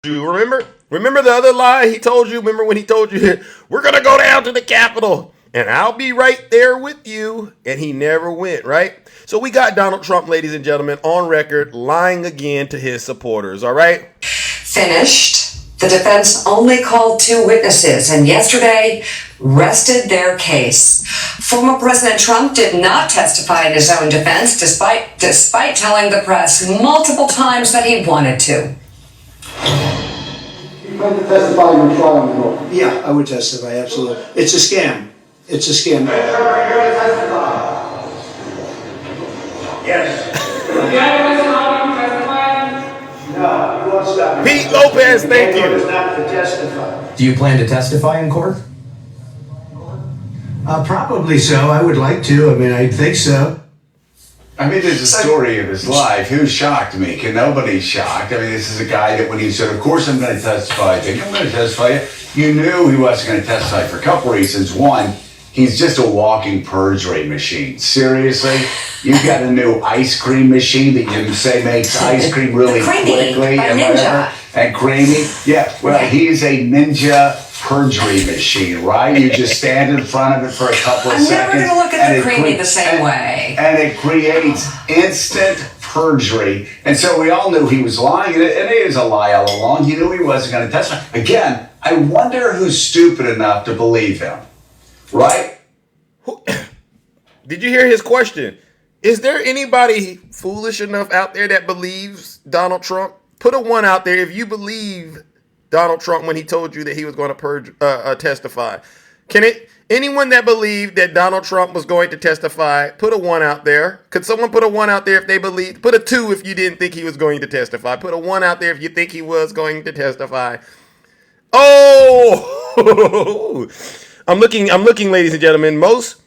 you. Remember the other lie he told you? Remember when he told you, we're going to go down to the Capitol and I'll be right there with you? And he never went, right? So we got Donald Trump, ladies and gentlemen, on record lying again to his supporters, all right? Finished. The defense only called 2 witnesses and yesterday rested their case. Former President Trump did not testify in his own defense despite telling the press multiple times that he wanted to. You plan to testify in your trial, Nicole? Yeah, I would testify, absolutely. It's a scam. It's a scam. Yes. No, you won't stop me. Pete Lopez, thank you. It's not to testify. Do you plan to testify in court? Probably so. I would like to. I mean, I think so. I mean, there's a story of his life. Who shocked me? Nobody's shocked. I mean, this is a guy that when he said, of course I'm going to testify, I think I'm going to testify. You knew he wasn't going to testify for a couple reasons. One, he's just a walking perjury machine. Seriously? You've got a new ice cream machine that you say makes ice cream really quickly and whatever. And creamy. Yeah, well, he's a ninja perjury machine, right? You just stand in front of it for a couple of seconds. I'm never going to look at the creamy the same way. And it creates instant perjury. And so we all knew he was lying, and it is a lie all along. He knew he wasn't going to testify. Again, I wonder who's stupid enough to believe him, right? Did you hear his question? Is there anybody foolish enough out there that believes Donald Trump? Put a 1 out there if you believe Donald Trump when he told you that he was going to testify. Anyone that believed that Donald Trump was going to testify, put a 1 out there. Could someone put a 1 out there if they believe? Put a 2 if you didn't think he was going to testify. Put a 1 out there if you think he was going to testify. Oh, I'm looking, ladies and gentlemen. Most.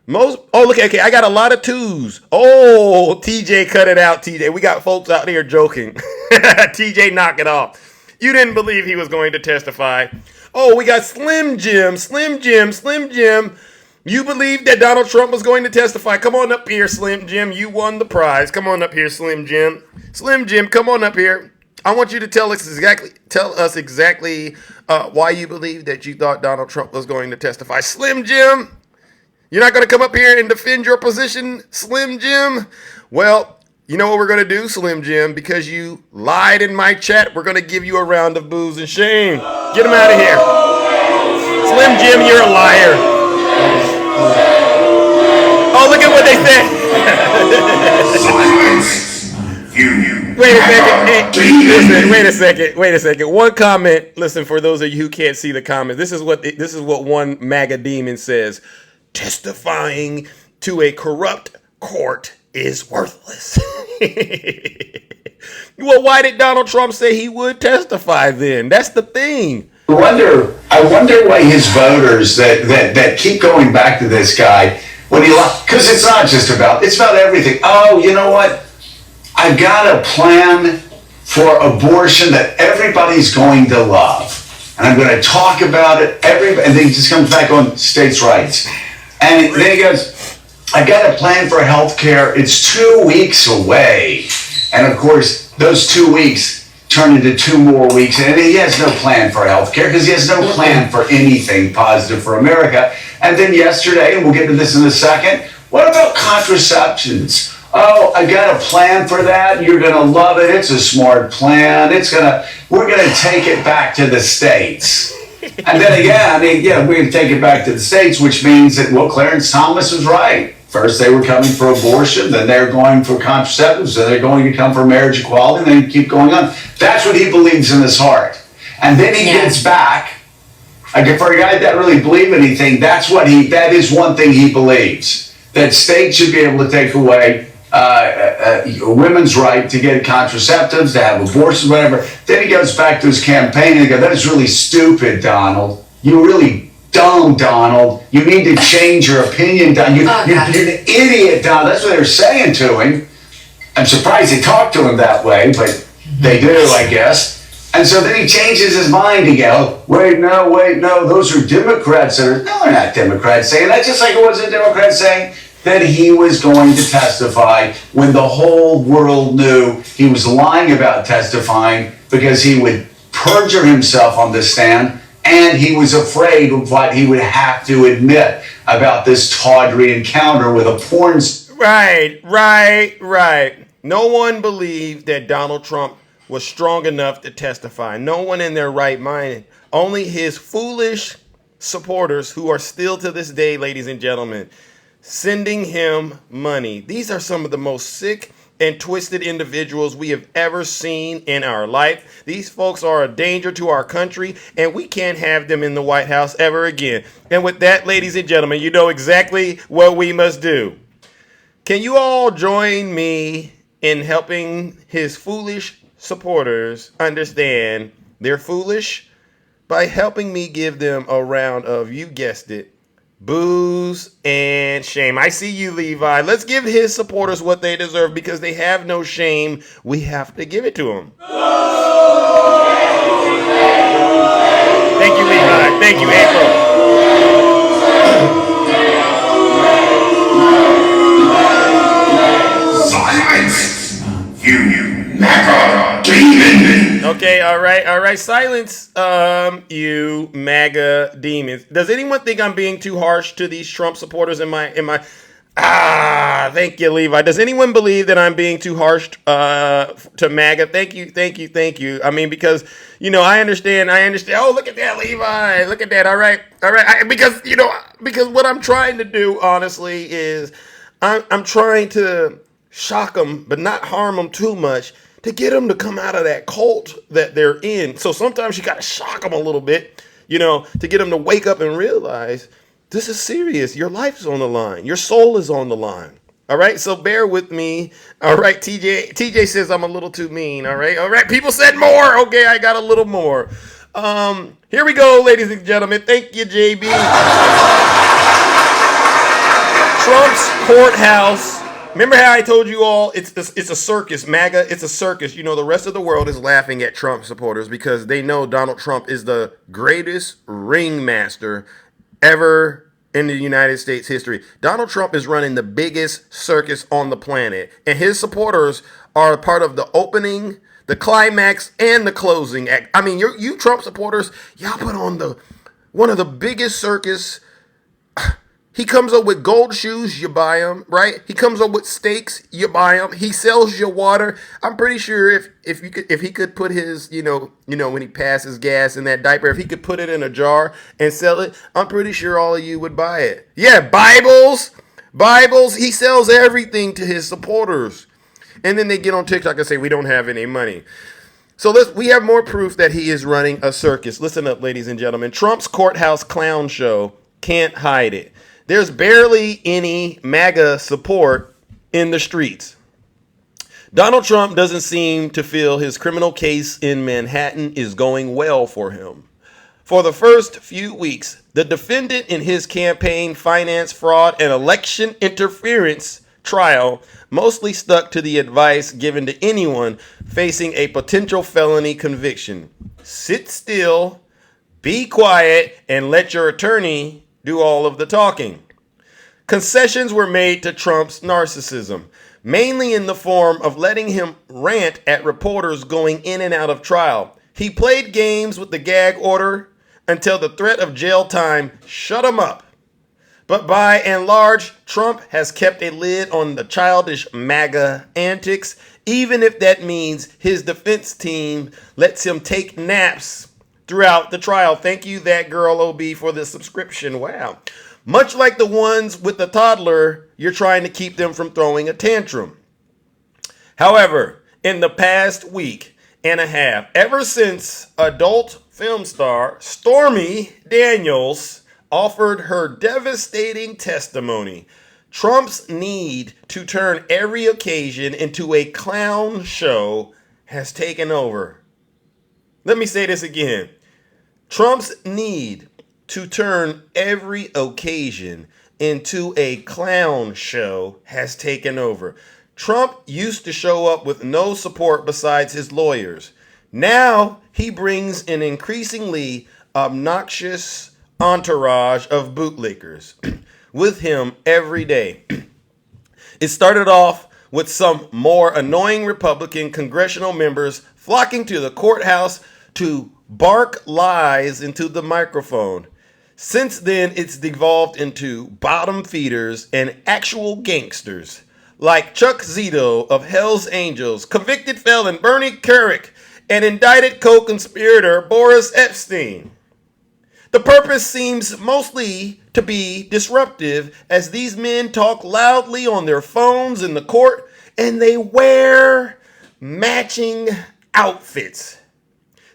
Oh, look, okay. I got a lot of 2s. Oh, TJ, cut it out, TJ. We got folks out here joking. TJ, knock it off. You didn't believe he was going to testify. Oh, we got Slim Jim. You believed that Donald Trump was going to testify. Come on up here, Slim Jim. You won the prize. Come on up here, Slim Jim. Slim Jim, come on up here. I want you to tell us exactly why you believe that you thought Donald Trump was going to testify. Slim Jim, you're not going to come up here and defend your position, Slim Jim? Well, you know what we're going to do, Slim Jim? Because you lied in my chat, we're going to give you a round of boos and shame. Get him out of here. Slim Jim, you're a liar. Oh, look at what they said. Wait a second. One comment. Listen, for those of you who can't see the comments, this is what one MAGA demon says. Testifying to a corrupt court is worthless. Well, why did Donald Trump say he would testify then? That's the thing. I wonder why his voters that keep going back to this guy because it's not just it's about everything. Oh, you know what? I've got a plan for abortion that everybody's going to love, and I'm going to talk about it. And then he just comes back on states' rights. And then he goes, I got a plan for health care. It's 2 weeks away. And of course, those 2 weeks turn into 2 more weeks. And he has no plan for health care because he has no plan for anything positive for America. And then yesterday, and we'll get to this in a second, what about contraceptions? Oh, I got a plan for that. You're going to love it. It's a smart plan. We're going to take it back to the states. And then again, we're going to take it back to the states, which means that, Clarence Thomas was right. First they were coming for abortion, then they're going for contraceptives, then they're going to come for marriage equality, and then keep going on. That's what he believes in his heart. And then he gets back. For a guy that really believe anything, that is one thing he believes. That states should be able to take away women's right to get contraceptives, to have abortions, whatever. Then he goes back to his campaign and he goes, that is really stupid, Donald. You're really dumb, Donald. You need to change your opinion, Donald. You're an idiot, Donald. That's what they're saying to him. I'm surprised they talk to him that way, but they do, I guess. And so then he changes his mind again. Wait, no, those are Democrats that are, no, they're not Democrats saying that, just like it wasn't Democrats saying that he was going to testify when the whole world knew he was lying about testifying because he would perjure himself on the stand, and he was afraid of what he would have to admit about this tawdry encounter with a porn star. Right. No one believed that Donald Trump was strong enough to testify. No one in their right mind. Only his foolish supporters, who are still to this day, ladies and gentlemen, sending him money. These are some of the most sick and twisted individuals we have ever seen in our life. These folks are a danger to our country, and we can't have them in the White House ever again. And with that, ladies and gentlemen, you know exactly what we must do. Can you all join me in helping his foolish supporters understand they're foolish by helping me give them a round of, you guessed it, booze and shame? I see you, Levi. Let's give his supporters what they deserve because they have no shame. We have to give it to them. Thank you, Levi. Thank you, April. Silence! You MAGA demon! Okay, all right. Silence, you MAGA demons. Does anyone think I'm being too harsh to these Trump supporters in my? Thank you, Levi. Does anyone believe that I'm being too harsh to MAGA? Thank you. I mean, because I understand. Oh, look at that, Levi. Look at that. All right. Because what I'm trying to do, honestly, is I'm trying to shock them, but not harm them too much, to get them to come out of that cult that they're in. So sometimes you got to shock them a little bit, to get them to wake up and realize this is serious. Your life's on the line. Your soul is on the line. All right. So bear with me. All right. TJ says I'm a little too mean. All right. People said more. Okay. I got a little more. Here we go, ladies and gentlemen. Thank you, JB. Trump's courthouse. Remember how I told you all it's a circus, MAGA? It's a circus. The rest of the world is laughing at Trump supporters because they know Donald Trump is the greatest ringmaster ever in the United States history. Donald Trump is running the biggest circus on the planet, and his supporters are part of the opening, the climax, and the closing act. I mean, you Trump supporters, y'all put on one of the biggest circus. He comes up with gold shoes, you buy them, right? He comes up with steaks, you buy them. He sells you water. I'm pretty sure if he could put his, when he passes gas in that diaper, if he could put it in a jar and sell it, I'm pretty sure all of you would buy it. Yeah, Bibles. He sells everything to his supporters. And then they get on TikTok and say, we don't have any money. So we have more proof that he is running a circus. Listen up, ladies and gentlemen. Trump's courthouse clown show can't hide it. There's barely any MAGA support in the streets. Donald Trump doesn't seem to feel his criminal case in Manhattan is going well for him. For the first few weeks, the defendant in his campaign finance fraud and election interference trial mostly stuck to the advice given to anyone facing a potential felony conviction. Sit still, be quiet, and let your attorney do all of the talking. Concessions were made to Trump's narcissism, mainly in the form of letting him rant at reporters going in and out of trial. He played games with the gag order until the threat of jail time shut him up. But by and large, Trump has kept a lid on the childish MAGA antics, even if that means his defense team lets him take naps throughout the trial. Thank you, that girl OB, for the subscription. Wow. Much like the ones with the toddler, you're trying to keep them from throwing a tantrum. However, in the past week and a half, ever since adult film star Stormy Daniels offered her devastating testimony, Trump's need to turn every occasion into a clown show has taken over. Let me say this again. Trump's need to turn every occasion into a clown show has taken over. Trump used to show up with no support besides his lawyers. Now he brings an increasingly obnoxious entourage of bootlickers with him every day. It started off with some more annoying Republican congressional members flocking to the courthouse to bark lies into the microphone. Since then, it's devolved into bottom feeders and actual gangsters, like Chuck Zito of Hell's Angels, convicted felon Bernie Kerik, and indicted co-conspirator Boris Epstein. The purpose seems mostly to be disruptive, as these men talk loudly on their phones in the court and they wear matching outfits,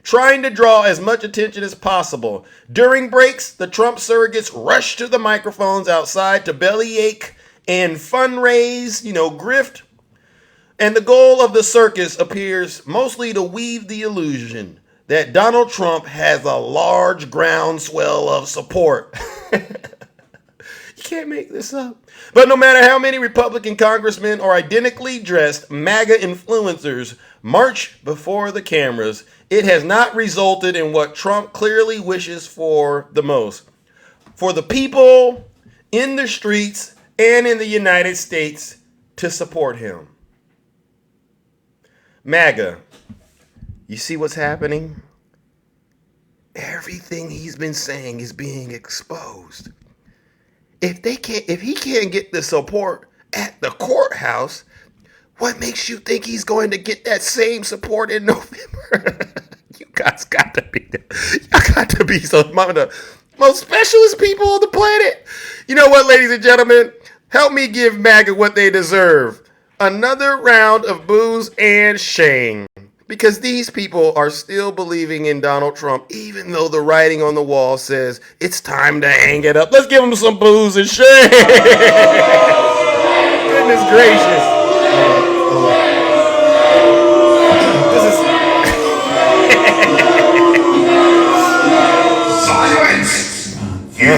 trying to draw as much attention as possible. During breaks, the Trump surrogates rush to the microphones outside to bellyache and fundraise, grift. And the goal of the circus appears mostly to weave the illusion that Donald Trump has a large groundswell of support. You can't make this up. But no matter how many Republican congressmen or identically dressed MAGA influencers march before the cameras, it has not resulted in what Trump clearly wishes for the most: for the people in the streets and in the United States to support him. MAGA, you see what's happening? Everything he's been saying is being exposed. If he can't get the support at the courthouse, what makes you think he's going to get that same support in November? You guys got to be some of the most specialist people on the planet. You know what, ladies and gentlemen? Help me give MAGA what they deserve. Another round of booze and shame. Because these people are still believing in Donald Trump, even though the writing on the wall says it's time to hang it up. Let's give them some booze and shame. Goodness gracious. This is Silence! You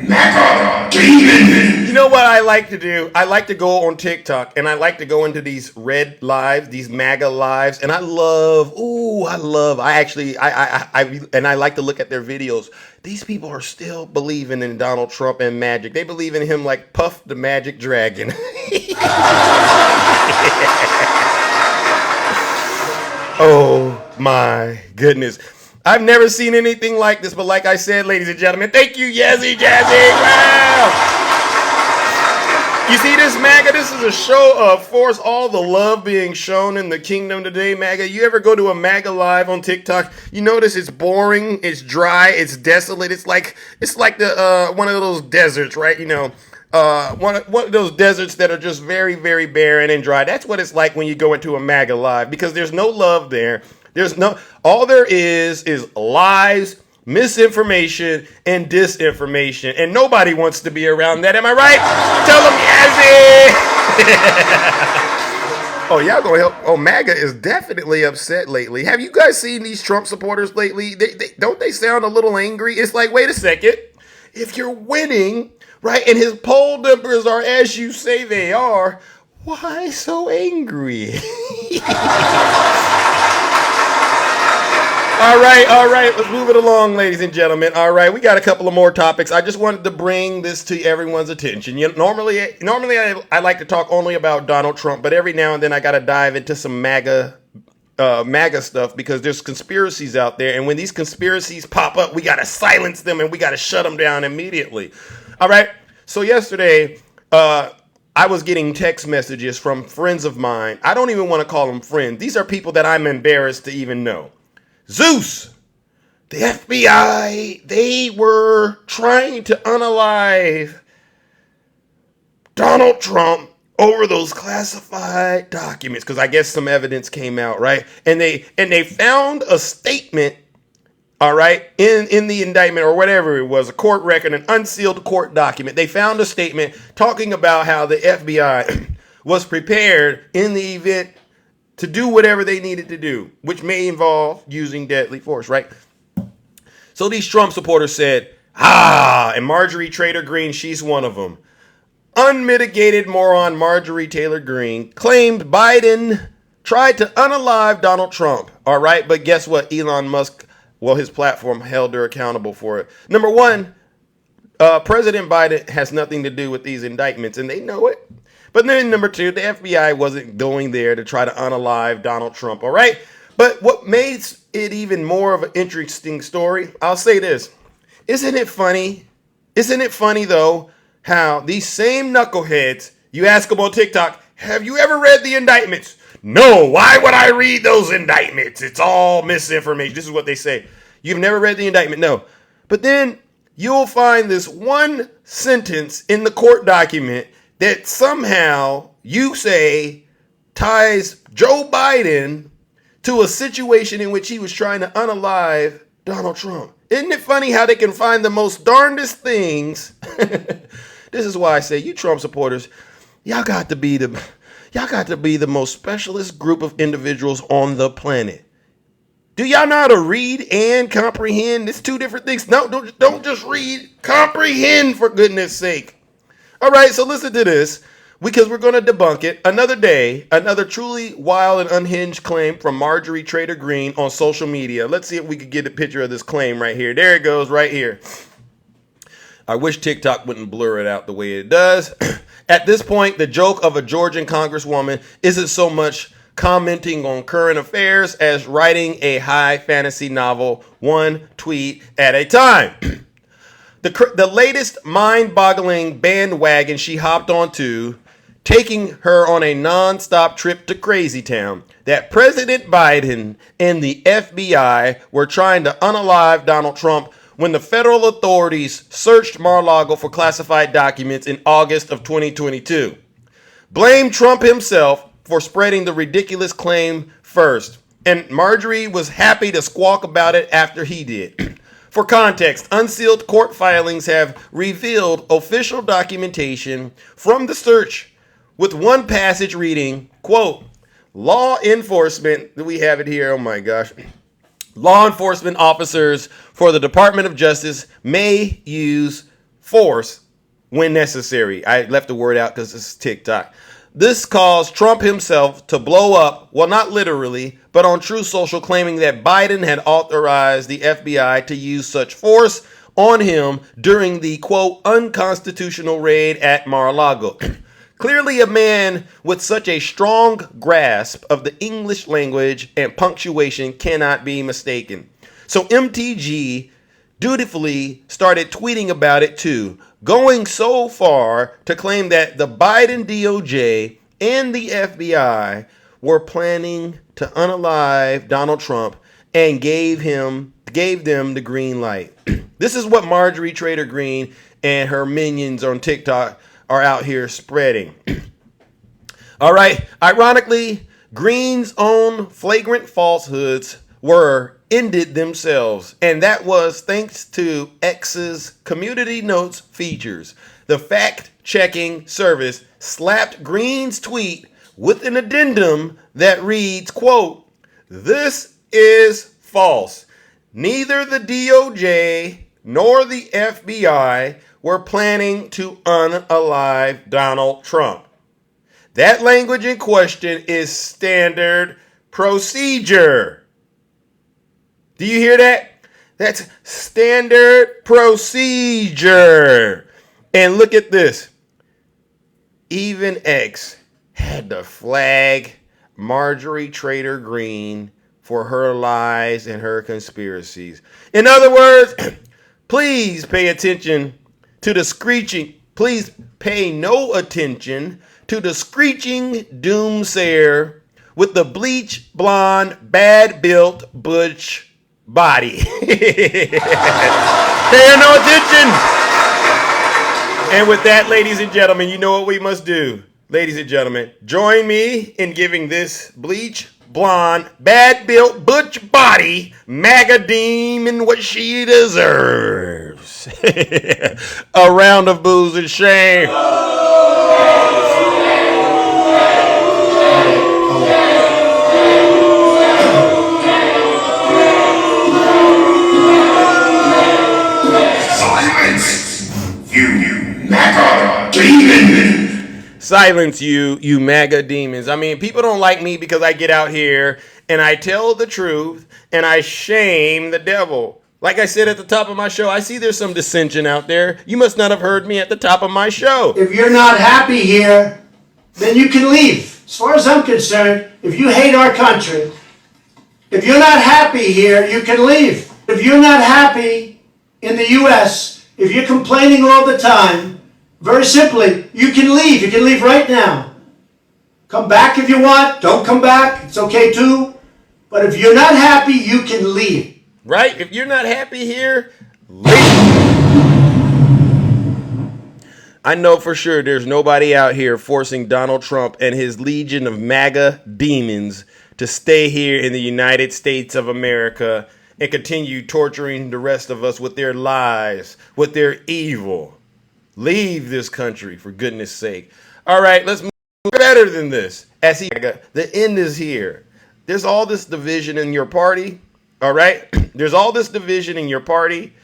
MAGA demon! You know what I like to do? I like to go on TikTok and I like to go into these red lives, these MAGA lives, and I like to look at their videos. These people are still believing in Donald Trump and magic. They believe in him like Puff the Magic Dragon. Oh my goodness. I've never seen anything like this, but like I said, ladies and gentlemen, thank you, Yazzie Jazzy. Wow. You see this, MAGA? This is a show of force, all the love being shown in the kingdom today, MAGA. You ever go to a MAGA live on TikTok? You notice it's boring, it's dry, it's desolate. It's like the one of those deserts, right? One of those deserts that are just very, very barren and dry. That's what it's like when you go into a MAGA live, because there's no love there. All there is lies, misinformation, and disinformation, and nobody wants to be around that. Am I right? Tell them, Yazzie! Oh, y'all gonna help? Oh, MAGA is definitely upset lately. Have you guys seen these Trump supporters lately? Don't they sound a little angry? It's like, wait a second. If you're winning, right, and his poll numbers are as you say they are, why so angry? All right, let's move it along, ladies and gentlemen. All right, we got a couple of more topics. I just wanted to bring this to everyone's attention. Normally I like to talk only about Donald Trump, but every now and then I got to dive into some MAGA stuff, because there's conspiracies out there, and when these conspiracies pop up, we got to silence them and we got to shut them down immediately. All right, so yesterday, I was getting text messages from friends of mine. I don't even want to call them friends. These are people that I'm embarrassed to even know. Zeus, the FBI, they were trying to unalive Donald Trump over those classified documents, because I guess some evidence came out, right? And they found a statement, all right, in the indictment or whatever it was, a court record, an unsealed court document. They found a statement talking about how the FBI was prepared in the event to do whatever they needed to do, which may involve using deadly force, right? So these Trump supporters said, and Marjorie Taylor Greene, she's one of them. Unmitigated moron Marjorie Taylor Greene claimed Biden tried to unalive Donald Trump, all right? But guess what? Elon Musk, his platform held her accountable for it. Number one, President Biden has nothing to do with these indictments, and they know it. But then number two, the FBI wasn't going there to try to unalive Donald Trump, all right? But what makes it even more of an interesting story, I'll say this. Isn't it funny? Isn't it funny, though, how these same knuckleheads, you ask them on TikTok, have you ever read the indictments? No, why would I read those indictments? It's all misinformation. This is what they say. You've never read the indictment? No. But then you'll find this one sentence in the court document that somehow you say ties Joe Biden to a situation in which he was trying to unalive Donald Trump. Isn't it funny how they can find the most darndest things? This is why I say, you Trump supporters, y'all got to be the most specialist group of individuals on the planet. Do y'all know how to read and comprehend? It's two different things. No, don't just read. Comprehend, for goodness sake. All right, so listen to this, because we're going to debunk it. Another day, another truly wild and unhinged claim from Marjorie Trader Green on social media. Let's see if we could get a picture of this claim right here. There it goes, right here. I wish TikTok wouldn't blur it out the way it does. At this point, the joke of a Georgian congresswoman isn't so much commenting on current affairs as writing a high fantasy novel, one tweet at a time. The latest mind-boggling bandwagon she hopped onto, taking her on a non-stop trip to Crazy Town, that President Biden and the FBI were trying to unalive Donald Trump when the federal authorities searched Mar-a-Lago for classified documents in August of 2022. Blame Trump himself for spreading the ridiculous claim first, and Marjorie was happy to squawk about it after he did. For context, unsealed court filings have revealed official documentation from the search, with one passage reading, quote, law enforcement, we have it here, oh my gosh, law enforcement officers for the Department of Justice may use force when necessary. I left the word out because it's TikTok. This caused Trump himself to blow up, well, not literally, but on True Social, claiming that Biden had authorized the FBI to use such force on him during the, quote, unconstitutional raid at Mar-a-Lago. Clearly, a man with such a strong grasp of the English language and punctuation cannot be mistaken. So MTG dutifully started tweeting about it too, going so far to claim that the Biden DOJ and the FBI were planning to unalive Donald Trump and gave them the green light. This is what Marjorie Trader Green and her minions on TikTok are out here spreading. All right. Ironically, Green's own flagrant falsehoods were ended themselves, and that was thanks to X's community notes features. The fact-checking service slapped Green's tweet with an addendum that reads, quote, this is false. Neither the DOJ nor the FBI were planning to unalive Donald Trump. That language in question is standard procedure. Do you hear that? That's standard procedure. And look at this. Even X had to flag Marjorie Trader Green for her lies and her conspiracies. In other words, please pay attention to the screeching. Please pay no attention to the screeching doomsayer with the bleach blonde, bad-built butch body. Pay no attention. And with that, ladies and gentlemen, you know what we must do. Ladies and gentlemen, join me in giving this bleach blonde, bad-built butch body MAGA demon what she deserves. A round of booze and shame. Silence, you MAGA demons. I mean, people don't like me because I get out here and I tell the truth and I shame the devil. Like I said at the top of my show, I see there's some dissension out there. You must not have heard me at the top of my show. If you're not happy here, then you can leave. As far as I'm concerned, if you hate our country, If you're not happy here, you can leave. If you're not happy in the U.S., if you're complaining all the time, very simply, you can leave. You can leave right now. Come back if you want. Don't come back. It's okay too. But if you're not happy, you can leave. Right? If you're not happy here, leave. I know for sure there's nobody out here forcing Donald Trump and his legion of MAGA demons to stay here in the United States of America and continue torturing the rest of us with their lies, with their evil. Leave this country, for goodness sake. All right, let's move better than this. The end is here. There's all this division in your party. All right? There's all this division in your party.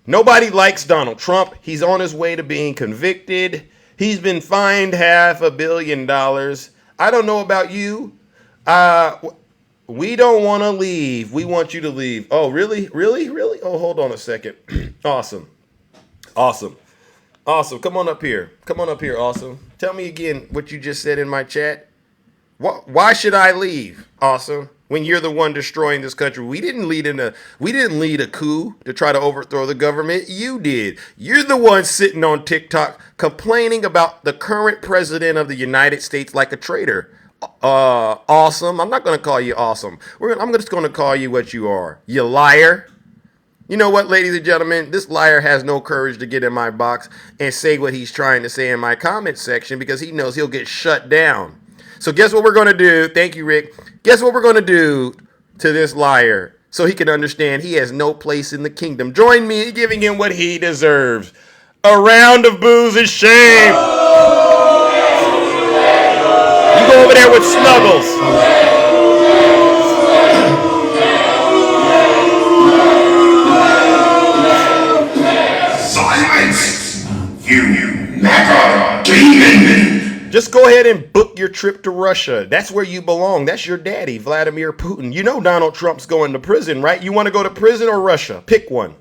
Nobody likes Donald Trump. He's on his way to being convicted. He's been fined $500 million. I don't know about you. We don't want to leave. We want you to leave. Oh, really? Really? Really? Oh, hold on a second. Awesome. Awesome. Awesome. Come on up here. Come on up here, Awesome. Tell me again what you just said in my chat. Why should I leave, Awesome? When you're the one destroying this country. We didn't lead a coup to try to overthrow the government. You did. You're the one sitting on TikTok complaining about the current president of the United States like a traitor. Awesome. I'm not going to call you Awesome. I'm just going to call you what you are. You liar. You know what, ladies and gentlemen? This liar has no courage to get in my box and say what he's trying to say in my comment section because he knows he'll get shut down. So guess what we're going to do? Thank you, Rick. Guess what we're going to do to this liar so he can understand he has no place in the kingdom. Join me in giving him what he deserves. A round of boos and shame. You go over there with Snuggles. Silence! You MAGA demon! Just go ahead and book your trip to Russia. That's where you belong. That's your daddy, Vladimir Putin. You know Donald Trump's going to prison, right? You want to go to prison or Russia? Pick one.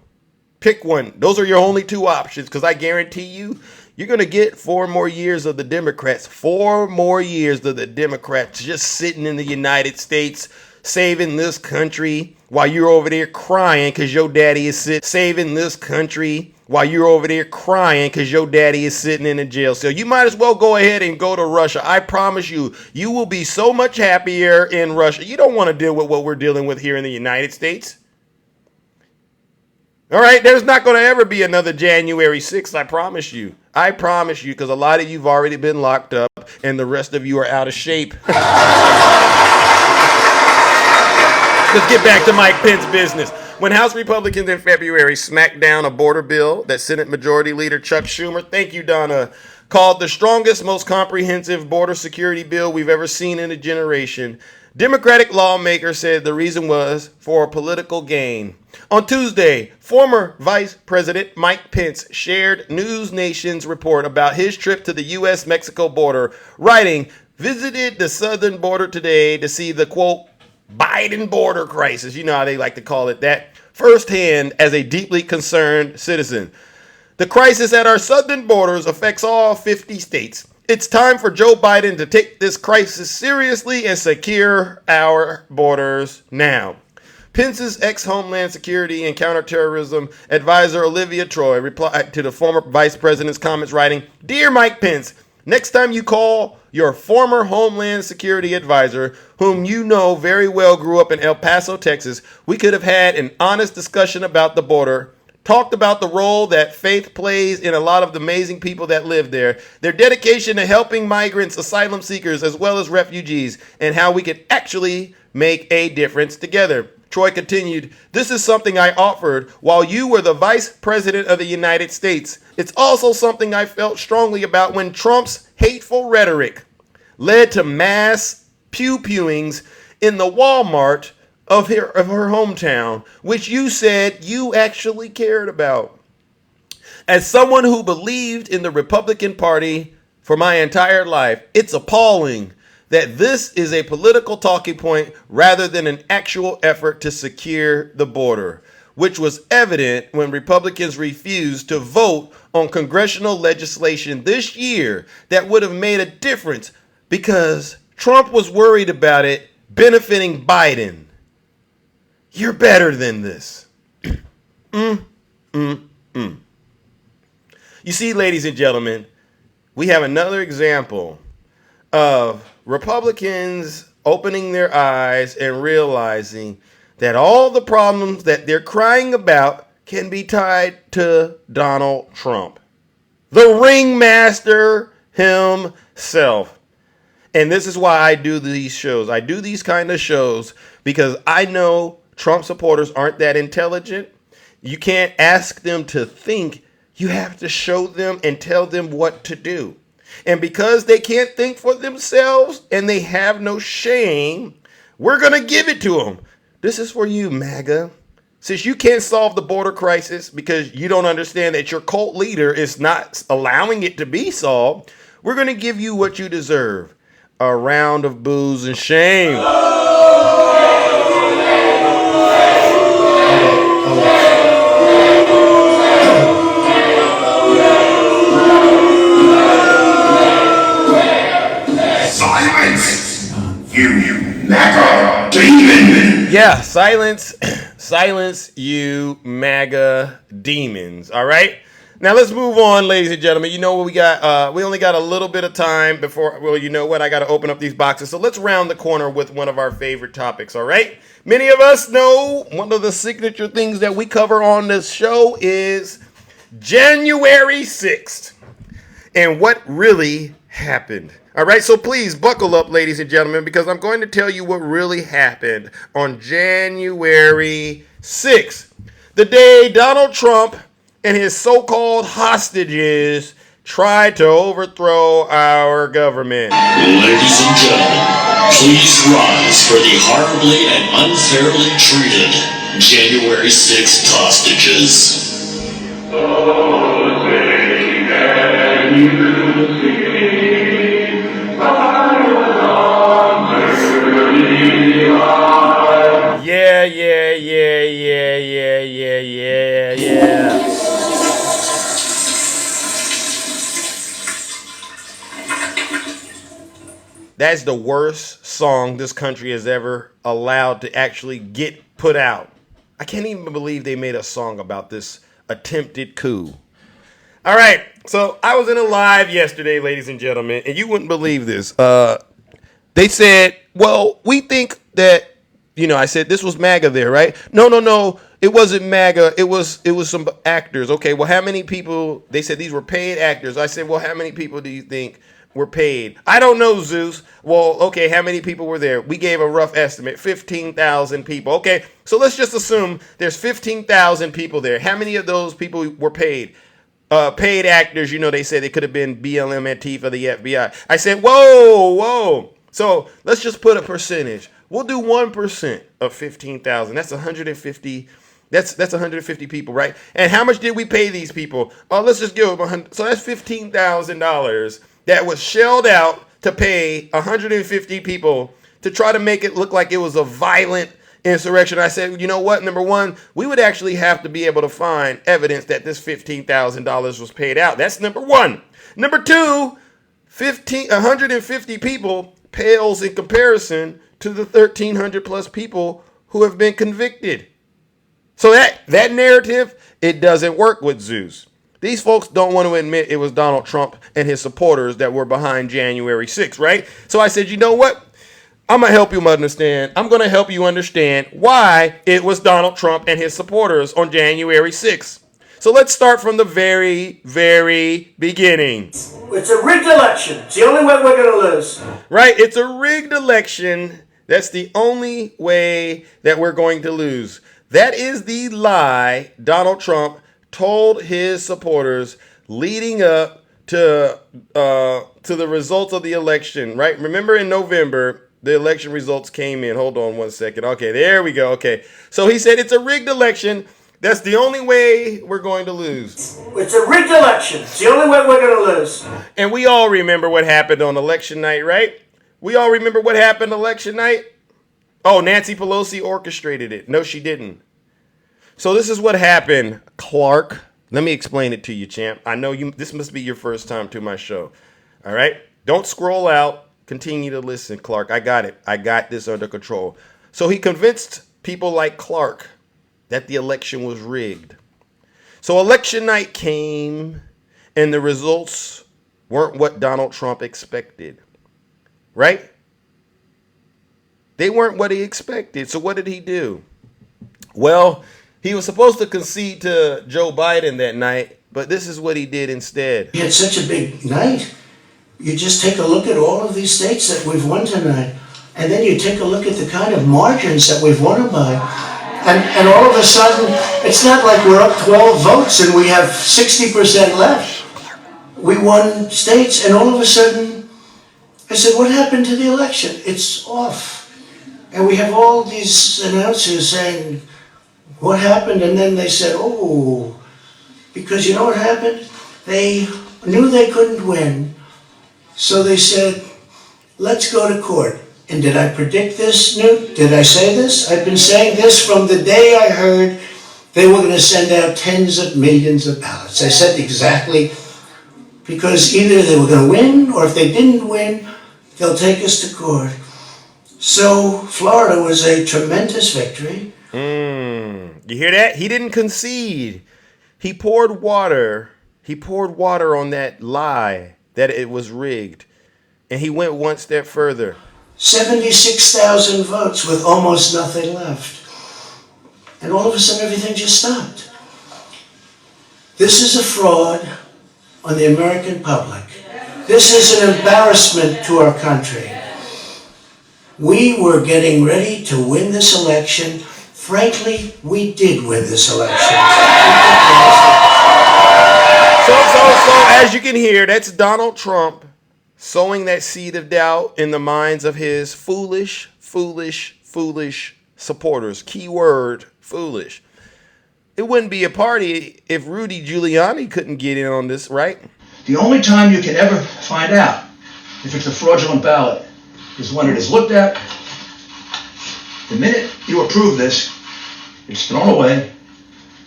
Pick one. Those are your only two options because I guarantee you, you're going to get 4 more years of the Democrats. 4 more years of the Democrats just sitting in the United States, saving this country while you're over there crying because your daddy is saving this country while you're over there crying because your daddy is sitting in a jail cell. You might as well go ahead and go to Russia. I promise you, you will be so much happier in Russia. You don't want to deal with what we're dealing with here in the United States. All right, there's not going to ever be another January 6th, I promise you. I promise you, because a lot of you've already been locked up and the rest of you are out of shape. Let's get back to Mike Pence business. When House Republicans in February smacked down a border bill that Senate Majority Leader Chuck Schumer, thank you, Donna, called the strongest, most comprehensive border security bill we've ever seen in a generation, Democratic lawmakers said the reason was for political gain. On Tuesday, former Vice President Mike Pence shared News Nation's report about his trip to the U.S.-Mexico border, writing, visited the southern border today to see the, quote, Biden border crisis, you know how they like to call it that, firsthand as a deeply concerned citizen. The crisis at our southern borders affects all 50 states. It's time for Joe Biden to take this crisis seriously and secure our borders now. Pence's ex-Homeland Security and Counterterrorism advisor Olivia Troy replied to the former vice president's comments, writing, Dear Mike Pence, next time you call your former Homeland Security advisor, whom you know very well grew up in El Paso, Texas, we could have had an honest discussion about the border, talked about the role that faith plays in a lot of the amazing people that live there, their dedication to helping migrants, asylum seekers, as well as refugees, and how we can actually make a difference together. Troy continued, this is something I offered while you were the vice president of the United States. It's also something I felt strongly about when Trump's hateful rhetoric led to mass pew-pewings in the Walmart of her hometown, which you said you actually cared about. As someone who believed in the Republican Party for my entire life, it's appalling that this is a political talking point rather than an actual effort to secure the border, which was evident when Republicans refused to vote on congressional legislation this year that would have made a difference because Trump was worried about it benefiting Biden. You're better than this. You see, ladies and gentlemen, we have another example of Republicans opening their eyes and realizing that all the problems that they're crying about can be tied to Donald Trump, the ringmaster himself. And this is why I do these shows. I do these kind of shows because I know Trump supporters aren't that intelligent. You can't ask them to think. You have to show them and tell them what to do. And because they can't think for themselves and they have no shame, we're going to give it to them. This is for you, MAGA. Since you can't solve the border crisis because you don't understand that your cult leader is not allowing it to be solved, we're going to give you what you deserve. A round of boos and shame. Silence! You MAGA demon! Yeah, silence you MAGA demons. All right? Now let's move on, ladies and gentlemen. You know what we got? We only got a little bit of time before, well, you know what? I got to open up these boxes. So let's round the corner with one of our favorite topics, all right? Many of us know one of the signature things that we cover on this show is January 6th and what really happened. All right, so please buckle up, ladies and gentlemen, because I'm going to tell you what really happened on January 6th, the day Donald Trump and his so-called hostages tried to overthrow our government. Ladies and gentlemen, please rise for the horribly and unfairly treated January 6th hostages. Yeah. That's the worst song this country has ever allowed to actually get put out. I can't even believe they made a song about this attempted coup. All right, so I was in a live yesterday, ladies and gentlemen, and you wouldn't believe this. They said, well, we think that, I said this was MAGA there, right? No, it wasn't MAGA. It was some actors. Okay, well, how many people? They said these were paid actors. I said, well, how many people do you think were paid? I don't know, Zeus. Well, okay, how many people were there? We gave a rough estimate, 15,000 people. Okay, so let's just assume there's 15,000 people there. How many of those people were paid? Paid actors, they said they could have been BLM, Antifa, the FBI. I said, whoa. So let's just put a percentage. We'll do 1% of 15,000. That's 150. That's 150 people, right? And how much did we pay these people? Oh, let's just give them 100. So that's $15,000 that was shelled out to pay 150 people to try to make it look like it was a violent insurrection. I said, you know what? Number one, we would actually have to be able to find evidence that this $15,000 was paid out. That's number one. Number two, 150 people pales in comparison to the 1,300 plus people who have been convicted. So that narrative, it doesn't work with Zeus. These folks don't want to admit it was Donald Trump and his supporters that were behind January 6th, right? So I said, you know what? I'm going to help you understand. I'm going to help you understand why it was Donald Trump and his supporters on January 6th. So let's start from the very, very beginning. It's a rigged election. It's the only way we're going to lose. Right? It's a rigged election. That's the only way that we're going to lose. That is the lie Donald Trump told his supporters leading up to the results of the election, right? Remember in November, the election results came in. Hold on one second. Okay, there we go. Okay. So he said it's a rigged election. That's the only way we're going to lose. It's a rigged election. It's the only way we're going to lose. And we all remember what happened on election night, right? We all remember what happened election night. Oh, Nancy Pelosi orchestrated it. No, she didn't. So this is what happened, Clark. Let me explain it to you, champ. I know this must be your first time to my show. All right? Don't scroll out. Continue to listen, Clark. I got it. I got this under control. So he convinced people like Clark that the election was rigged. So election night came and the results weren't what Donald Trump expected, right? They weren't what he expected. So what did he do? Well, he was supposed to concede to Joe Biden that night, but this is what he did instead. We had such a big night. You just take a look at all of these states that we've won tonight, and then you take a look at the kind of margins that we've won them by. And all of a sudden, it's not like we're up 12 votes and we have 60% left. We won states, and all of a sudden, I said, what happened to the election? It's off. And we have all these announcers saying, what happened? And then they said, oh, because you know what happened? They knew they couldn't win. So they said, let's go to court. And did I predict this, Newt? Did I say this? I've been saying this from the day I heard they were going to send out tens of millions of ballots. I said exactly, because either they were going to win, or if they didn't win, they'll take us to court. So Florida was a tremendous victory. You hear that? He didn't concede. He poured water. He poured water on that lie that it was rigged. And he went one step further. 76,000 votes with almost nothing left. And all of a sudden everything just stopped. This is a fraud on the American public. This is an embarrassment to our country. We were getting ready to win this election. Frankly, we did win this election. So, as you can hear, that's Donald Trump sowing that seed of doubt in the minds of his foolish supporters. Keyword, foolish. It wouldn't be a party if Rudy Giuliani couldn't get in on this, right? The only time you can ever find out if it's a fraudulent ballot is when it is looked at. The minute you approve this, it's thrown away,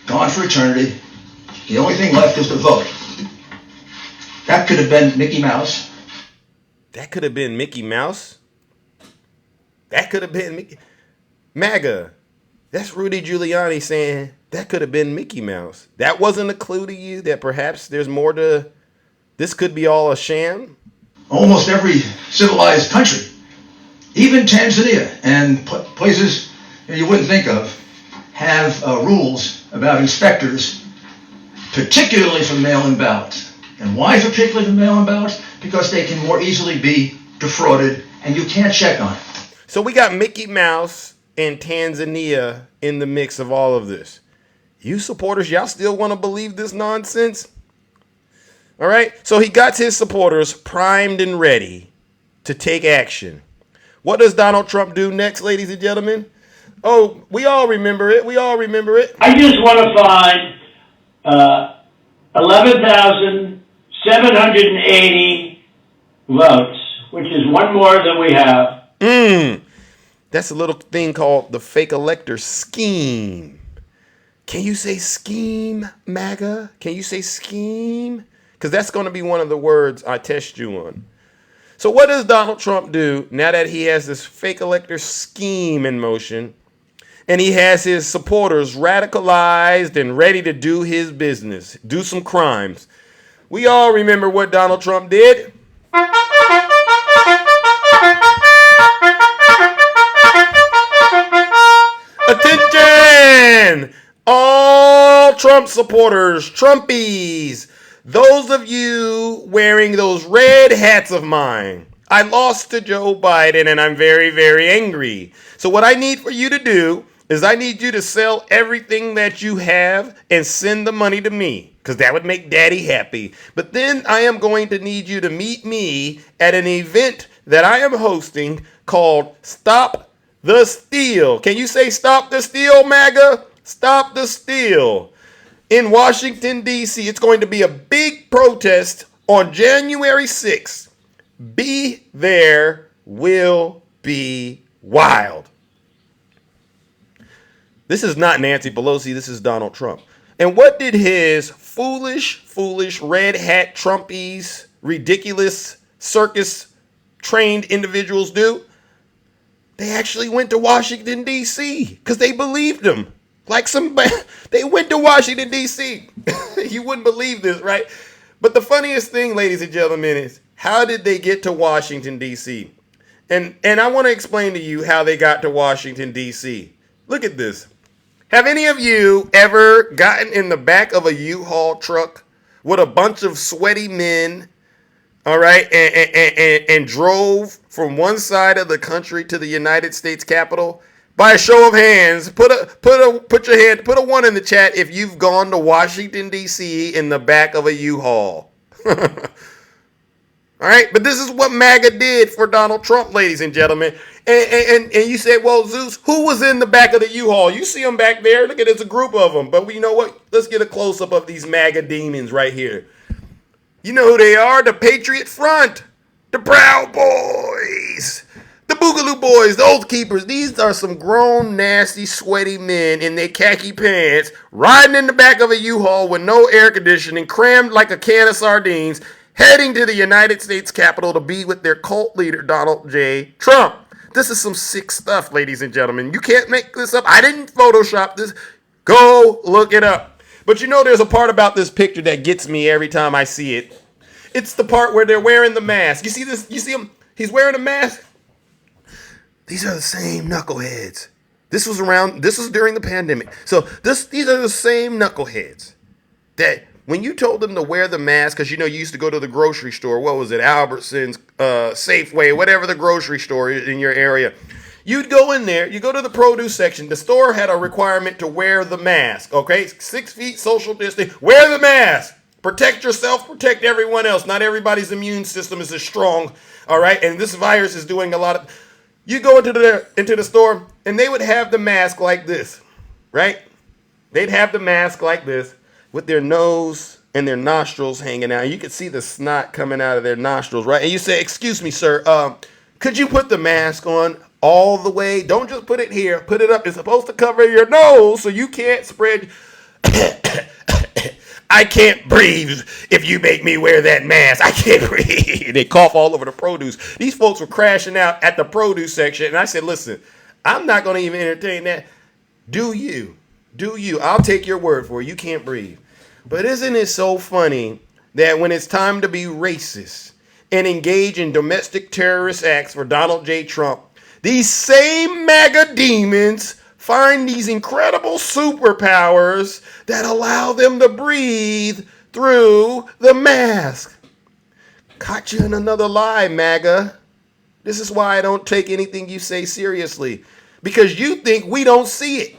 gone for eternity. The only thing left is the vote. That could have been Mickey Mouse. That could have been Mickey Mouse. That could have been Mickey. MAGA. That's Rudy Giuliani saying that could have been Mickey Mouse. That wasn't a clue to you that perhaps there's more to this, could be all a sham? Almost every civilized country, even Tanzania and places you wouldn't think of, have rules about inspectors, particularly for mail-in ballots. And why particularly for mail-in ballots? Because they can more easily be defrauded and you can't check on it. So we got Mickey Mouse and Tanzania in the mix of all of this. You supporters, y'all still want to believe this nonsense? All right. So he got his supporters primed and ready to take action. What does Donald Trump do next, ladies and gentlemen? Oh, we all remember it. I just want to find 11,780 votes, which is one more than we have. That's a little thing called the fake elector scheme. Can you say scheme, MAGA? Can you say scheme? Because that's going to be one of the words I test you on. So what does Donald Trump do now that he has this fake elector scheme in motion and he has his supporters radicalized and ready to do his business, do some crimes? We all remember what Donald Trump did. Attention! All Trump supporters, Trumpies, those of you wearing those red hats of mine. I lost to Joe Biden and I'm very, very angry. So what I need for you to do is I need you to sell everything that you have and send the money to me, because that would make Daddy happy. But then I am going to need you to meet me at an event that I am hosting called Stop the Steal. Can you say Stop the Steal, MAGA? Stop the Steal. In Washington, D.C., it's going to be a big protest on January 6th. Be there, will be wild. This is not Nancy Pelosi. This is Donald Trump. And what did his foolish red hat Trumpies, ridiculous circus trained individuals do? They actually went to Washington, D.C. because they believed him. Like they went to Washington, D.C. You wouldn't believe this, right? But the funniest thing, ladies and gentlemen, is how did they get to Washington, D.C.? And I want to explain to you how they got to Washington, D.C. Look at this. Have any of you ever gotten in the back of a U-Haul truck with a bunch of sweaty men, all right, and drove from one side of the country to the United States Capitol? By a show of hands, put a one in the chat if you've gone to Washington, D.C. in the back of a U-Haul. All right, but this is what MAGA did for Donald Trump, ladies and gentlemen. And you say, well, Zeus, who was in the back of the U-Haul? You see them back there. Look at it, it's a group of them. But you know what? Let's get a close-up of these MAGA demons right here. You know who they are? The Patriot Front, the Proud Boys, the Boogaloo Boys, the Oath Keepers. These are some grown, nasty, sweaty men in their khaki pants riding in the back of a U-Haul with no air conditioning, crammed like a can of sardines, heading to the United States Capitol to be with their cult leader, Donald J. Trump. This is some sick stuff, ladies and gentlemen. You can't make this up. I didn't Photoshop this. Go look it up. But you know there's a part about this picture that gets me every time I see it. It's the part where they're wearing the mask. You see this? You see him? He's wearing a mask. These are the same knuckleheads. This was during the pandemic. So these are the same knuckleheads that when you told them to wear the mask, because you used to go to the grocery store, what was it, Albertsons, Safeway, whatever the grocery store is in your area, you'd go in there, you go to the produce section, the store had a requirement to wear the mask, okay? 6 feet, social distance, wear the mask. Protect yourself, protect everyone else. Not everybody's immune system is as strong, all right? And this virus is doing a lot of... You go into the store, and they would have the mask like this, right? They'd have the mask like this, with their nose and their nostrils hanging out. You could see the snot coming out of their nostrils, right? And you say, excuse me, sir, could you put the mask on all the way? Don't just put it here. Put it up. It's supposed to cover your nose so you can't spread. I can't breathe if you make me wear that mask. I can't breathe. They cough all over the produce. These folks were crashing out at the produce section. And I said, listen, I'm not going to even entertain that. Do you? I'll take your word for it. You can't breathe. But isn't it so funny that when it's time to be racist and engage in domestic terrorist acts for Donald J. Trump, these same MAGA demons find these incredible superpowers that allow them to breathe through the mask? Caught you in another lie, MAGA. This is why I don't take anything you say seriously, because you think we don't see it.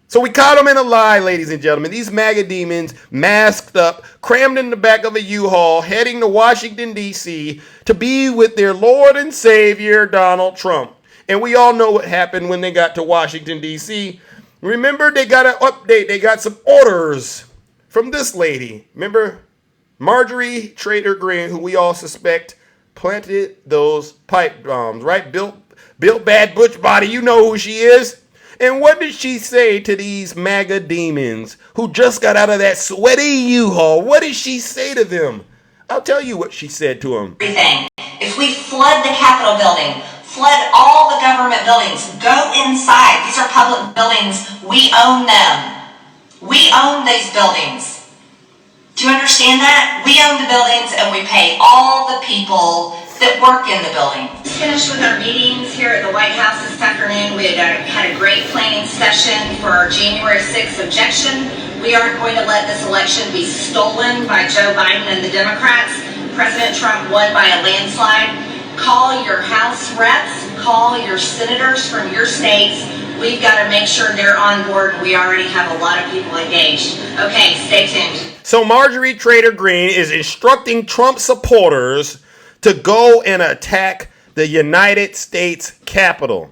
So we caught them in a lie, ladies and gentlemen. These MAGA demons, masked up, crammed in the back of a U-Haul, heading to Washington, D.C. to be with their Lord and Savior, Donald Trump. And we all know what happened when they got to Washington, D.C. Remember, they got an update. They got some orders from this lady. Remember, Marjorie Trader Greene, who we all suspect planted those pipe bombs, right? Built Bad Butch Body. You know who she is. And what did she say to these MAGA demons who just got out of that sweaty U-Haul? What did she say to them? I'll tell you what she said to them. Everything. If we flood the Capitol building, flood all the government buildings, go inside. These are public buildings. We own them. We own these buildings. Do you understand that? We own the buildings and we pay all the people that work in the building. Finished with our meetings here at the White House this afternoon. We had a great planning session for our January 6th objection. We aren't going to let this election be stolen by Joe Biden and the Democrats. President Trump won by a landslide. Call your House reps, call your senators from your states. We've got to make sure they're on board. We already have a lot of people engaged. Okay, stay tuned. So Marjorie Trader Greene is instructing Trump supporters to go and attack the United States Capitol.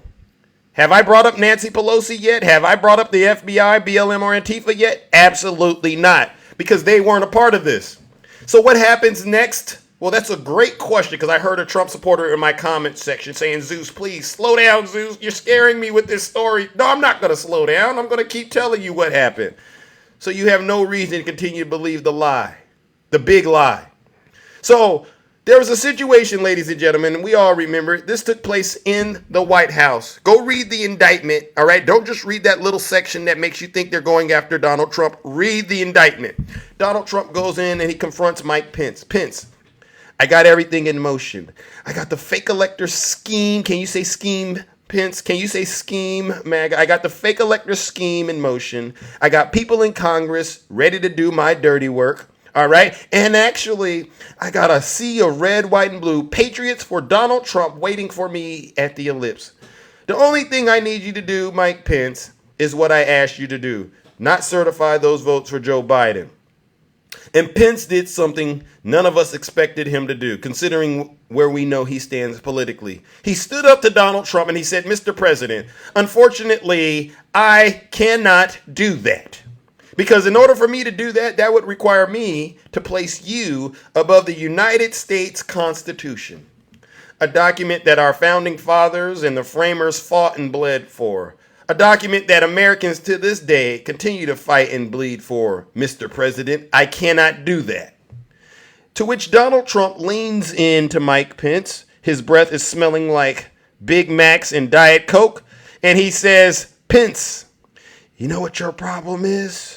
Have I brought up Nancy Pelosi yet? Have I brought up the FBI, BLM, or Antifa yet? Absolutely not, because they weren't a part of this. So what happens next? Well, that's a great question, because I heard a Trump supporter in my comment section saying, Zeus, please slow down, Zeus. You're scaring me with this story. No, I'm not going to slow down. I'm going to keep telling you what happened. So you have no reason to continue to believe the lie, the big lie. So There was a situation, ladies and gentlemen, and we all remember it. This took place in the White House. Go read the indictment, all right? Don't just read that little section that makes you think they're going after Donald Trump. Read the indictment. Donald Trump goes in and he confronts Mike Pence. Pence, I got everything in motion. I got the fake elector scheme. Can you say scheme, Pence? Can you say scheme, MAGA? I got the fake elector scheme in motion. I got people in Congress ready to do my dirty work. All right. And actually, I got a sea of red, white, and blue patriots for Donald Trump waiting for me at the ellipse. The only thing I need you to do, Mike Pence, is what I asked you to do, not certify those votes for Joe Biden. And Pence did something none of us expected him to do, considering where we know he stands politically. He stood up to Donald Trump and he said, Mr. President, unfortunately, I cannot do that. Because in order for me to do that, that would require me to place you above the United States Constitution, a document that our founding fathers and the framers fought and bled for, a document that Americans to this day continue to fight and bleed for. Mr. President, I cannot do that. To which Donald Trump leans into Mike Pence. His breath is smelling like Big Macs and Diet Coke. And he says, Pence, you know what your problem is?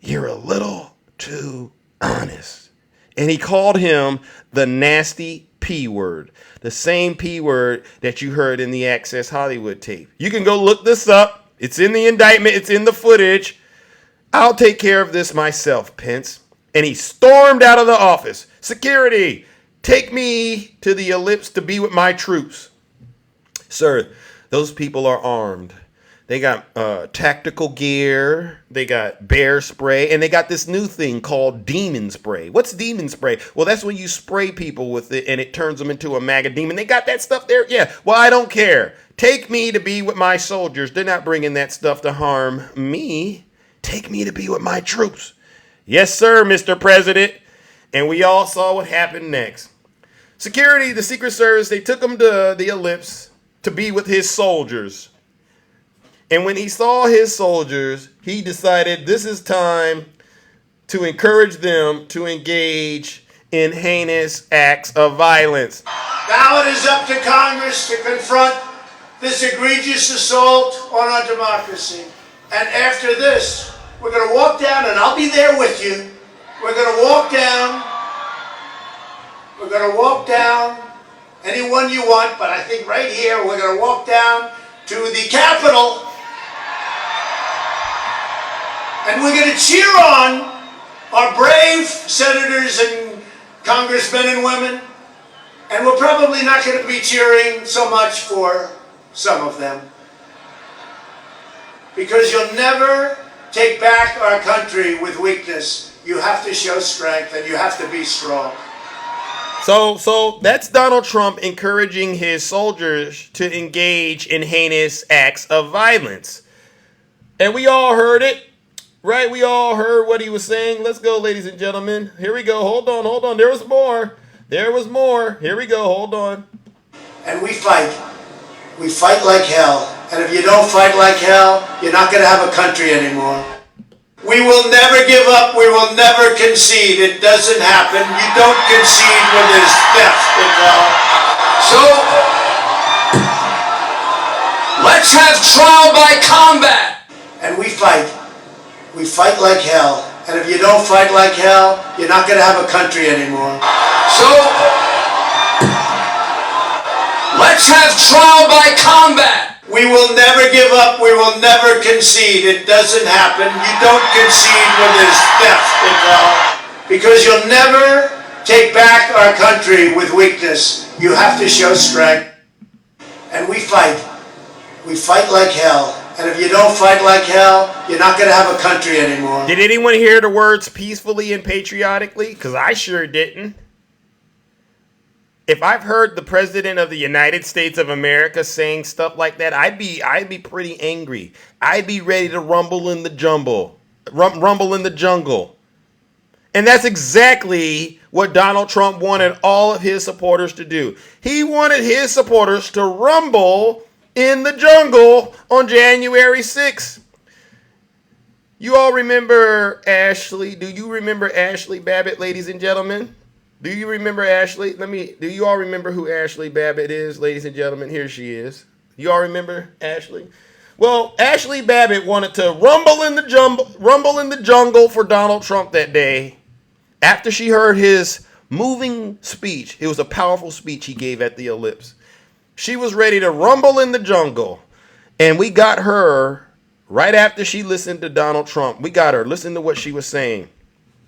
You're a little too honest. And he called him the nasty P word, the same P word that you heard in the Access Hollywood tape. You can go look this up. It's in the indictment. It's in the footage. I'll take care of this myself, Pence. And he stormed out of the office. Security, take me to the ellipse to be with my troops. Sir, those people are armed. They got tactical gear, they got bear spray, and they got this new thing called demon spray. What's demon spray? Well, that's when you spray people with it and it turns them into a MAGA demon. They got that stuff there? Yeah, well, I don't care. Take me to be with my soldiers. They're not bringing that stuff to harm me. Take me to be with my troops. Yes, sir, Mr. President. And we all saw what happened next. Security, the Secret Service, they took him to the ellipse to be with his soldiers. And when he saw his soldiers, he decided this is time to encourage them to engage in heinous acts of violence. Now it is up to Congress to confront this egregious assault on our democracy. And after this, we're going to walk down, and I'll be there with you. We're going to walk down. We're going to walk down anyone you want, but I think right here we're going to walk down to the Capitol. And we're going to cheer on our brave senators and congressmen and women. And we're probably not going to be cheering so much for some of them. Because you'll never take back our country with weakness. You have to show strength and you have to be strong. So that's Donald Trump encouraging his soldiers to engage in heinous acts of violence. And we all heard it. Right, we all heard what he was saying. Let's go, ladies and gentlemen. Here we go. Hold on. There was more. Here we go. Hold on. And we fight. We fight like hell. And if you don't fight like hell, you're not going to have a country anymore. We will never give up. We will never concede. It doesn't happen. You don't concede when there's theft involved. So, let's have trial by combat. And we fight. We fight like hell. And if you don't fight like hell, you're not going to have a country anymore. So, let's have trial by combat. We will never give up. We will never concede. It doesn't happen. You don't concede when there's theft involved. Because you'll never take back our country with weakness. You have to show strength. And we fight. We fight like hell. And if you don't fight like hell, you're not going to have a country anymore. Did anyone hear the words peacefully and patriotically? Because I sure didn't. If I've heard the President of the United States of America saying stuff like that, I'd be pretty angry. I'd be ready to rumble in the jungle. And that's exactly what Donald Trump wanted all of his supporters to do. He wanted his supporters to rumble in the jungle on January 6th. You all remember Ashley? Do you remember Ashley Babbitt, ladies and gentlemen? Do you remember Ashley? Do you all remember who Ashley Babbitt is, ladies and gentlemen? Here she is. You all remember Ashley? Well, Ashley Babbitt wanted to rumble in the jungle for Donald Trump that day after she heard his moving speech. It was a powerful speech he gave at the Ellipse. She was ready to rumble in the jungle, and we got her right after she listened to Donald Trump. We got her. Listen to what she was saying.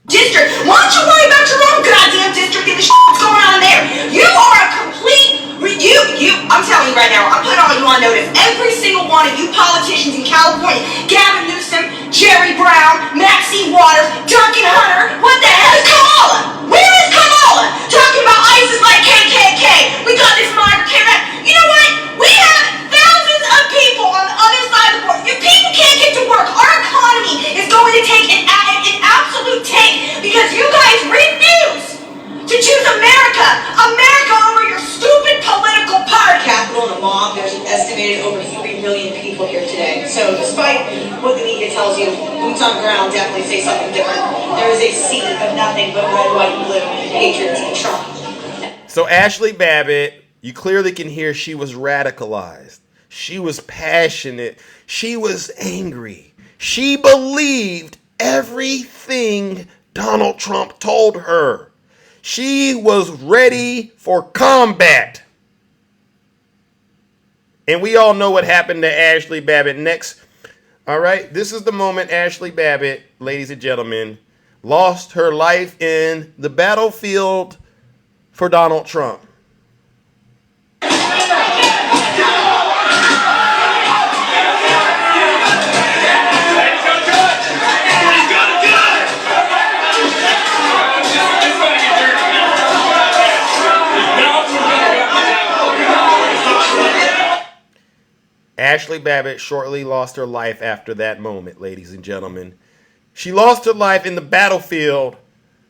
District. Why don't you worry about your own goddamn district and the shit that's going on there? You are a complete. I'm telling you right now, I'm putting all you on notice. Every single one of you politicians in California, Gavin Newsom, Jerry Brown, Maxine Waters, Duncan Hunter, what the hell is Kamala? Where is Kamala? Talking about ISIS like KKK. We got this migrant came out. You know what? We have thousands of people on the other side of the border. If people can't get to work, our economy is going to take an absolute tank because you guys refuse to choose America over your stupid political party. Capital and the mob, there's an estimated over 3 million people here today. So despite what the media tells you, boots on the ground definitely say something different. There is a sea of nothing but red, white, and blue hatred to Trump. So Ashley Babbitt, you clearly can hear she was radicalized. She was passionate. She was angry. She believed everything Donald Trump told her. She was ready for combat. And we all know what happened to Ashley Babbitt next. All right, this is the moment Ashley Babbitt, ladies and gentlemen, lost her life in the battlefield for Donald Trump. Ashley Babbitt shortly lost her life after that moment, ladies and gentlemen. She lost her life in the battlefield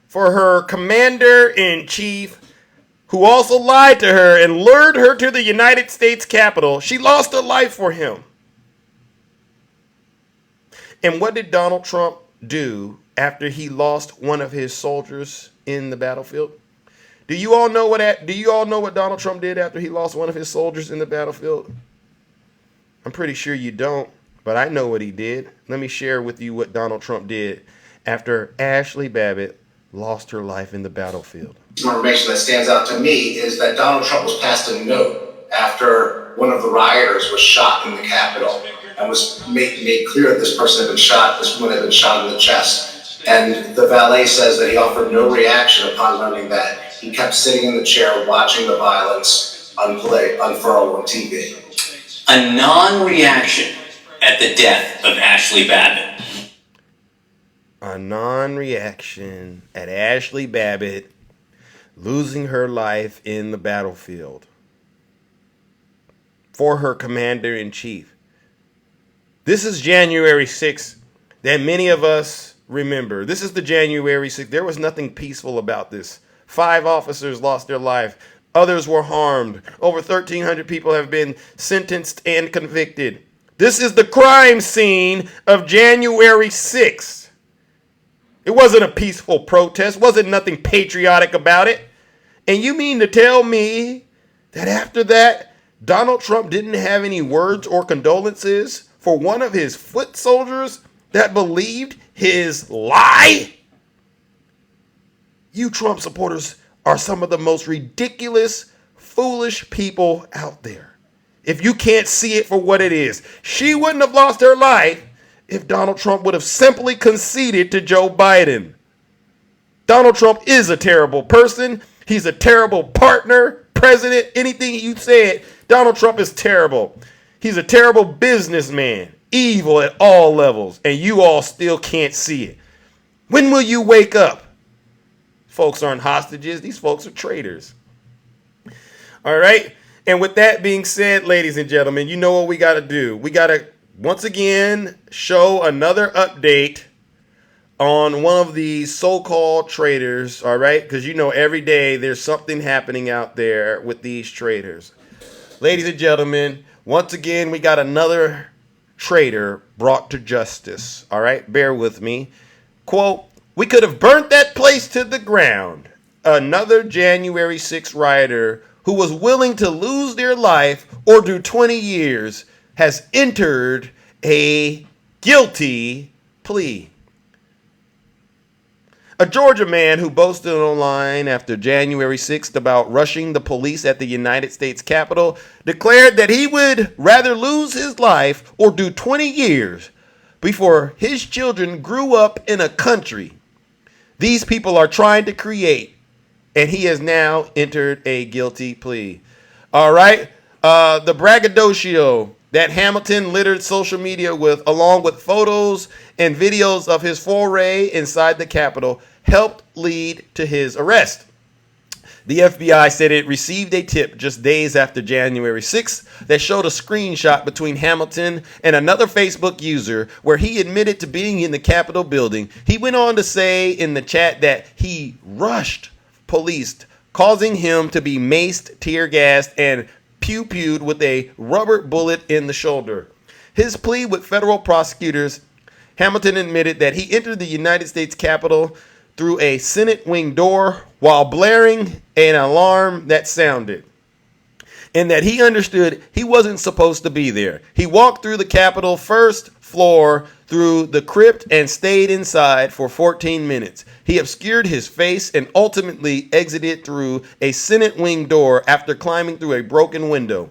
for her commander-in-chief, who also lied to her and lured her to the United States Capitol. She lost her life for him. And what did Donald Trump do after he lost one of his soldiers in the battlefield? Do you all know what Donald Trump did after he lost one of his soldiers in the battlefield? I'm pretty sure you don't, but I know what he did. Let me share with you what Donald Trump did after Ashley Babbitt lost her life in the battlefield. Some information that stands out to me is that Donald Trump was passed a note after one of the rioters was shot in the Capitol and was made clear that this person had been shot, this woman had been shot in the chest. And the valet says that he offered no reaction upon learning that. He kept sitting in the chair watching the violence unfurl on TV. A non-reaction at the death of Ashley Babbitt. A non-reaction at Ashley Babbitt losing her life in the battlefield for her commander-in-chief. This is January 6th that many of us remember. This is the January 6th. There was nothing peaceful about this. 5 officers lost their life. Others were harmed. Over 1,300 people have been sentenced and convicted. This is the crime scene of January 6th. It wasn't a peaceful protest. Wasn't nothing patriotic about it. And you mean to tell me that after that, Donald Trump didn't have any words or condolences for one of his foot soldiers that believed his lie? You Trump supporters are some of the most ridiculous, foolish people out there. If you can't see it for what it is, she wouldn't have lost her life if Donald Trump would have simply conceded to Joe Biden. Donald Trump is a terrible person. He's a terrible partner, president, anything you said. Donald Trump is terrible. He's a terrible businessman, evil at all levels, and you all still can't see it. When will you wake up? Folks aren't hostages. These folks are traitors. All right. And with that being said, ladies and gentlemen, you know what we got to do. We got to, once again, show another update on one of these so-called traitors. All right. Because, you know, every day there's something happening out there with these traitors. Ladies and gentlemen, once again, we got another traitor brought to justice. All right. Bear with me. Quote, "We could have burnt that place to the ground. another January 6th rioter who was willing to lose their life or do 20 years has entered a guilty plea. A Georgia man who boasted online after January 6th about rushing the police at the United States Capitol declared that he would rather lose his life or do 20 years before his children grew up in a country these people are trying to create, and he has now entered a guilty plea. All right. The braggadocio that Hamilton littered social media with, along with photos and videos of his foray inside the Capitol, helped lead to his arrest. The FBI said it received a tip just days after January 6th that showed a screenshot between Hamilton and another Facebook user where he admitted to being in the Capitol building. He went on to say in the chat that he rushed police, causing him to be maced, tear gassed, and pew-pewed with a rubber bullet in the shoulder. His plea with federal prosecutors, Hamilton admitted that he entered the United States Capitol through a Senate wing door while blaring an alarm that sounded, and that he understood he wasn't supposed to be there. He walked through the Capitol first floor through the crypt and stayed inside for 14 minutes. He obscured his face and ultimately exited through a Senate wing door after climbing through a broken window.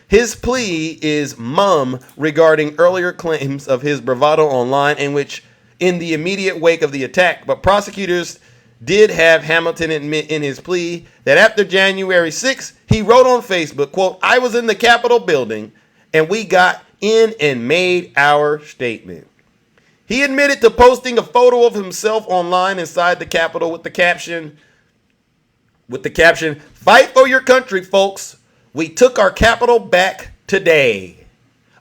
His plea is mum regarding earlier claims of his bravado online in the immediate wake of the attack, but prosecutors did have Hamilton admit in his plea that after January 6th, he wrote on Facebook, quote, "I was in the Capitol building and we got in and made our statement." He admitted to posting a photo of himself online inside the Capitol with the caption, "Fight for your country, folks. We took our Capitol back today."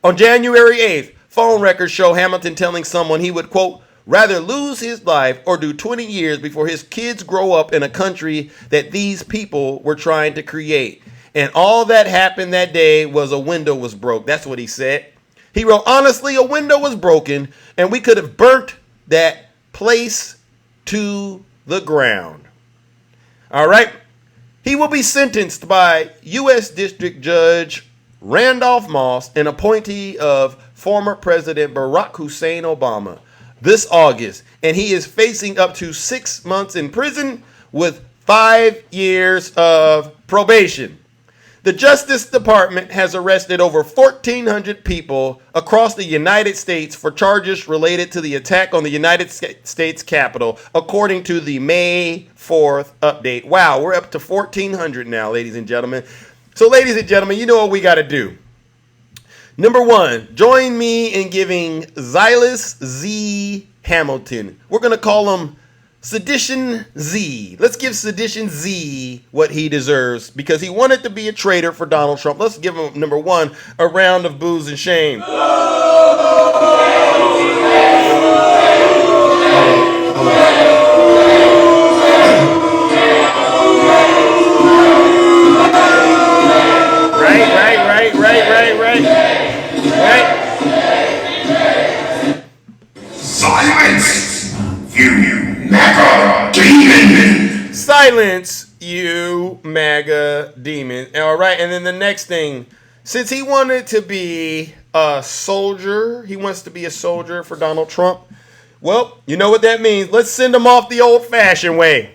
On January 8th, phone records show Hamilton telling someone he would, quote, "rather lose his life or do 20 years before his kids grow up in a country that these people were trying to create. And all that happened that day was a window was broke." That's what he said. He wrote, "Honestly, a window was broken and we could have burnt that place to the ground." All right. He will be sentenced by U.S. District Judge Randolph Moss, an appointee of former President Barack Hussein Obama, this August, and he is facing up to 6 months in prison with 5 years of probation. The Justice Department has arrested over 1,400 people across the United States for charges related to the attack on the United States Capitol, according to the May 4th update. Wow, we're up to 1,400 now, ladies and gentlemen. So, ladies and gentlemen, you know what we got to do. Number one, join me in giving Silas Z. Hamilton. We're going to call him Sedition Z. Let's give Sedition Z what he deserves because he wanted to be a traitor for Donald Trump. Let's give him, number one, a round of boos and shame. Silence, you MAGA demon! Silence, you MAGA demon. All right, and then the next thing, since he wanted to be a soldier, he wants to be a soldier for Donald Trump. Well, you know what that means. Let's send him off the old-fashioned way.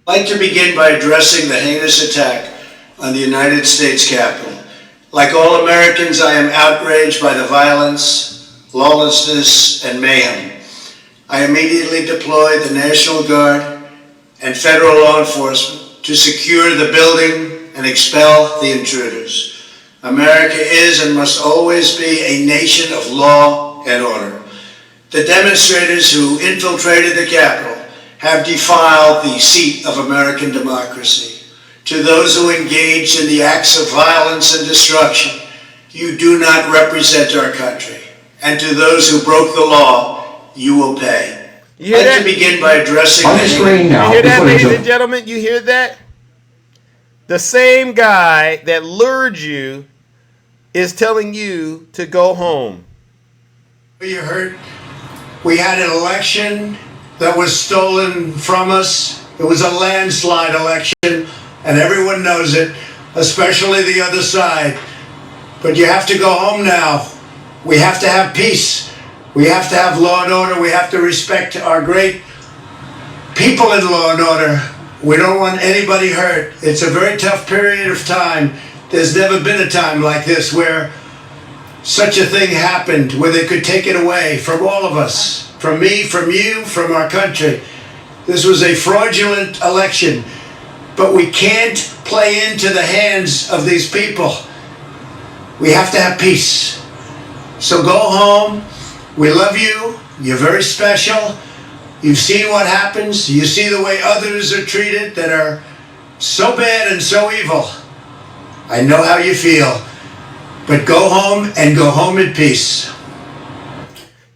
I'd like to begin by addressing the heinous attack on the United States Capitol. Like all Americans, I am outraged by the violence, lawlessness, and mayhem. I immediately deployed the National Guard and federal law enforcement to secure the building and expel the intruders. America is and must always be a nation of law and order. The demonstrators who infiltrated the Capitol have defiled the seat of American democracy. To those who engaged in the acts of violence and destruction, you do not represent our country. And to those who broke the law you will pay. You hear I'd like that? to begin by addressing On the screen now. You hear that, before they ladies do- and gentlemen? You hear that? The same guy that lured you is telling you to go home. You heard? We had an election that was stolen from us. It was a landslide election, and everyone knows it, especially the other side. But you have to go home now. We have to have peace. We have to have law and order. We have to respect our great people in law and order. We don't want anybody hurt. It's a very tough period of time. There's never been a time like this where such a thing happened, where they could take it away from all of us, from me, from you, from our country. This was a fraudulent election, but we can't play into the hands of these people. We have to have peace. So go home. We love you. You're very special. You've seen what happens. You see the way others are treated that are so bad and so evil. I know how you feel. But go home and go home in peace.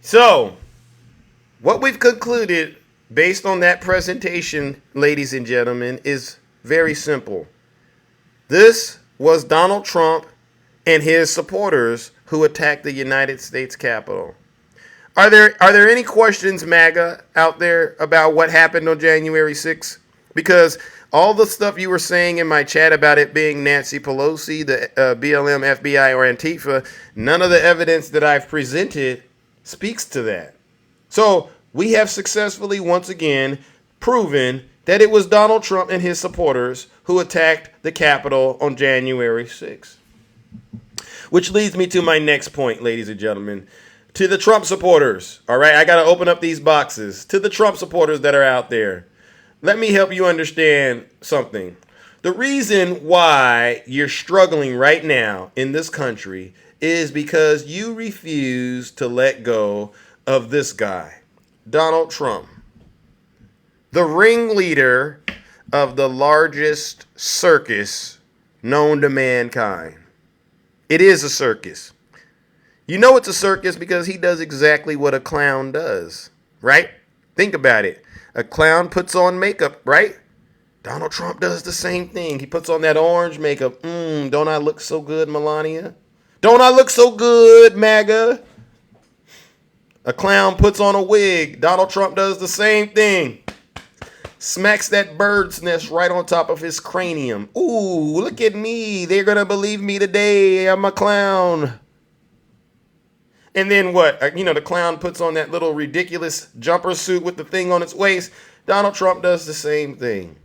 So, what we've concluded based on that presentation, ladies and gentlemen, is very simple. This was Donald Trump and his supporters who attacked the United States Capitol. Are there any questions, MAGA, out there about what happened on January 6th? Because all the stuff you were saying in my chat about it being Nancy Pelosi, the BLM, FBI, or Antifa, none of the evidence that I've presented speaks to that. So we have successfully, once again, proven that it was Donald Trump and his supporters who attacked the Capitol on January 6th. Which leads me to my next point, ladies and gentlemen. To the Trump supporters, all right, I got to open up these boxes. To the Trump supporters that are out there, let me help you understand something. The reason why you're struggling right now in this country is because you refuse to let go of this guy, Donald Trump, the ringleader of the largest circus known to mankind. It is a circus. You know it's a circus because he does exactly what a clown does, right? Think about it. A clown puts on makeup, right? Donald Trump does the same thing. He puts on that orange makeup. Don't I look so good, Melania? Don't I look so good, MAGA? A clown puts on a wig. Donald Trump does the same thing. Smacks that bird's nest right on top of his cranium. Ooh, look at me. They're going to believe me today. I'm a clown. And then what? The clown puts on that little ridiculous jumper suit with the thing on its waist. Donald Trump does the same thing.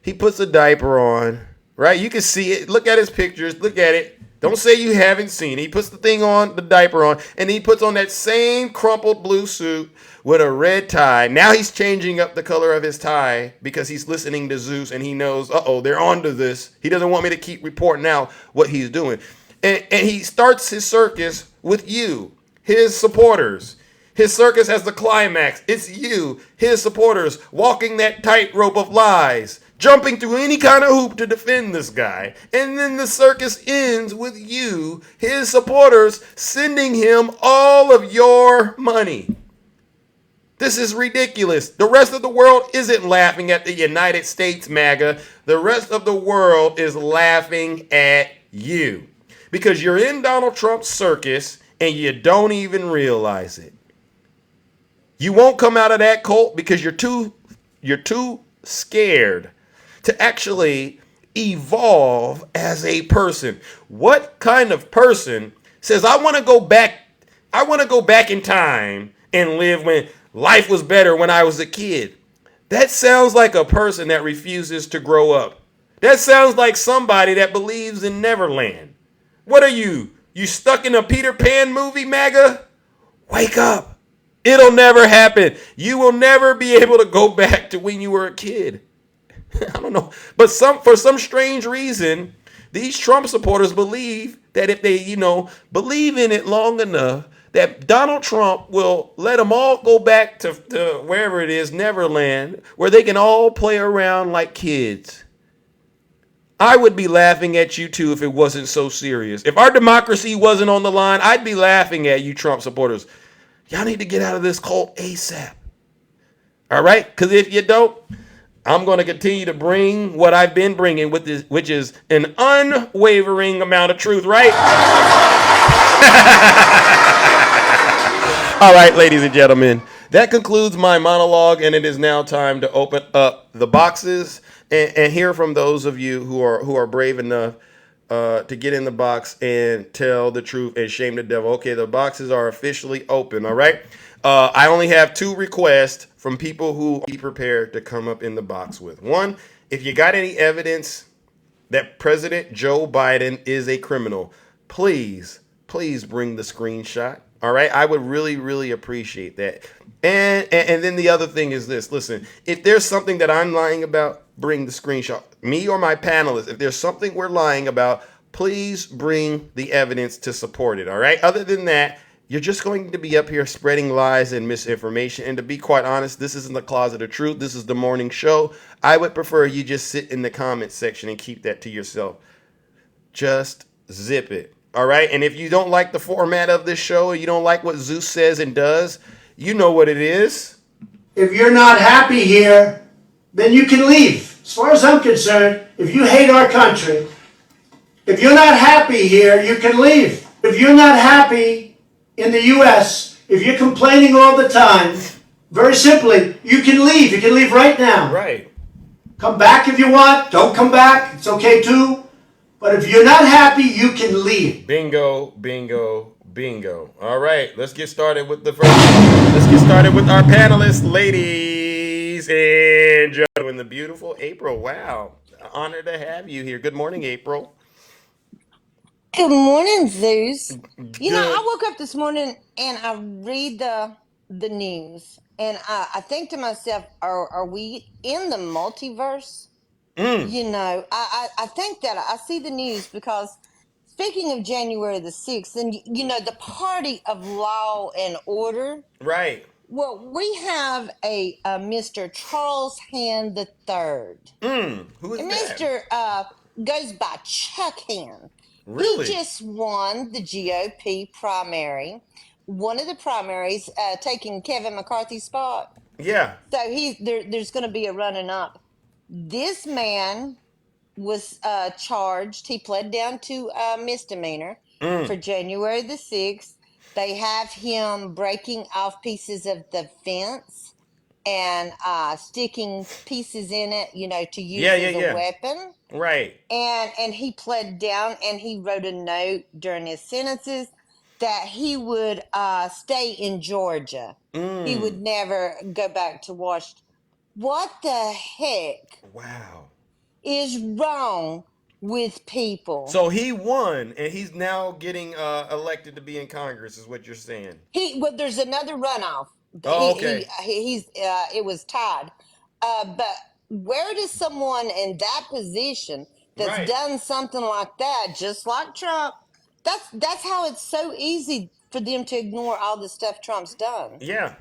He puts a diaper on, right? You can see it. Look at his pictures. Look at it. Don't say you haven't seen it. He puts the thing on, the diaper on, and he puts on that same crumpled blue suit with a red tie. Now he's changing up the color of his tie because he's listening to Zeus and he knows, they're onto this. He doesn't want me to keep reporting out what he's doing. And he starts his circus with you, his supporters. His circus has the climax. It's you, his supporters, walking that tightrope of lies, jumping through any kind of hoop to defend this guy. And then the circus ends with you, his supporters, sending him all of your money. This is ridiculous. The rest of the world isn't laughing at the United States, MAGA. The rest of the world is laughing at you because you're in Donald Trump's circus and you don't even realize it. You won't come out of that cult because you're too scared to actually evolve as a person. What kind of person says, I want to go back in time and live when life was better when I was a kid? That sounds like a person that refuses to grow up. That sounds like somebody that believes in Neverland. What are you? You stuck in a Peter Pan movie, MAGA? Wake up. It'll never happen. You will never be able to go back to when you were a kid. I don't know. But for some strange reason, these Trump supporters believe that if they, believe in it long enough, that Donald Trump will let them all go back to wherever it is, Neverland, where they can all play around like kids. I would be laughing at you too if it wasn't so serious. If our democracy wasn't on the line, I'd be laughing at you Trump supporters. Y'all need to get out of this cult ASAP. All right? Because if you don't, I'm going to continue to bring what I've been bringing with this, which is an unwavering amount of truth, right? All right, ladies and gentlemen, that concludes my monologue, and it is now time to open up the boxes and hear from those of you who are brave enough to get in the box and tell the truth and shame the devil. Okay, the boxes are officially open. All right. I only have 2 requests from people who be prepared to come up in the box with. One, if you got any evidence that President Joe Biden is a criminal, please bring the screenshot. All right, I would really appreciate that. And then the other thing is this: listen, if there's something that I'm lying about, bring the screenshot. Me or my panelists, if there's something we're lying about, please bring the evidence to support it. All right. Other than that, you're just going to be up here spreading lies and misinformation. And to be quite honest, this isn't the closet of truth. This is the morning show. I would prefer you just sit in the comments section and keep that to yourself. Just zip it. All right. And if you don't like the format of this show, or you don't like what Zeus says and does, you know what it is. If you're not happy here, then you can leave. As far as I'm concerned, if you hate our country, if you're not happy here, you can leave. If you're not happy in the U.S., if you're complaining all the time, very simply, you can leave. You can leave right now. Right. Come back if you want. Don't come back. It's okay too. But if you're not happy, you can leave. Bingo, bingo, bingo. All right, let's get started with the first. Let's get started with our panelists, ladies and gentlemen. The beautiful April. Wow, honor to have you here. Good morning, April. Good morning, Zeus. You know, Good. I woke up this morning and I read the news, and I think to myself, are we in the multiverse? You know, I think that I see the news because speaking of January the 6th, and you know, the party of law and order. Right. Well, we have a Mr. Charles Hand the Third. Who is that? Mr. Goes by Chuck Hand. He Really? just won the GOP primary, one of the primaries, taking Kevin McCarthy's spot. Yeah. So there's going to be a running up. This man was charged. He pled down to a misdemeanor for January the 6th. They have him breaking off pieces of the fence and sticking pieces in it, you know, to use as a weapon. Right. And he pled down, and he wrote a note during his sentences that he would stay in Georgia. He would never go back to Washington. What the heck? Wow. Is wrong with people? So he won, and he's now getting elected to be in Congress, is what you're saying. Well, there's another runoff. Oh, okay. He's it was tied. But where does someone in that position that's done something like that, just like Trump, that's how it's so easy for them to ignore all the stuff Trump's done. Yeah.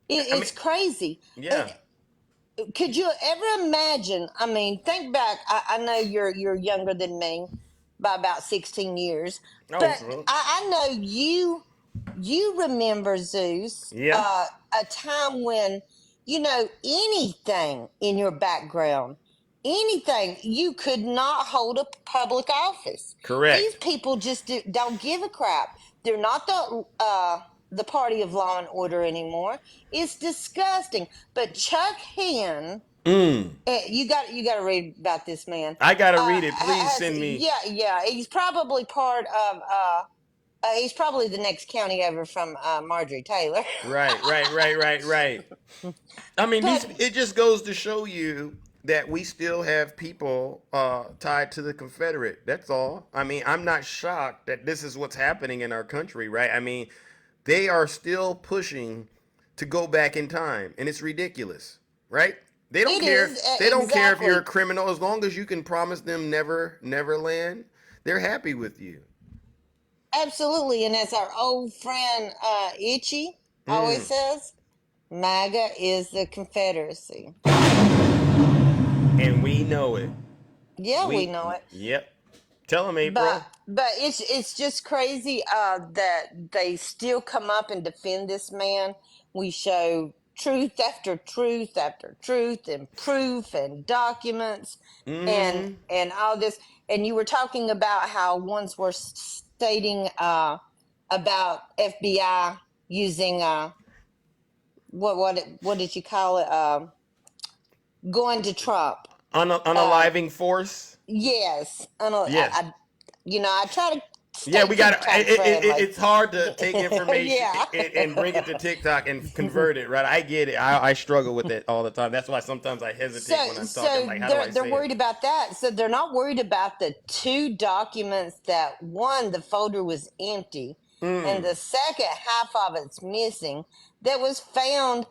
It's crazy. Yeah. Could you ever imagine? I mean, think back. I know you're younger than me by about 16 years, but I know you remember, Zeus, a time when, you know, anything in your background, anything, you could not hold a public office. Correct. These people just don't give a crap. They're not the party of law and order anymore. It's disgusting. But Chuck Hand, you got to read about this man. I got to read it. Please send me. Yeah. He's probably part of. He's probably the next county over from Marjorie Taylor. Right. I mean, it just goes to show you that we still have people tied to the Confederate. That's all. I mean, I'm not shocked that this is what's happening in our country, right? I mean, they are still pushing to go back in time, and it's ridiculous, right? They don't care. They don't care if you're a criminal, as long as you can promise them Neverland. They're happy with you. Absolutely, and as our old friend Itchy always says, MAGA is the Confederacy. And we know it. Yeah, we know it. Yep. Tell him, April. but it's just crazy that they still come up and defend this man. We show truth after truth after truth and proof and documents and all this. And you were talking about how ones were stating about FBI using what did you call it? Going to Trump. Unaliving force. Yes, Yes. I try to Yeah, stay we got TikTok friendly. it's hard to take information Yeah. and bring it to TikTok and convert it, right? I get it. I struggle with it all the time. That's why sometimes I So, hesitate when I'm talking. so Like, how do I they're say it? worried about that. So they're not worried about the two documents that one, the folder was empty, and the second half of it's missing. That was found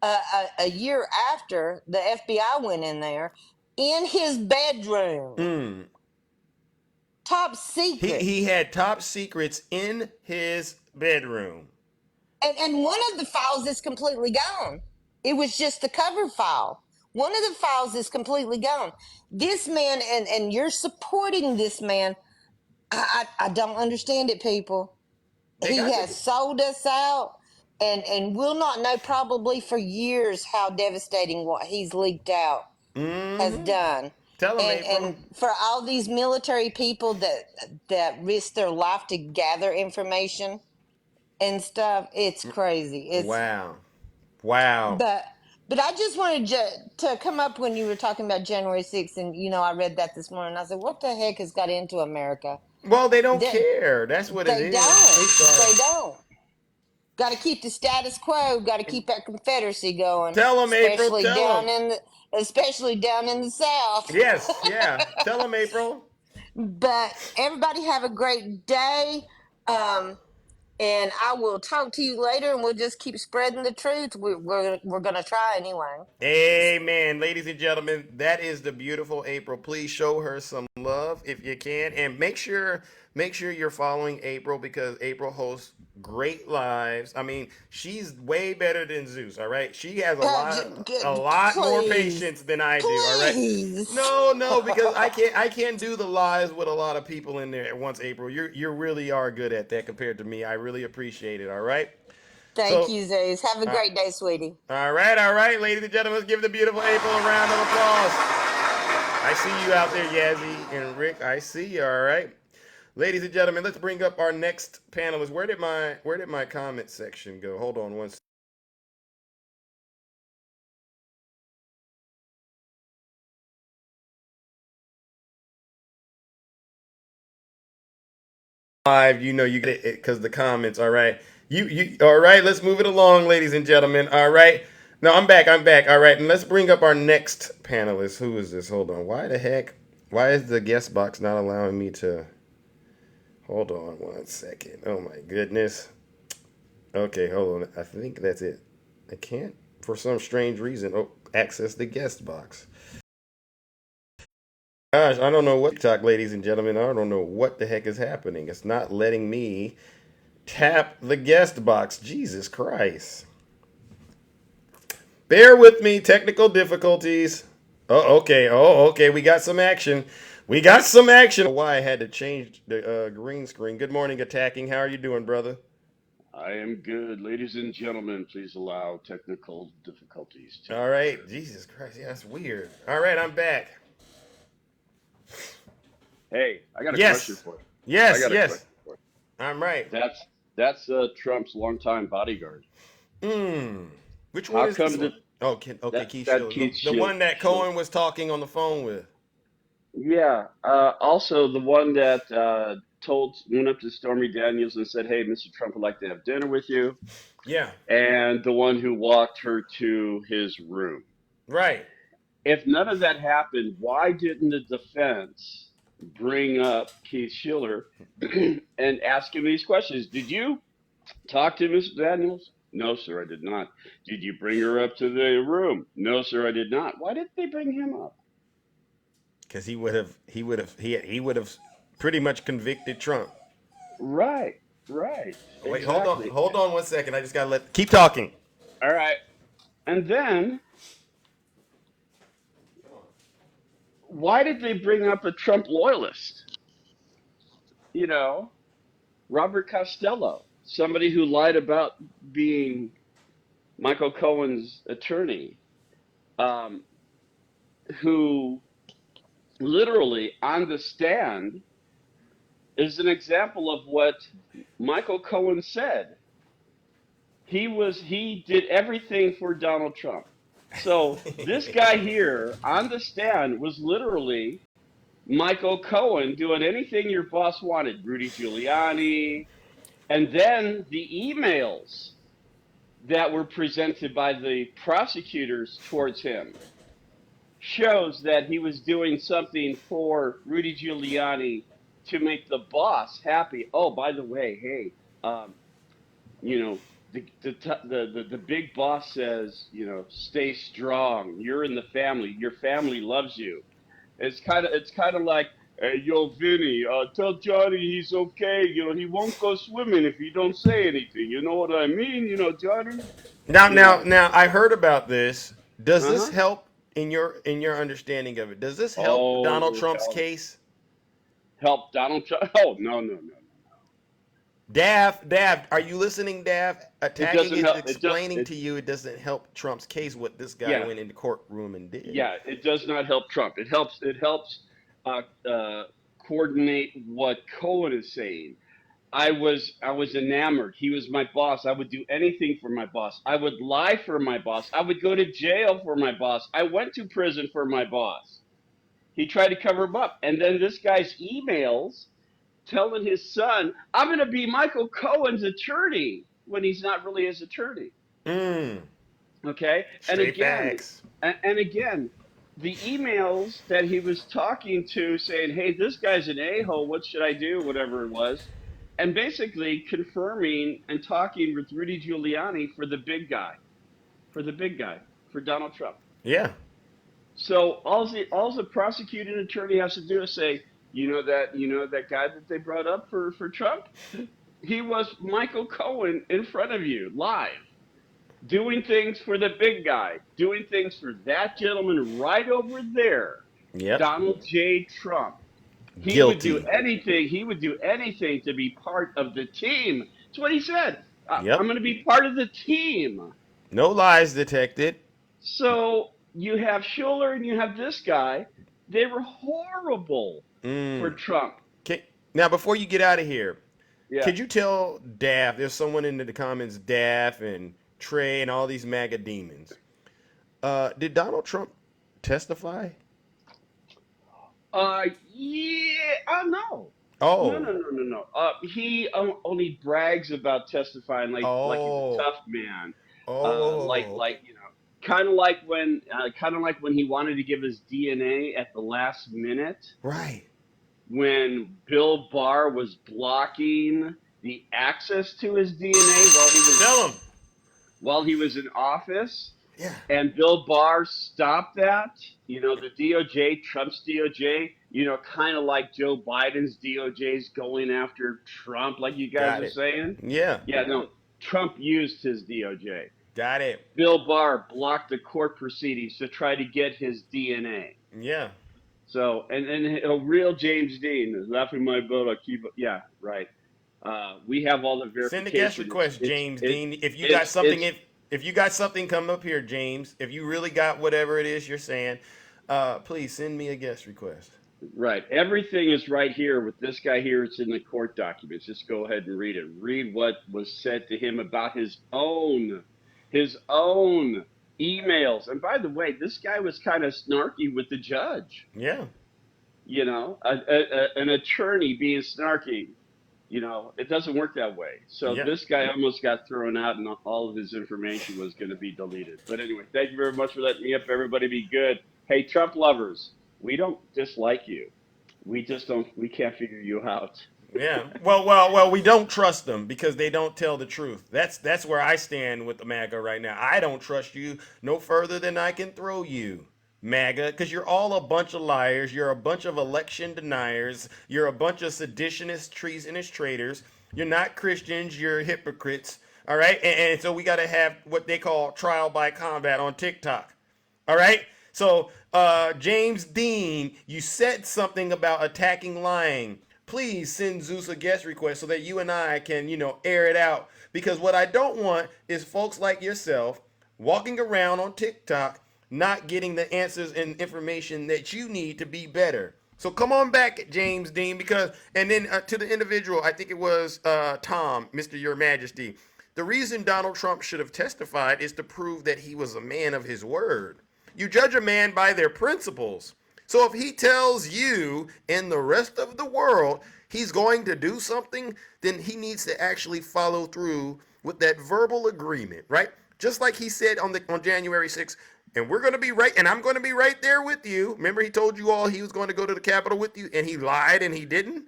a year after the FBI went in there in his bedroom, top secret. He had top secrets in his bedroom. And one of the files is completely gone. It was just the cover file. One of the files is completely gone. This man, and you're supporting this man. I don't understand it, people. They He got has to. sold us out, and we'll not know probably for years how devastating what he's leaked out has done. Tell him, April. And for all these military people that risk their life to gather information and stuff, it's crazy. It's Wow. Wow. but I just wanted to come up when you were talking about January 6th, and I read that this morning. I said, "What the heck has got into America?" Well, they don't They, care. That's what it they is. don't. Sorry. They don't. Got to keep the status quo. Got to keep that Confederacy going, Tell him, April. Tell him. especially down in the South. Yes. Yeah. Tell him, April. But everybody have a great day. Um, and I will talk to you later, and we'll just keep spreading the truth. We're gonna try anyway. Amen. Ladies and gentlemen, that is the beautiful April. Please show her some love if you can. And make sure you're following April because April hosts great lives. I mean, she's way better than Zeus, all right? She has a lot more Please, patience than I do, all right? please. No, because I can't do the lives with a lot of people in there at once, April. You really are good at that compared to me. I really appreciate it, all right? Thank So you, Zays. Have a great day, sweetie. all right, ladies and gentlemen, let's give the beautiful April a round of applause. I see you out there, Yazzie and Rick. I see you. All right, ladies and gentlemen, let's bring up our next panelist. Where did my comment section go? Hold on one second. Live, you get it because the comments. All right, you. All right, let's move it along, ladies and gentlemen. All right. No, I'm back. All right, and let's bring up our next panelist. Who is this? Hold on. Why the heck? Why is the guest box not allowing me to? Hold on one second. Oh my goodness. Okay, hold on. I think that's it. I can't, for some strange reason, access the guest box. Gosh, I don't know what TikTok, ladies and gentlemen. I don't know what the heck is happening. It's not letting me tap the guest box. Jesus Christ. Bear with me. Technical difficulties. Oh, okay. Oh, okay. We got some action. Why I had to change the green screen. Good morning, attacking. How are you doing, brother? I am good. Ladies and gentlemen, please allow technical difficulties to All right. occur. Jesus Christ. Yeah, that's weird. All right, I'm back. Hey, I got a question Yes. for you. I Yes, got a yes. question for I'm right. you. That's Trump's longtime bodyguard. Hmm. Which one How is this come one? that Oh, okay, that Keith that Schiller. Keith The one that Schiller? Cohen was talking on the phone with. Yeah. Also, the one that went up to Stormy Daniels and said, "Hey, Mr. Trump would like to have dinner with you," Yeah. and the one who walked her to his room. Right. If none of that happened, why didn't the defense bring up Keith Schiller and ask him these questions? Did you talk to Mr. Daniels? No, sir, I did not. Did you bring her up to the room? No, sir, I did not. Why didn't they bring him up? Because he would have pretty much convicted Trump. Right, right, Oh, wait, hold on. exactly. Hold on one second. I just gotta keep talking. All right. And then why did they bring up a Trump loyalist? you know, Robert Costello, somebody who lied about being Michael Cohen's attorney, um, who literally on the stand is an example of what Michael Cohen said. He did everything for Donald Trump. So this guy here on the stand was literally Michael Cohen doing anything your boss wanted, Rudy Giuliani, and then the emails that were presented by the prosecutors towards him shows that he was doing something for Rudy Giuliani to make the boss happy. Oh, by the way, hey, you know, the big boss says, stay strong. You're in the family. Your family loves you. It's kind of like, hey, yo, Vinny, tell Johnny he's okay. He won't go swimming if you don't say anything. You know what I mean? Johnny. Now, now, Yeah. now, I heard about this. Does Uh this huh. help in your understanding of it? Does this help Donald Oh, Trump's help, case? help Donald Trump. Oh, no, no, no. Dav, are you listening, Dav? It Attacking doesn't is help. explaining to you it doesn't help Trump's case what this guy Yeah, went in the courtroom and did. yeah. It does not help Trump. It helps uh, uh, coordinate what Cohen is saying. I was enamored. He was my boss. I would do anything for my boss. I would lie for my boss. I would go to jail for my boss. I went to prison for my boss. He tried to cover him up. And then this guy's emails telling his son, I'm going to be Michael Cohen's attorney when he's not really his attorney. Mm, Okay? And straight again, facts. and again, the emails that he was talking to saying, hey, this guy's an a-hole, what should I do? Whatever it was. And basically confirming and talking with Rudy Giuliani for the big guy, for Donald Trump. Yeah. So all the prosecuting attorney has to do is say, that guy that they brought up for Trump, he was Michael Cohen in front of you live, doing things for the big guy, doing things for that gentleman right over there, Yep. Donald J. Trump. He would do Guilty. anything. He would do anything to be part of the team. That's what he said. I'm Yep. going to be part of the team. No lies detected. So you have Schumer and you have this guy. They were horrible for Mm. Trump. Can, now, before you get out of here, Yeah. could you tell Daff, there's someone in the comments, Daff and Trey and all these MAGA demons. Did Donald Trump testify? Yeah. No. No, Oh. no, no, no, no. He only brags about testifying like he's a Oh. tough man. Oh. Like Okay. kind of like when he wanted to give his DNA at the last minute, Right. when Bill Barr was blocking the access to his DNA Tell him. while he was in office, Yeah. and Bill Barr stopped that. The DOJ, Trump's DOJ, kind of like Joe Biden's DOJ is going after Trump, like you guys Got are it. saying. Yeah. Yeah, no, Trump used his DOJ. Got it. Bill Barr blocked the court proceedings to try to get his DNA. Yeah. So, and a real James Dean is laughing my butt. I keep, yeah, right. We have all the Send a guest verification. request, It's James it, Dean. If you got it's something, it's if you got something, come up here, James. If you really got whatever it is you're saying, please send me a guest request. right. Everything is right here with this guy here. It's in the court documents. Just go ahead and read it. Read what was said to him about his own emails. And by the way, this guy was kind of snarky with the judge. Yeah. An attorney being snarky. It doesn't work that way. So Yeah. this guy almost got thrown out, and all of his information was going to be deleted. But anyway, thank you very much for letting me up. Everybody be good. Hey, Trump lovers, we don't dislike you. We just don't. We can't figure you out. Yeah. Well. We don't trust them because they don't tell the truth. That's where I stand with the MAGA right now. I don't trust you no further than I can throw you, MAGA, because you're all a bunch of liars. You're a bunch of election deniers. You're a bunch of seditionists, treasonous traitors. You're not Christians. You're hypocrites. All right. And so we got to have what they call trial by combat on TikTok. All right. So, James Dean, you said something about attacking lying. please send Zeus a guest request so that you and I can, air it out. Because what I don't want is folks like yourself walking around on TikTok not getting the answers and information that you need to be better. So come on back, James Dean, and then to the individual, I think it was Tom, Mr. Your Majesty. The reason Donald Trump should have testified is to prove that he was a man of his word. You judge a man by their principles. So if he tells you and the rest of the world he's going to do something, then he needs to actually follow through with that verbal agreement, right? Just like he said on January 6th, and we're going to be right, and I'm going to be right there with you. Remember, he told you all he was going to go to the Capitol with you, and he lied and he didn't?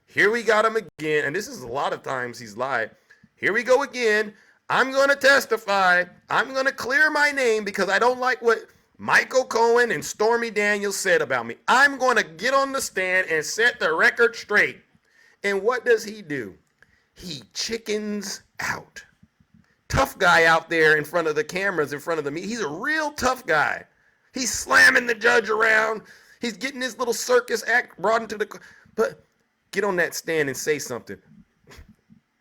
Here we got him again, and this is a lot of times he's lied. Here we go again. I'm going to testify. I'm going to clear my name because I don't like what Michael Cohen and Stormy Daniels said about me. I'm going to get on the stand and set the record straight. And what does he do? He chickens out. Tough guy out there in front of the cameras, in front of the media. He's a real tough guy. He's slamming the judge around. He's getting his little circus act brought into the... But get on that stand and say something.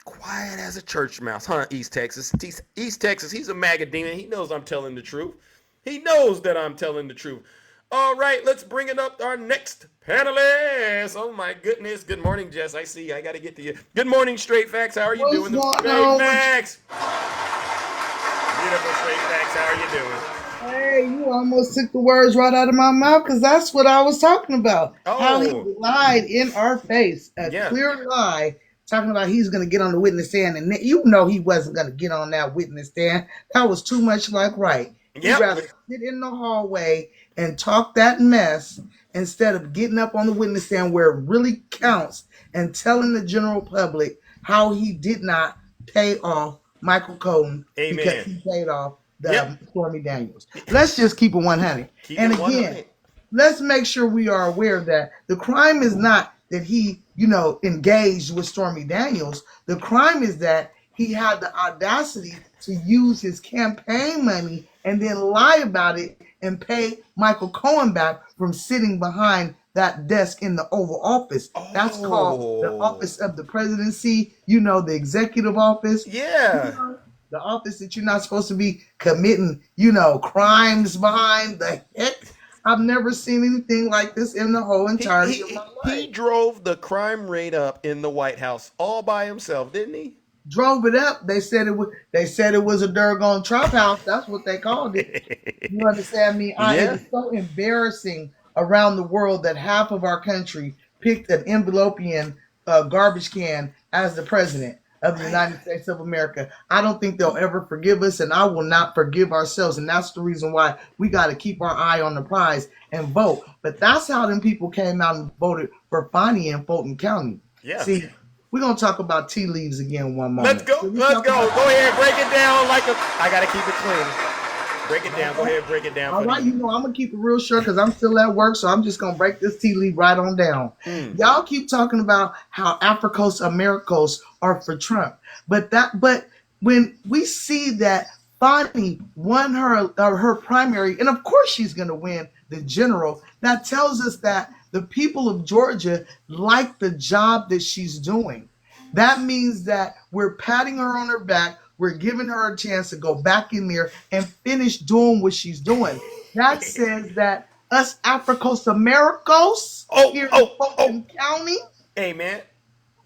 Quiet as a church mouse, huh, East Texas? East Texas, he's a MAGA demon. He knows I'm telling the truth. He knows that I'm telling the truth. All right, let's bring it up our next panelist. Oh, my goodness. Good morning, Jess. I see. I got to get to you. Good morning, Straight Facts. How are you doing? Straight Facts. Beautiful Straight Facts. How are you doing? Hey, you almost took the words right out of my mouth because that's what I was talking about. Oh. How he lied in our face. A clear lie. Talking about he's going to get on the witness stand. And he wasn't going to get on that witness stand. That was too much like right. He'd rather sit in the hallway and talk that mess instead of getting up on the witness stand where it really counts and telling the general public how he did not pay off Michael Cohen because he paid off the Stormy Daniels. Let's just keep it 100. Let's make sure we are aware that the crime is not that he, engaged with Stormy Daniels. The crime is that he had the audacity to use his campaign money and then lie about it and pay Michael Cohen back from sitting behind that desk in the Oval Office. That's called the office of the presidency, the executive office. Yeah. The office that you're not supposed to be committing, crimes behind. The heck? I've never seen anything like this in the whole entirety of my life. He drove the crime rate up in the White House all by himself, didn't he? Drove it up. They said it was a Durgon trap house. That's what they called it. You understand me? It is so embarrassing around the world that half of our country picked an envelopian garbage can as the president of the United States of America. I don't think they'll ever forgive us, and I will not forgive ourselves. And that's the reason why we got to keep our eye on the prize and vote. But that's how them people came out and voted for Fani in Fulton County. Yeah. See, we're going to talk about tea leaves again one moment. Let's go. Go ahead. Break it down I got to keep it clean. Break it down. Go ahead. Break it down. All right. I'm going to keep it real short because I'm still at work. So I'm just going to break this tea leaf right on down. Y'all keep talking about how Africos Americos are for Trump. But when we see that Fani won her primary, and of course she's going to win the general, that tells us that the people of Georgia like the job that she's doing. That means that we're patting her on her back. We're giving her a chance to go back in there and finish doing what she's doing. That says that us Africos Americos here in Fulton County, man,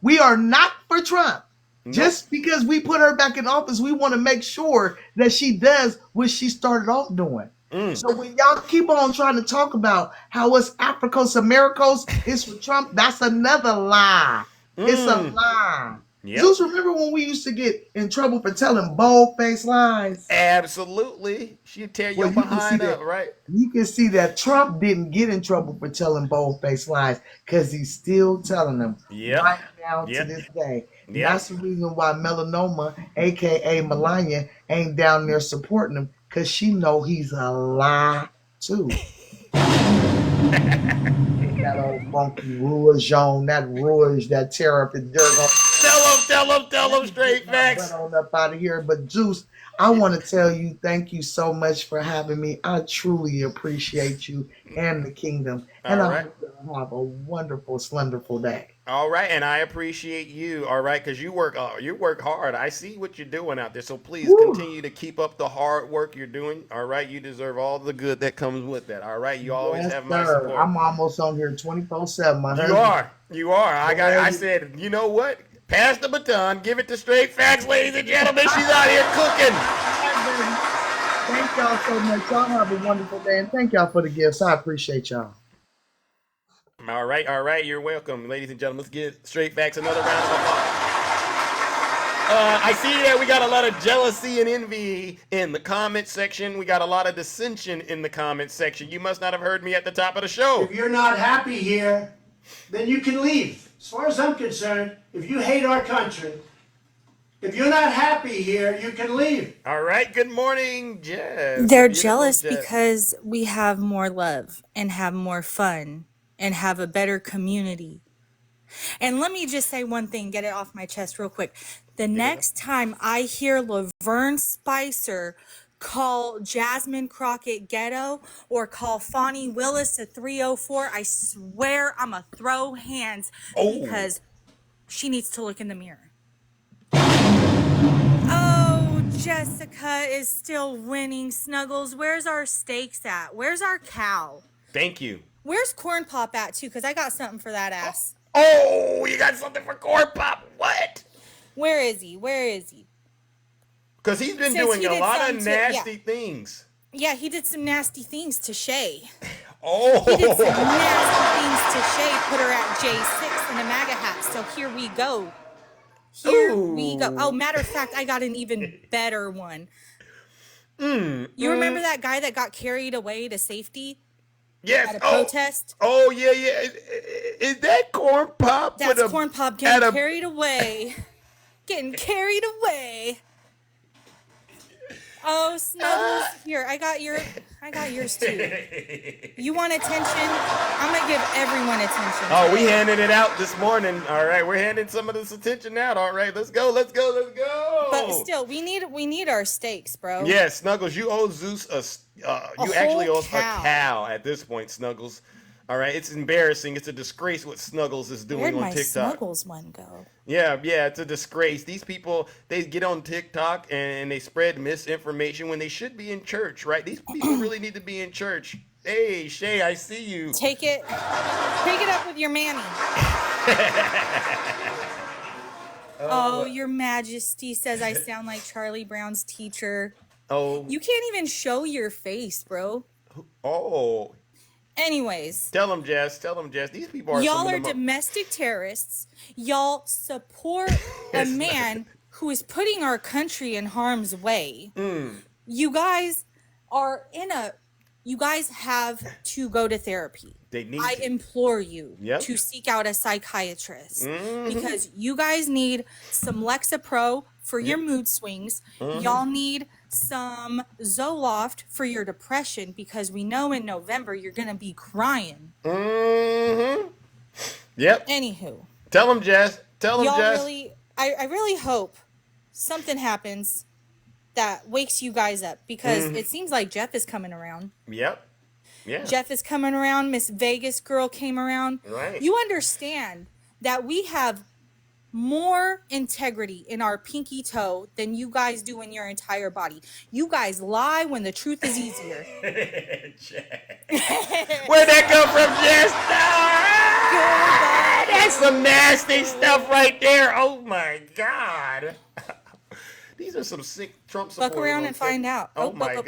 we are not for Trump. Nope. Just because we put her back in office, we want to make sure that she does what she started off doing. So when y'all keep on trying to talk about how us Africos Americos is for Trump, that's another lie. It's a lie. Yep. Zeus, remember when we used to get in trouble for telling bold-faced lies? Absolutely. She'd tear your behind up, right? You can see that Trump didn't get in trouble for telling bold-faced lies because he's still telling them right now to this day. That's the reason why Melanoma, a.k.a. Melania, ain't down there supporting him because she know he's a lie, too. That old funky rouge on, that rouge, that tear up and dirt. Tell him straight facts. On up out of here. But Zeus, I want to tell you, thank you so much for having me. I truly appreciate you and the kingdom. And I hope you have a wonderful, slenderful day. All right, and I appreciate you. All right, because you work hard. I see what you're doing out there. So please continue to keep up the hard work you're doing. All right, you deserve all the good that comes with that. All right, you always Yes, have my sir. support. I'm almost on here 24/7. My You husband. are, you are. I said, you know what? Pass the baton. Give it to Straight Facts, ladies and gentlemen. She's out here cooking. Thank y'all so much. Y'all have a wonderful day, and thank y'all for the gifts. I appreciate y'all. All right. You're welcome, ladies and gentlemen. Let's give Straight Facts another round of applause. I see that we got a lot of jealousy and envy in the comment section. We got a lot of dissension in the comment section. You must not have heard me at the top of the show. If you're not happy here, then you can leave. As far as I'm concerned, if you hate our country, if you're not happy here, you can leave. All right. Good morning, Jess. They're jealous because we have more love and have more fun and have a better community. And let me just say one thing, get it off my chest real quick. The next time I hear Laverne Spicer call Jasmine Crockett ghetto or call Fonnie Willis a 304, I swear I'm going to throw hands because she needs to look in the mirror. Oh, Jessica is still winning. Snuggles, where's our steaks at? Where's our cow? Thank you. Where's Corn Pop at, too? Because I got something for that ass. Oh, you got something for Corn Pop? What? Where is he? Because he's been doing a lot of nasty things. Yeah, he did some nasty things to Shay. Oh. He did some nasty things to Shay, put her at J6 in a MAGA hat. So here we go. We go. Oh, matter of fact, I got an even better one. You remember that guy that got carried away to safety? Yes. At a protest? Oh, yeah. Is that Corn Pop? That's Corn Pop getting carried away. Getting carried away. Oh, Snuggles. Here, I got yours too. You want attention? I'm gonna give everyone attention. Oh, we handed it out this morning. All right, we're handing some of this attention out. All right, let's go. But still, we need our steaks, bro. Yeah, Snuggles, you owe Zeus you actually owe us a cow at this point, Snuggles. All right, it's embarrassing. It's a disgrace what Snuggles is doing on TikTok. Where'd my Snuggles one go? Yeah, it's a disgrace. These people, they get on TikTok and they spread misinformation when they should be in church, right? These people really need to be in church. Hey, Shay, I see you. Take it up with your mammy. Oh, Your Majesty says I sound like Charlie Brown's teacher. Oh. You can't even show your face, bro. Oh. Anyways. Tell them, Jess. These people are y'all are domestic terrorists. Y'all support a man who is putting our country in harm's way. You guys have to go to therapy. I implore you to seek out a psychiatrist because you guys need some Lexapro for your mood swings. Y'all need some Zoloft for your depression because we know in November you're going to be crying. Yep. Anywho. Tell them, Jess. I really hope something happens that wakes you guys up because it seems like Jeff is coming around. Yep. Yeah. Jeff is coming around. Miss Vegas girl came around. Right. You understand that we have more integrity in our pinky toe than you guys do in your entire body. You guys lie when the truth is easier. Where'd that come from, Jess? That's some nasty stuff right there. Oh my God. These are some sick Trump supporters. Look around and find out. Oh my God.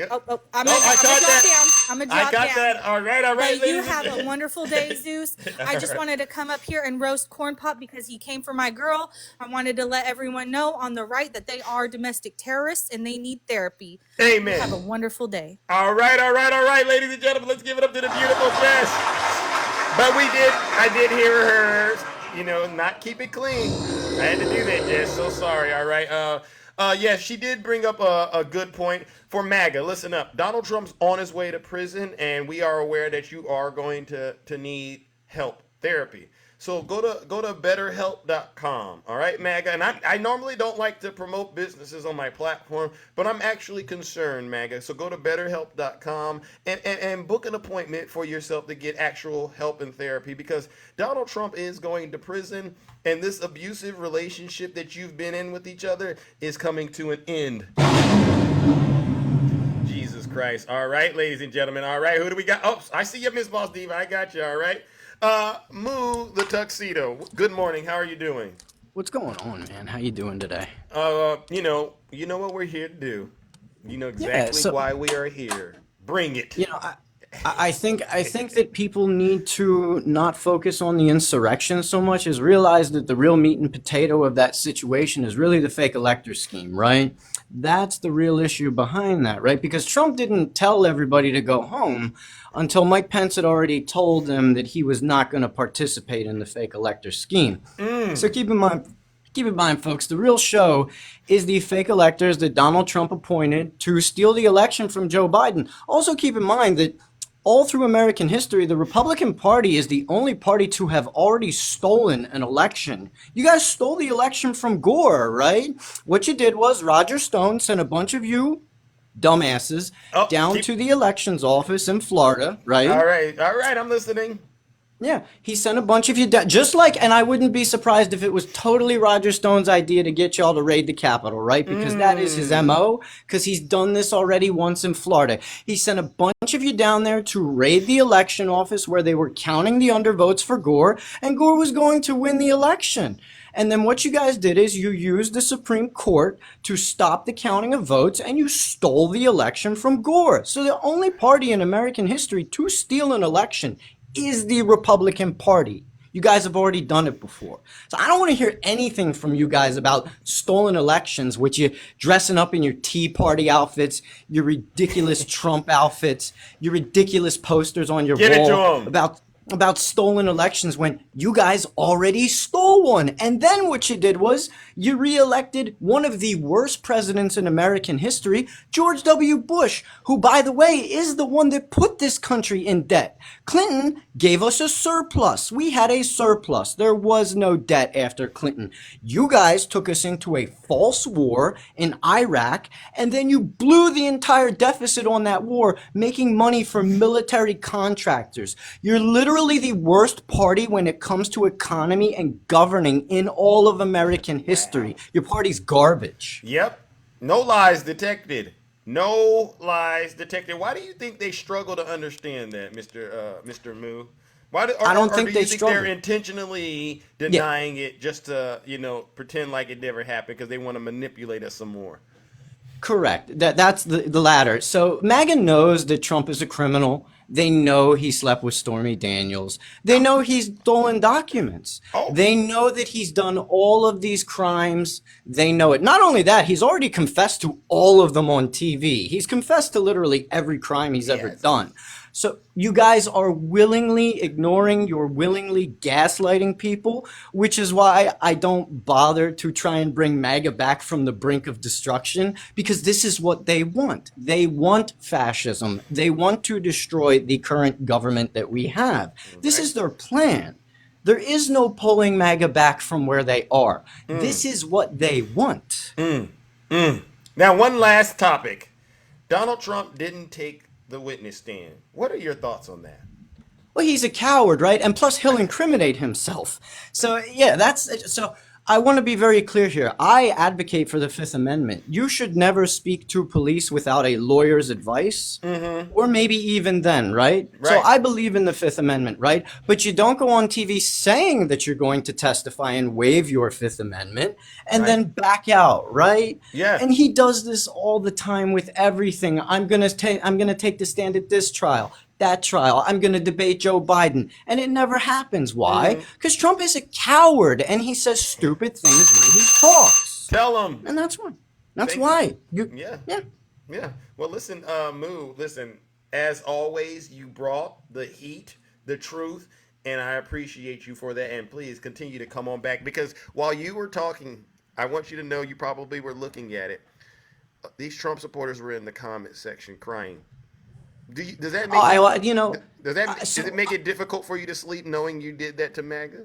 I'm going to drop down. I got that. All right. But you have a wonderful day, Zeus. I just wanted to come up here and roast Corn Pop because he came for my girl. I wanted to let everyone know on the right that they are domestic terrorists and they need therapy. Amen. Have a wonderful day. All right, ladies and gentlemen. Let's give it up to the beautiful Jess. But I did hear her, not keep it clean. I had to do that, Jess. So sorry. All right. Yes, she did bring up a good point for MAGA. Listen up. Donald Trump's on his way to prison, and we are aware that you are going to need help, therapy. So go to betterhelp.com. All right, MAGA. And I normally don't like to promote businesses on my platform, but I'm actually concerned, MAGA. So go to betterhelp.com and book an appointment for yourself to get actual help and therapy, because Donald Trump is going to prison, and this abusive relationship that you've been in with each other is coming to an end. Jesus Christ. All right, ladies and gentlemen. All right, who do we got? Oh, I see you, Miss Boss Diva. I got you. All right. Moo the Tuxedo. Good morning. How are you doing? What's going on, man? How you doing today? You know what we're here to do. You know Yeah, exactly why we are here. Bring it. I think that people need to not focus on the insurrection so much as realize that the real meat and potato of that situation is really the fake elector scheme, right? That's the real issue behind that, right? Because Trump didn't tell everybody to go home until Mike Pence had already told them that he was not going to participate in the fake elector scheme. So keep in mind, folks, the real show is the fake electors that Donald Trump appointed to steal the election from Joe Biden. Also keep in mind that all through American history, the Republican Party is the only party to have already stolen an election. You guys stole the election from Gore, right? What you did was Roger Stone sent a bunch of you dumbasses down to the elections office in Florida, right? All right, I'm listening. Yeah, he sent a bunch of you down, just like, and I wouldn't be surprised if it was totally Roger Stone's idea to get y'all to raid the Capitol, right? Because that is his MO, because he's done this already once in Florida. He sent a bunch of you down there to raid the election office where they were counting the undervotes for Gore, and Gore was going to win the election. And then what you guys did is you used the Supreme Court to stop the counting of votes, and you stole the election from Gore. So the only party in American history to steal an election is the Republican Party. You guys have already done it before. So I don't want to hear anything from you guys about stolen elections, which you dressing up in your Tea Party outfits, your ridiculous Trump outfits, your ridiculous posters on your wall about stolen elections when you guys already stole one. And then what you did was you reelected one of the worst presidents in American history, George W. Bush, who, by the way, is the one that put this country in debt. Clinton gave us a surplus. We had a surplus. There was no debt after Clinton. You guys took us into a false war in Iraq, and then you blew the entire deficit on that war, making money for military contractors. You're literally the worst party when it comes to economy and governing in all of American history. Your party's garbage. Yep. No lies detected. No lies detected. Why do you think they struggle to understand that, Mr. Moo? I don't think they struggle. They're intentionally denying it just to, pretend like it never happened because they want to manipulate us some more? Correct. That's the latter. So MAGA knows that Trump is a criminal. They know he slept with Stormy Daniels. They know he's stolen documents. They know that he's done all of these crimes. They know it. Not only that, he's already confessed to all of them on TV. He's confessed to literally every crime he's ever done. So you guys are willingly ignoring, you're willingly gaslighting people, which is why I don't bother to try and bring MAGA back from the brink of destruction, because this is what they want. They want fascism. They want to destroy the current government that we have. This is their plan. There is no pulling MAGA back from where they are. This is what they want. Now, one last topic. Donald Trump didn't take the witness stand. What are your thoughts on that? Well, he's a coward, right? And plus, he'll incriminate himself. So, yeah, so I want to be very clear here. I advocate for the Fifth Amendment. You should never speak to police without a lawyer's advice, or maybe even then, right? So I believe in the Fifth Amendment, right? But you don't go on TV saying that you're going to testify and waive your Fifth Amendment and then back out, right? Yeah. And he does this all the time with everything. I'm gonna take the stand at this trial, that trial. I'm going to debate Joe Biden. And it never happens. Why? Because Trump is a coward and he says stupid things when he talks. Tell him. And that's why. That's why. Yeah. Well, listen, Moo, listen, as always, you brought the heat, the truth, and I appreciate you for that. And please continue to come on back, because while you were talking, I want you to know you probably were looking at it. These Trump supporters were in the comment section crying. Does that make does it make it difficult for you to sleep knowing you did that to MAGA?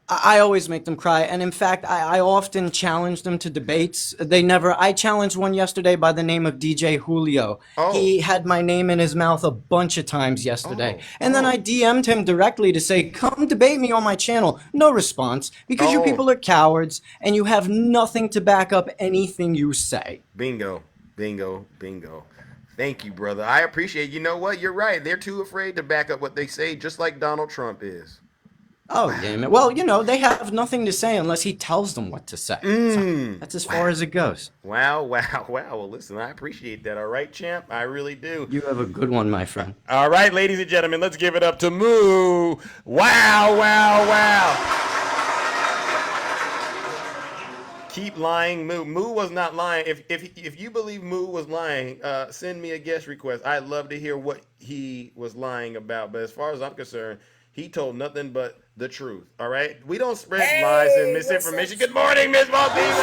I always make them cry, and in fact, I often challenge them to debates. They never. I challenged one yesterday by the name of DJ Julio. He had my name in his mouth a bunch of times yesterday, and then I DM'd him directly to say, "Come debate me on my channel." No response, because you people are cowards and you have nothing to back up anything you say. Bingo, bingo, bingo. Thank you, brother. I appreciate. You know what? You're right. They're too afraid to back up what they say, just like Donald Trump is. Oh, damn it. Well, they have nothing to say unless he tells them what to say. So that's as far as it goes. Wow, wow, wow. Well, listen, I appreciate that. All right, champ? I really do. You have a good one, my friend. All right, ladies and gentlemen, let's give it up to Moo. Wow, wow, wow. Keep lying, Moo. Moo was not lying. If you believe Moo was lying, send me a guest request. I'd love to hear what he was lying about. But as far as I'm concerned, he told nothing but the truth. All right? We don't spread lies and misinformation. Good morning, Miss Baldina.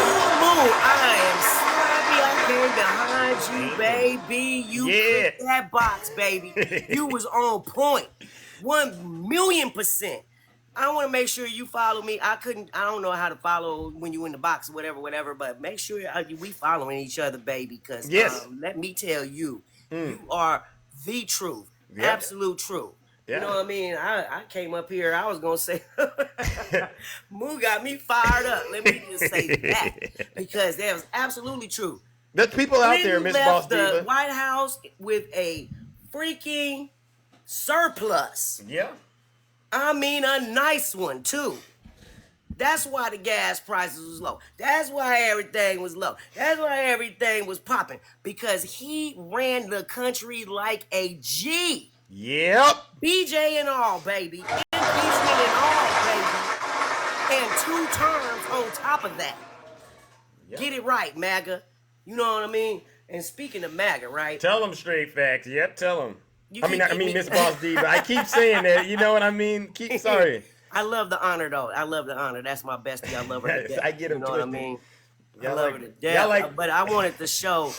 I am so happy I came behind you, baby. You hit that box, baby. You was on point. 1,000,000%. I want to make sure you follow me. I don't know how to follow when you in the box, whatever, but make sure we following each other, baby, because let me tell you, you are the truth, absolute truth. Yeah. You know what I mean? I came up here, I was going to say, Moo got me fired up. Let me just say that, because that was absolutely true. There's people out there, Miss Boss Diva. Left the White House with a freaking surplus. Yeah. I mean, a nice one, too. That's why the gas prices was low. That's why everything was low. That's why everything was popping. Because he ran the country like a G. Yep. BJ and all, baby. Impeachment and all, baby. And 2 terms on top of that. Yep. Get it right, MAGA. You know what I mean? And speaking of MAGA, right? Tell them straight facts. Yep, tell them. I mean, Miss Boss Diva. I keep saying that. You know what I mean? Sorry. I love the honor, though. I love the honor. That's my bestie. I love her to death. I get it. You know twisted. what I mean? I love her to death. But I wanted to show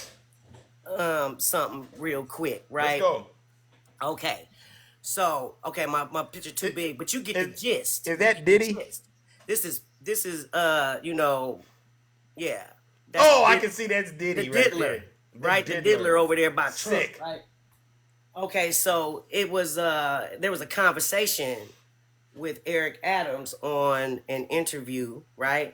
something real quick, right? Let's go. Okay. So, my picture too big, but you get the gist. Is that Diddy? This is yeah. I can see that's Diddy the right diddler, there. Right? The diddler over there by Sick. Trump, right? Okay, so it was there was a conversation with Eric Adams on an interview, right?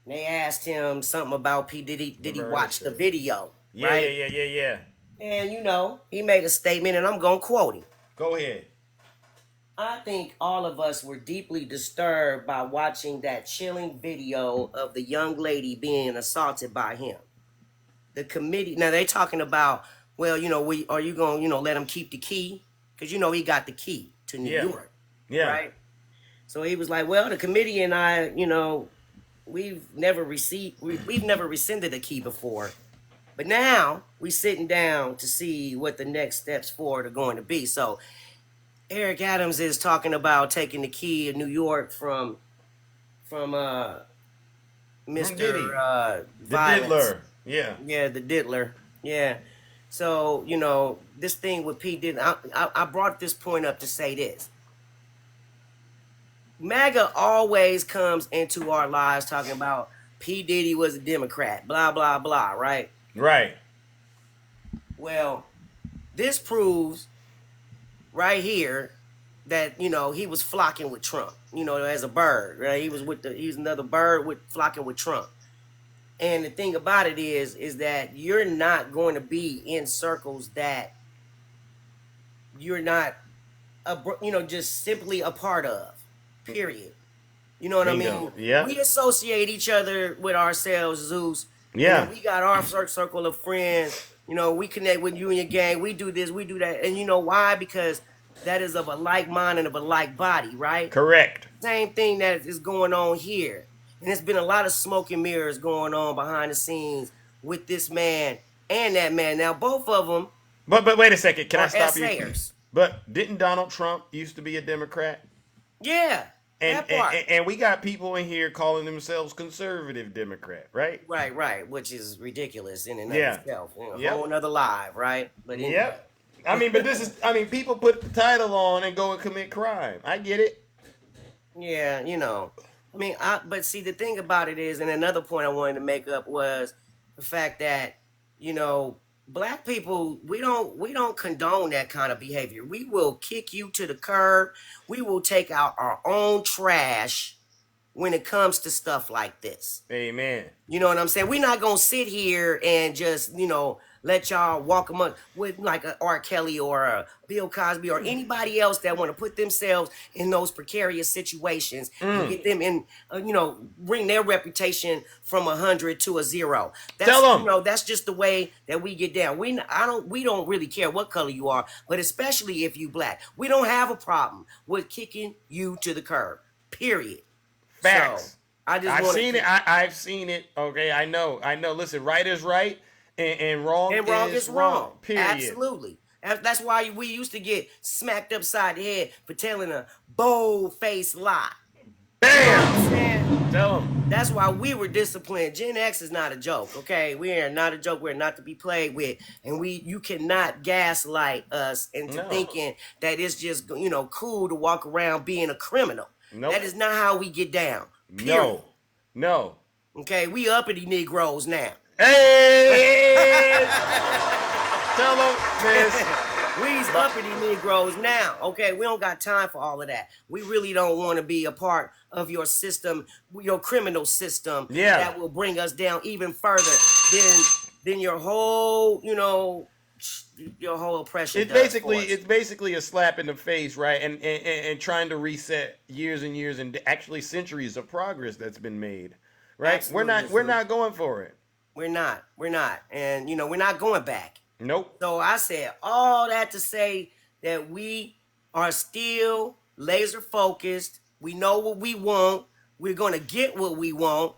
And they asked him something about P. Diddy. Did he watch the video? Yeah, right? yeah. And he made a statement, and I'm gonna quote him. Go ahead. I think all of us were deeply disturbed by watching that chilling video of the young lady being assaulted by him. The committee, now they're talking about, well, are you going to, let him keep the key? Because, he got the key to New York. Yeah. Right? So he was like, well, the committee and I, we've never rescinded a key before. But now we sitting down to see what the next steps forward are going to be. So Eric Adams is talking about taking the key of New York from Mr. The Violence. diddler. Yeah. Yeah, the diddler. Yeah. So, this thing with P. Diddy, I brought this point up to say this. MAGA always comes into our lives talking about P. Diddy was a Democrat, blah, blah, blah, right? Right. Well, this proves right here that, he was flocking with Trump, as a bird, right? He was another bird flocking with Trump. And the thing about it is that you're not going to be in circles that you're not, just simply a part of, period. You know what I mean? Yeah. We associate each other with ourselves, Zeus. Yeah. We got our circle of friends. We connect with you and your gang. We do this, we do that. And you know why? Because that is of a like mind and of a like body, right? Correct. Same thing that is going on here. And there's been a lot of smoke and mirrors going on behind the scenes with this man and that man. Now, both of them. But wait a second. Can I stop essayers. you? But didn't Donald Trump used to be a Democrat? Yeah. And we got people in here calling themselves conservative Democrat, right? Right. Which is ridiculous in and of itself. A whole nother live, right? But anyway. Yep. People put the title on and go and commit crime. I get it. Yeah, I mean, but see, the thing about it is, and another point I wanted to make up was the fact that, you know, black people, we don't condone that kind of behavior. We will kick you to the curb. We will take out our own trash when it comes to stuff like this. Amen. You know what I'm saying? We're not gonna sit here and just, let y'all walk among with like a R. Kelly or a Bill Cosby or anybody else that want to put themselves in those precarious situations and get them in, bring their reputation from 100 to a 0. Tell 'em. That's just the way that we get down. We don't really care what color you are, but especially if you black, we don't have a problem with kicking you to the curb. Period. Facts. So, I've seen it. I've seen it. Okay, I know. Listen, right is right, and wrong is wrong. Period. Absolutely. That's why we used to get smacked upside the head for telling a bold-faced lie. Bam! Tell them. That's why we were disciplined. Gen X is not a joke, okay? We are not a joke. We're not to be played with. And you cannot gaslight us into thinking that it's just, cool to walk around being a criminal. Nope. That is not how we get down. Period. No. Okay, we uppity Negroes now. Hey! Tell them this. We's uppity Negroes now. Okay, we don't got time for all of that. We really don't want to be a part of your system, your criminal system. Yeah. That will bring us down even further than your whole, your whole oppression. It's basically a slap in the face, right? And trying to reset years and years and actually centuries of progress that's been made, right? Absolutely. We're not going for it. We're not, and we're not going back. Nope. So I said all that to say that we are still laser focused. We know what we want. We're gonna get what we want,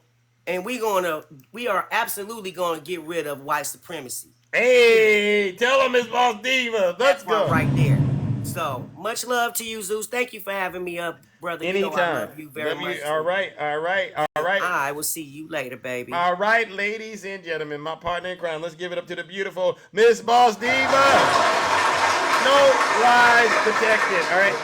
and we are absolutely gonna get rid of white supremacy. Hey, tell them it's Boss Diva. Let's go. Right there. So much love to you, Zeus. Thank you for having me up, brother. Anytime. I love you very much. All right. I will see you later, baby. All right, ladies and gentlemen, my partner in crime. Let's give it up to the beautiful Miss Boss Diva. No lies detected. All right.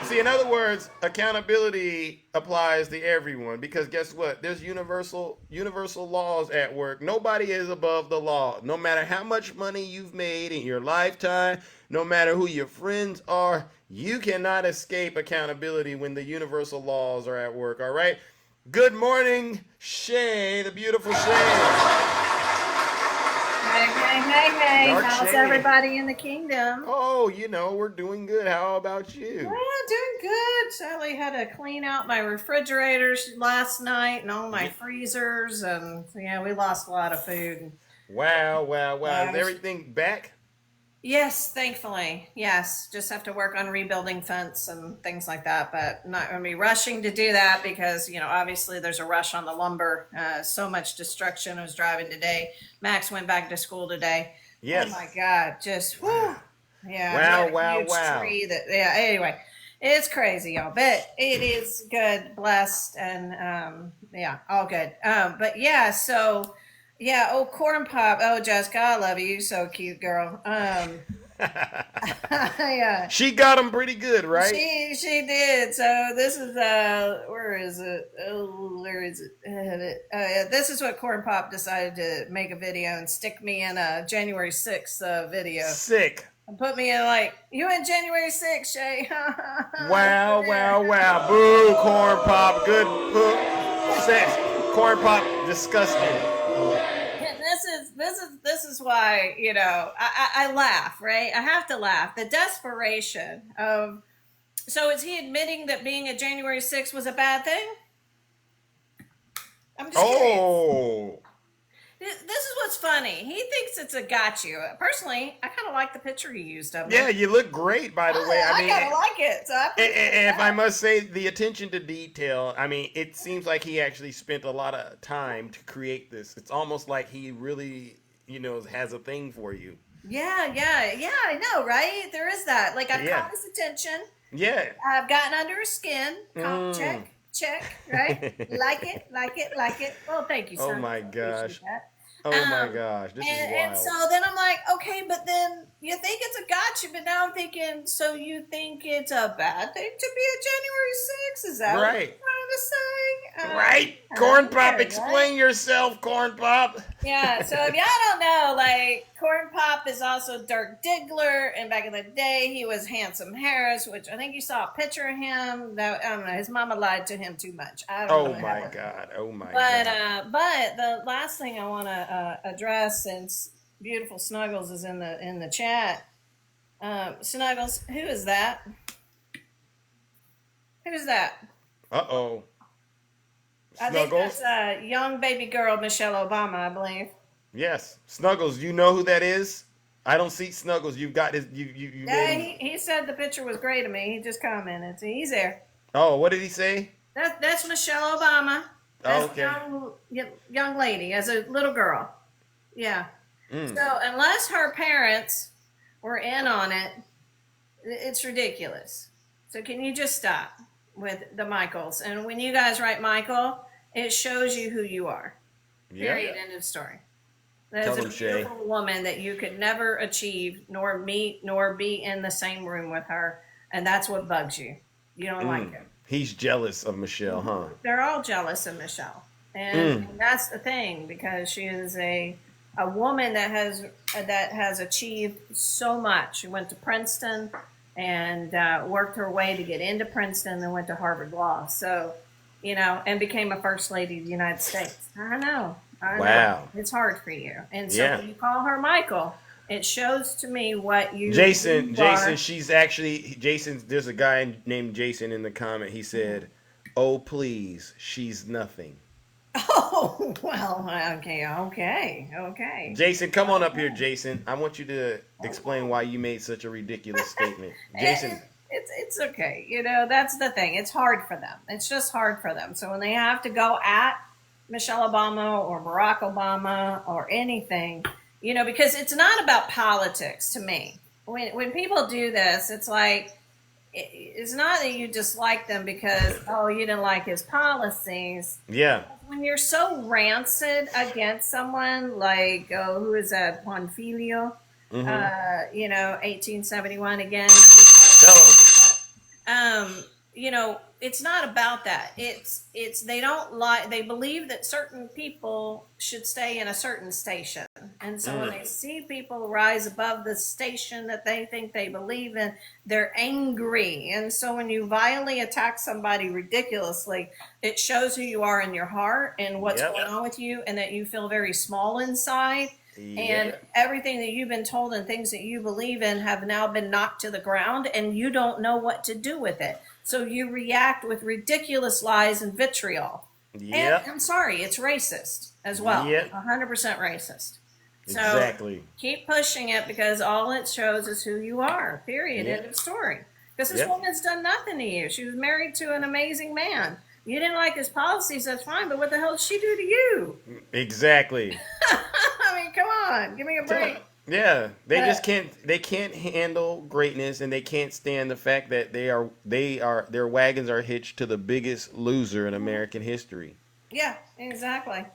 See, in other words, accountability applies to everyone because guess what? There's universal laws at work. Nobody is above the law. No matter how much money you've made in your lifetime, no matter who your friends are, you cannot escape accountability when the universal laws are at work. All right. Good morning, Shay, the beautiful Shay. Hey. Dark How's Shay. everybody in the kingdom? Oh, we're doing good. How about you? Well, doing good. Sally had to clean out my refrigerators last night and all my freezers, and yeah, we lost a lot of food. Wow. Is everything back? Yes, thankfully. Yes, just have to work on rebuilding fence and things like that, but not going to be rushing to do that because, obviously there's a rush on the lumber. So much destruction. I was driving today. Max went back to school today. Yes. Oh my God, just, whew. Yeah. Wow. Tree anyway, it's crazy, y'all, but it is good, blessed, and all good. But yeah, so... Yeah, corn pop. Oh, Jessica, I love you. So cute, girl. Yeah. She got them pretty good, right? She did. So this is where is it? Oh, where is it? This is what Corn Pop decided to make a video and stick me in a January 6th video. Sick. And put me in you in January 6th, Shay. Wow. Boo, Corn Pop. Good poop. Sex. Corn Pop, disgusting. This is why I laugh, right? I have to laugh. The desperation of so is he admitting that being a January 6th was a bad thing? I'm just curious. This is what's funny. He thinks it's a got you. Personally, I kind of like the picture he used of me. Yeah, you look great, by the way. I kind of like it. So and if I must say, the attention to detail, it seems like he actually spent a lot of time to create this. It's almost like he really, has a thing for you. Yeah, I know, right? There is that. I've caught his attention. Yeah. I've gotten under his skin. Check, right? like it. Well, thank you, sir. Oh my gosh. Oh my gosh, this is And wild. so then I'm like, okay, but then you think it's a gotcha, but now I'm thinking, so you think it's a bad thing to be a January 6th? Is that what you're Right. trying to say? Right? Corn Pop, Weird, explain right? yourself, Corn Pop. Yeah, so if y'all don't know, like Corn Pop is also Dirk Diggler, and back in the day he was Handsome Harris, which I think you saw a picture of him. That I don't know, his mama lied to him too much. I don't Oh know my how. God. Oh my But God. but the last thing I want to address, since beautiful Snuggles is in the chat, Snuggles, who is that? Who's that? Uh-oh. I think Snuggles? that's young baby girl Michelle Obama, I believe. Yes. Snuggles, you know who that is? I don't see Snuggles. You've got his you made Yeah, him. he said the picture was great to me. He just commented. So he's there. Oh, what did he say? That's Michelle Obama. Oh, That's okay. young lady as a little girl. Yeah. So unless her parents were in on it, it's ridiculous. So can you just stop with the Michaels? And when you guys write Michael, it shows you who you are. Period. End of story. That Tell is a them, Shay. beautiful woman that you could never achieve, nor meet, nor be in the same room with her, and that's what bugs you. You don't like it. He's jealous of Michelle, huh? They're all jealous of Michelle, and that's the thing, because she is a woman that has achieved so much. She went to Princeton and worked her way to get into Princeton, then went to Harvard Law. So, and became a first lady of the United States. I know. Wow. It's hard for you. And so when you call her Michael, it shows to me what you Jason, are. she's actually Jason. There's a guy named Jason in the comment. He said, "Oh please, she's nothing." Oh, well, okay. Jason, come on up here, Jason. I want you to explain why you made such a ridiculous statement. Jason. It's okay. That's the thing. It's hard for them. It's just hard for them. So when they have to go at Michelle Obama or Barack Obama or anything, because it's not about politics to me. When people do this, it's like, it's not that you dislike them because, you didn't like his policies. Yeah. When you're so rancid against someone, like, who is that? Juanfilio? 1871 again. Tell him. It's not about that. It's they don't like, they believe that certain people should stay in a certain station. And so when they see people rise above the station that they think they believe in, they're angry. And so when you violently attack somebody ridiculously, it shows who you are in your heart and what's going on with you, and that you feel very small inside. And everything that you've been told and things that you believe in have now been knocked to the ground, and you don't know what to do with it. So you react with ridiculous lies and vitriol. And I'm sorry, it's racist as well. 100% racist. So Exactly. keep pushing it, because all it shows is who you are. Period. End of story. Because this woman's done nothing to you. She was married to an amazing man. You didn't like his policies, that's fine, but what the hell did she do to you? Exactly. I mean, come on, give me a break. Yeah, they can't handle greatness, and they can't stand the fact that their wagons are hitched to the biggest loser in American history. Yeah, exactly.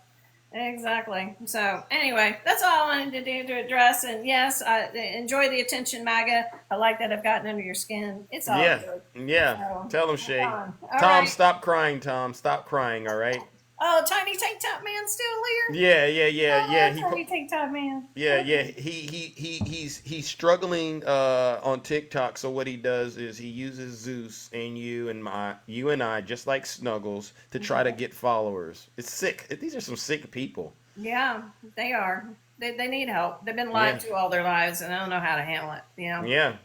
So anyway, that's all I wanted to do to address. And yes, I enjoy the attention, MAGA. I like that I've gotten under your skin. It's all good. Yeah. So, Tell them, Shay. All Tom, right. stop crying. Tom, stop crying. All right. Oh, Tiny Tank Top Man still here? Yeah. Tiny Tank Top Man. Yeah. He's struggling on TikTok. So what he does is he uses Zeus and you and I, just like Snuggles, to try to get followers. It's sick. These are some sick people. Yeah, they are. They need help. They've been lied to all their lives, and I don't know how to handle it. Yeah.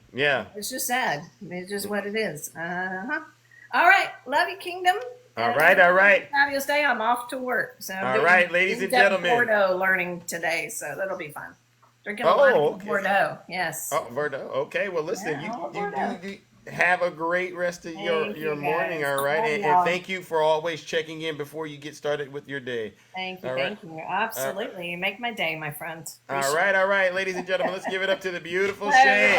It's just sad. It's just what it is. All right, love you, Kingdom. All right. Fabulous day. I'm off to work. So all right, ladies and gentlemen. Bordeaux learning today, so that'll be fun. Drinking a lot of Bordeaux. Yes. Oh, Bordeaux. Okay. Well, listen. You have a great rest of your morning. All right, and thank you for always checking in before you get started with your day. Thank you. Absolutely, you make my day, my friend. All right, ladies and gentlemen. Let's give it up to the beautiful Shay.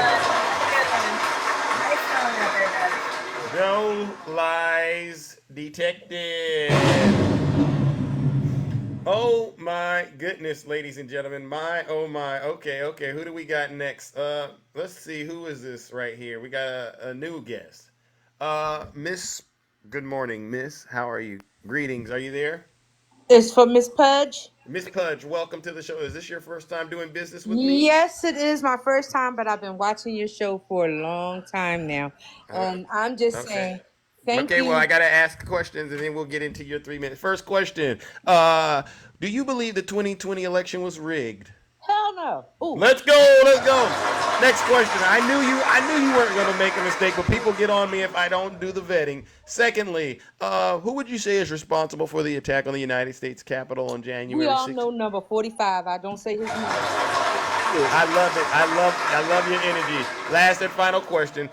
No lies detected. Oh my goodness, ladies and gentlemen. My oh my. Okay, okay. Who do we got next? Let's see. Who is this right here? We got a new guest. Miss. Good morning, Miss. How are you? Greetings. Are you there? It's for Miss Pudge. Miss Pudge, welcome to the show. Is this your first time doing business with me? Yes, it is my first time, but I've been watching your show for a long time now. And I'm just Okay. saying, thank Okay, well, you. I gotta ask questions, and then we'll get into your 3 minutes. First question: do you believe the 2020 election was rigged? Hell no. Ooh. Let's go. Let's go. Next question. I knew you weren't gonna make a mistake, but people get on me if I don't do the vetting. Secondly, who would you say is responsible for the attack on the United States Capitol on We January all 6th? know number 45. I don't say his name. I love it. I love your energy. Last and final question.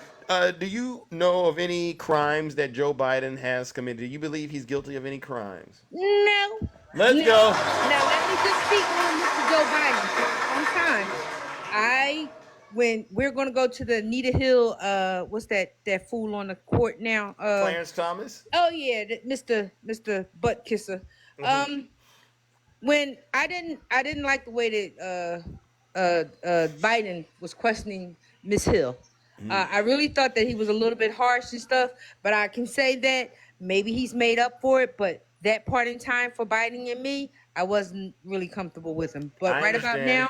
Do you know of any crimes that Joe Biden has committed? Do you believe he's guilty of any crimes? No. Let's Now, go. now let me just speak on Mr. Joe Biden for a long time. When we're gonna go to the Nita Hill, what's that fool on the court now? Clarence Thomas? Oh yeah, Mr. Butt Kisser. Um, when I didn't like the way that Biden was questioning Miss Hill. I really thought that he was a little bit harsh and stuff, but I can say that maybe he's made up for it. But that part in time for Biden and me, I wasn't really comfortable with him. But I right about now, understand.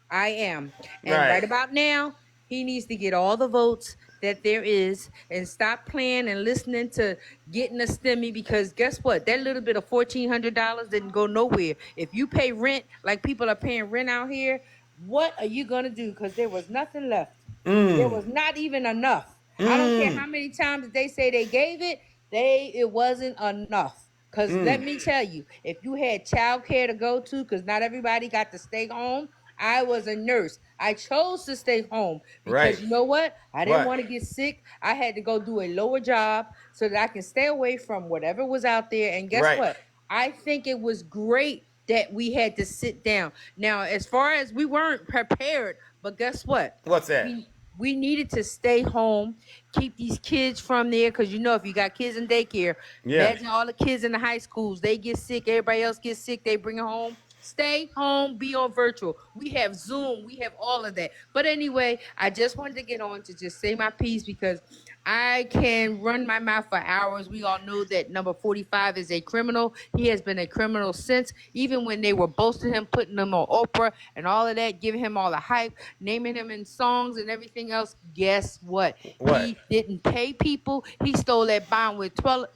I am. And Right. right about now, he needs to get all the votes that there is and stop playing and listening to getting a stimmy, because guess what? That little bit of $1,400 didn't go nowhere. If you pay rent like people are paying rent out here, what are you going to do? Because there was nothing left. There was not even enough. I don't care how many times they say they gave it, it wasn't enough. Cause let me tell you, if you had childcare to go to, because not everybody got to stay home. I was a nurse. I chose to stay home because Right. you know what? I didn't What? want to get sick. I had to go do a lower job so that I can stay away from whatever was out there. And guess Right. what? I think it was great that we had to sit down. Now, as far as we weren't prepared, but guess what? What's that? We needed to stay home, keep these kids from there, because you know if you got kids in daycare, Yeah. imagine all the kids in the high schools, they get sick, everybody else gets sick, they bring it home. Stay home, be on virtual. We have Zoom, we have all of that. But anyway, I just wanted to get on to just say my piece because I can run my mouth for hours. We all know that number 45 is a criminal. He has been a criminal since, even when they were boasting him, putting him on Oprah and all of that, giving him all the hype, naming him in songs and everything else. Guess what? What? He didn't pay people. He stole that bond with 12,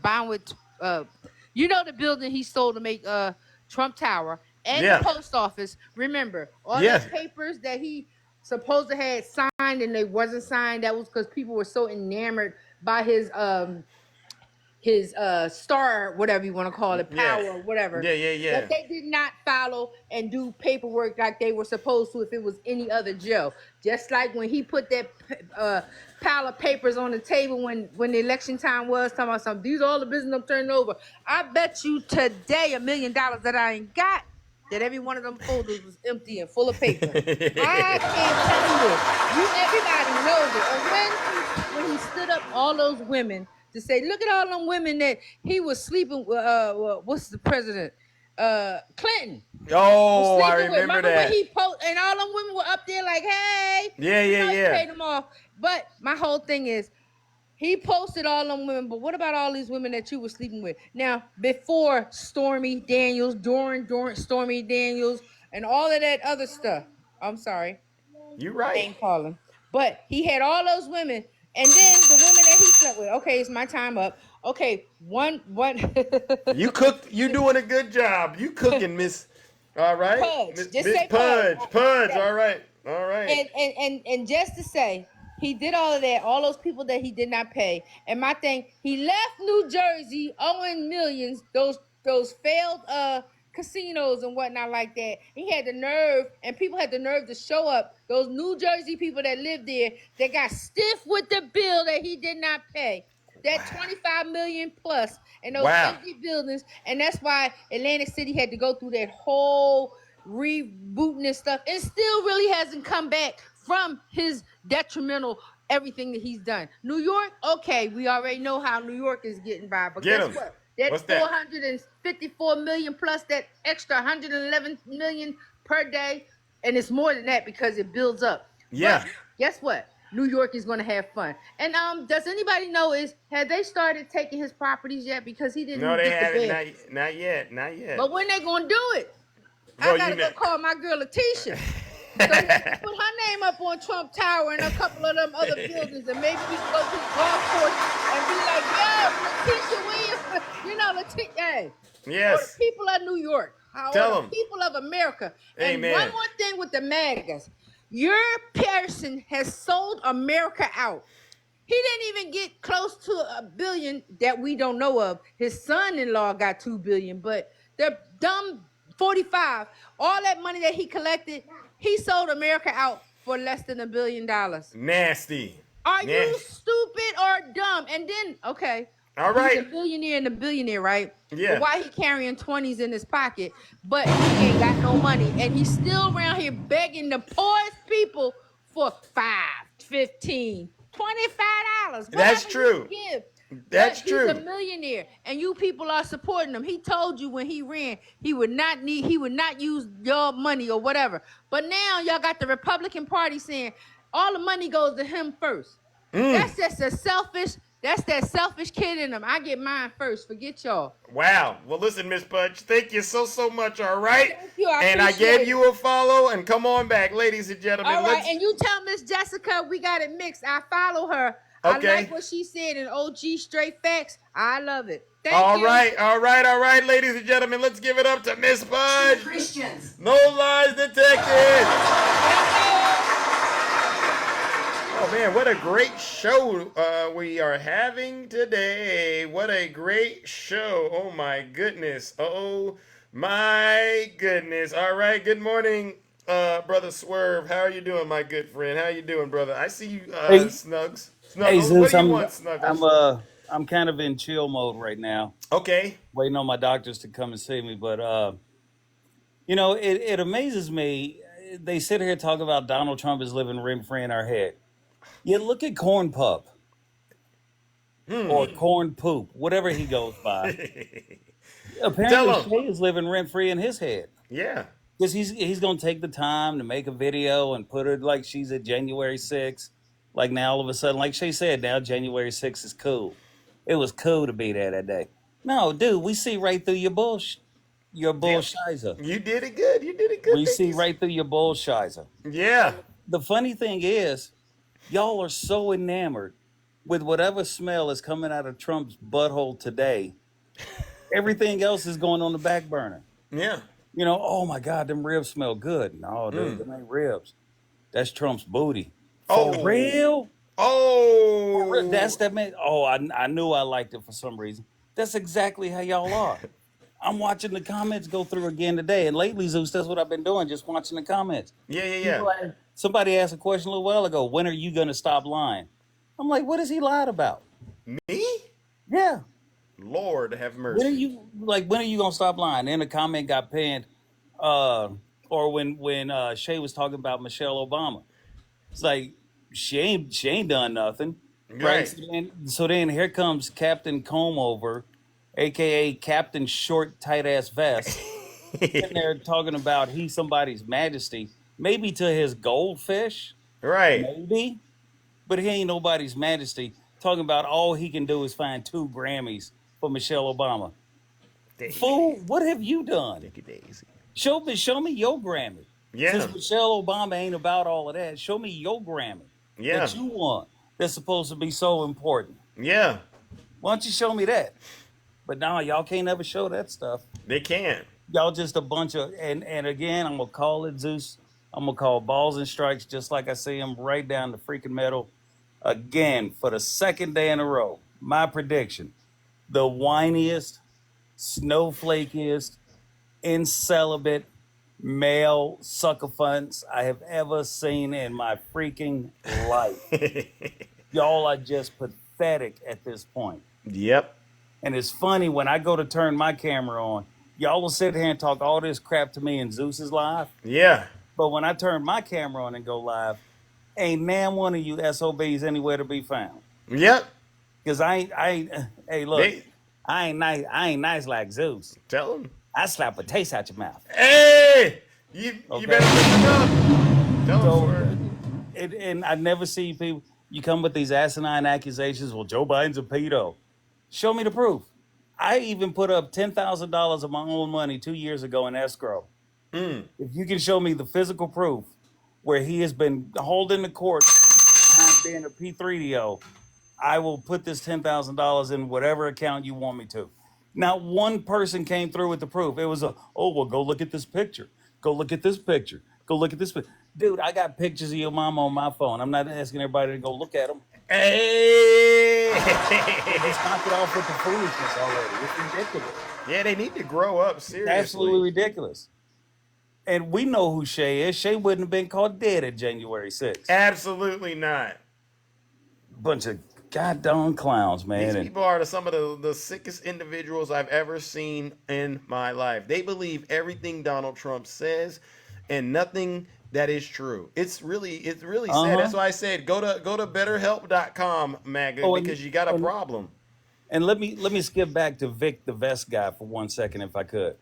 bond with, the building he stole to make Trump Tower and the Yeah. post office. Remember, all Yes. that papers that he supposed to had signed and they wasn't signed. That was because people were so enamored by his star, whatever you want to call it, Yeah. power or whatever, Yeah. that they did not follow and do paperwork like they were supposed to if it was any other Joe. Just like when he put that pile of papers on the table when the election time was, talking about something, these are all the business I'm turning over. I bet you today $1 million that I ain't got, that every one of them folders was empty and full of paper. I can't tell you this. Everybody knows it. And when he stood up all those women to say, look at all them women that he was sleeping with, what's the president? Clinton. Was Oh, I sleeping with. remember Remember when that. he and all them women were up there like, hey, Yeah, you yeah, know, he yeah. paid them off. But my whole thing is, he posted all them women, but what about all these women that you were sleeping with? Now, before Stormy Daniels, during Stormy Daniels, and all of that other stuff. I'm sorry. You right. Name calling. But he had all those women, and then the women that he slept with. Okay, it's my time up. Okay, one. You cooked. You doing a good job. You cooking, Miss. All right, Pudge. Just Miss say Pudge. Pudge. Pudge. All right. All right. And just to say, he did all of that, all those people that he did not pay. And my thing, he left New Jersey owing millions, those failed casinos and whatnot like that. He had the nerve, and people had the nerve to show up. Those New Jersey people that lived there, that got stiff with the bill that he did not pay. That 25 million plus and those Wow. empty buildings. And that's why Atlantic City had to go through that whole rebooting and stuff. It still really hasn't come back from his detrimental everything that he's done. New York, okay, we already know how New York is getting by. But Get guess him. what? That What's that? 454 million plus that extra 111 million per day, and it's more than that because it builds up. Yeah. But guess what? New York is going to have fun. And does anybody know have they started taking his properties yet? Because he No, didn't they get the haven't. bail. Not yet. Not yet. But when they going to do it? I Well, gotta go call my girl Letitia. So they can put her name up on Trump Tower and a couple of them other buildings, and maybe we can go to the golf course and be like, "Yo, Letitia Williams," Letitia. Hey, or the Yes. people of New York, or Tell the them. people of America. And Amen. one more thing with the MAGAs, your person has sold America out. He didn't even get close to $1 billion that we don't know of. His son-in-law got $2 billion, but the dumb 45, all that money that he collected, he sold America out for less than $1 billion. Nasty. Are you stupid or dumb? And then, okay, all right, he's a billionaire and a billionaire, right? Yeah. But why he carrying 20s in his pocket, but he ain't got no money, and he's still around here begging the poorest people for 5, 15, $25. That's true. Give. That's But true. he's a millionaire, and you people are supporting him. He told you when he ran, he would not use your money or whatever. But now y'all got the Republican Party saying all the money goes to him first. That's just that's that selfish kid in him. I get mine first. Forget y'all. Wow. Well, listen, Miss Pudge, thank you so much. All right. Thank you. I and I appreciate gave you a follow, and come on back, ladies and gentlemen. All right, and you tell Miss Jessica we got it mixed. I follow her. Okay. I like what she said in OG Straight Facts. I love it. Thank you. All right, ladies and gentlemen. Let's give it up to Miss Pudge. Christians. No lies detected. Oh man, what a great show we are having today. What a great show. Oh my goodness. Oh my goodness. All right, good morning, Brother Swerve. How are you doing, my good friend? How you doing, brother? I see you, Hey, Snuggles. hey Snuggles, what Zeus, do you want, Snuggles? I'm kind of in chill mode right now. Okay. Waiting on my doctors to come and see me, but you know, it amazes me. They sit here and talk about Donald Trump is living rent free in our head. Yet look at Corn Pup or Corn Poop, whatever he goes by. Apparently, Shay is living rent free in his head. Yeah. Because he's gonna take the time to make a video and put it like she's at January 6th. Like now all of a sudden, like Shay said, now January 6th is cool. It was cool to be there that day. No, dude, we see right through your bullshit. Your bullshizer. You did it good. You did it good. We see right through your bullshizer. Yeah. The funny thing is, y'all are so enamored with whatever smell is coming out of Trump's butthole today. Everything else is going on the back burner. Yeah. You know, oh my God, them ribs smell good. No, dude, them ain't ribs. That's Trump's booty. For real? Oh. That's that man. Oh, I knew I liked it for some reason. That's exactly how y'all are. I'm watching the comments go through again today. And lately, Zeus, that's what I've been doing, just watching the comments. Yeah. Somebody asked a question a little while ago, when are you going to stop lying? I'm like, what has he lied about? Me? Yeah. Lord have mercy. When are you going to stop lying? Then a comment got pinned, or when Shay was talking about Michelle Obama. It's like, she ain't done nothing. Right. So then here comes Captain Comb Over, aka Captain Short Tight Ass Vest, sitting there talking about he's somebody's majesty, maybe to his goldfish, right? Maybe, but he ain't nobody's majesty. Talking about all he can do is find 2 Grammys for Michelle Obama. Fool, what have you done? Show me your Grammy. Yeah. Since Michelle Obama ain't about all of that, show me your Grammy. Yeah. That you want. That's supposed to be so important. Yeah. Why don't you show me that? But now y'all can't ever show that stuff. They can't. Y'all just a bunch of and again, I'm gonna call it Zeus. I'm gonna call balls and strikes just like I see them right down the freaking middle. Again, for the second day in a row, my prediction: the whiniest, snowflakiest, incelibate male succophants I have ever seen in my freaking life. Y'all are just pathetic at this point. Yep. And it's funny when I go to turn my camera on, y'all will sit here and talk all this crap to me in Zeus's live. Yeah. But when I turn my camera on and go live, ain't man one of you SOBs anywhere to be found. Yep. Because I ain't, hey, look, I ain't nice. I ain't nice like Zeus. Tell him. I slap a taste out your mouth. Hey, you Okay. better listen up. Tell him, So, Swerve. and I never see people. You come with these asinine accusations. Well, Joe Biden's a pedo. Show me the proof. I even put up $10,000 of my own money 2 years ago in escrow. If you can show me the physical proof where he has been holding the court behind being a P3DO, I will put this $10,000 in whatever account you want me to. Not one person came through with the proof. It was well, go look at this picture. Go look at this picture. Go look at this picture. Dude, I got pictures of your mama on my phone. I'm not asking everybody to go look at them. Hey! Just knock it off with the foolishness already. It's ridiculous. Yeah, they need to grow up, seriously. Absolutely ridiculous. And we know who Shay is. Shay wouldn't have been caught dead at January 6th. Absolutely not. Bunch of goddamn clowns, man. These people are some of the sickest individuals I've ever seen in my life. They believe everything Donald Trump says and nothing that is true. It's really sad. That's why I said go to betterhelp.com, MAGA, because you got a problem. And let me skip back to Vic the Vest guy for 1 second, if I could.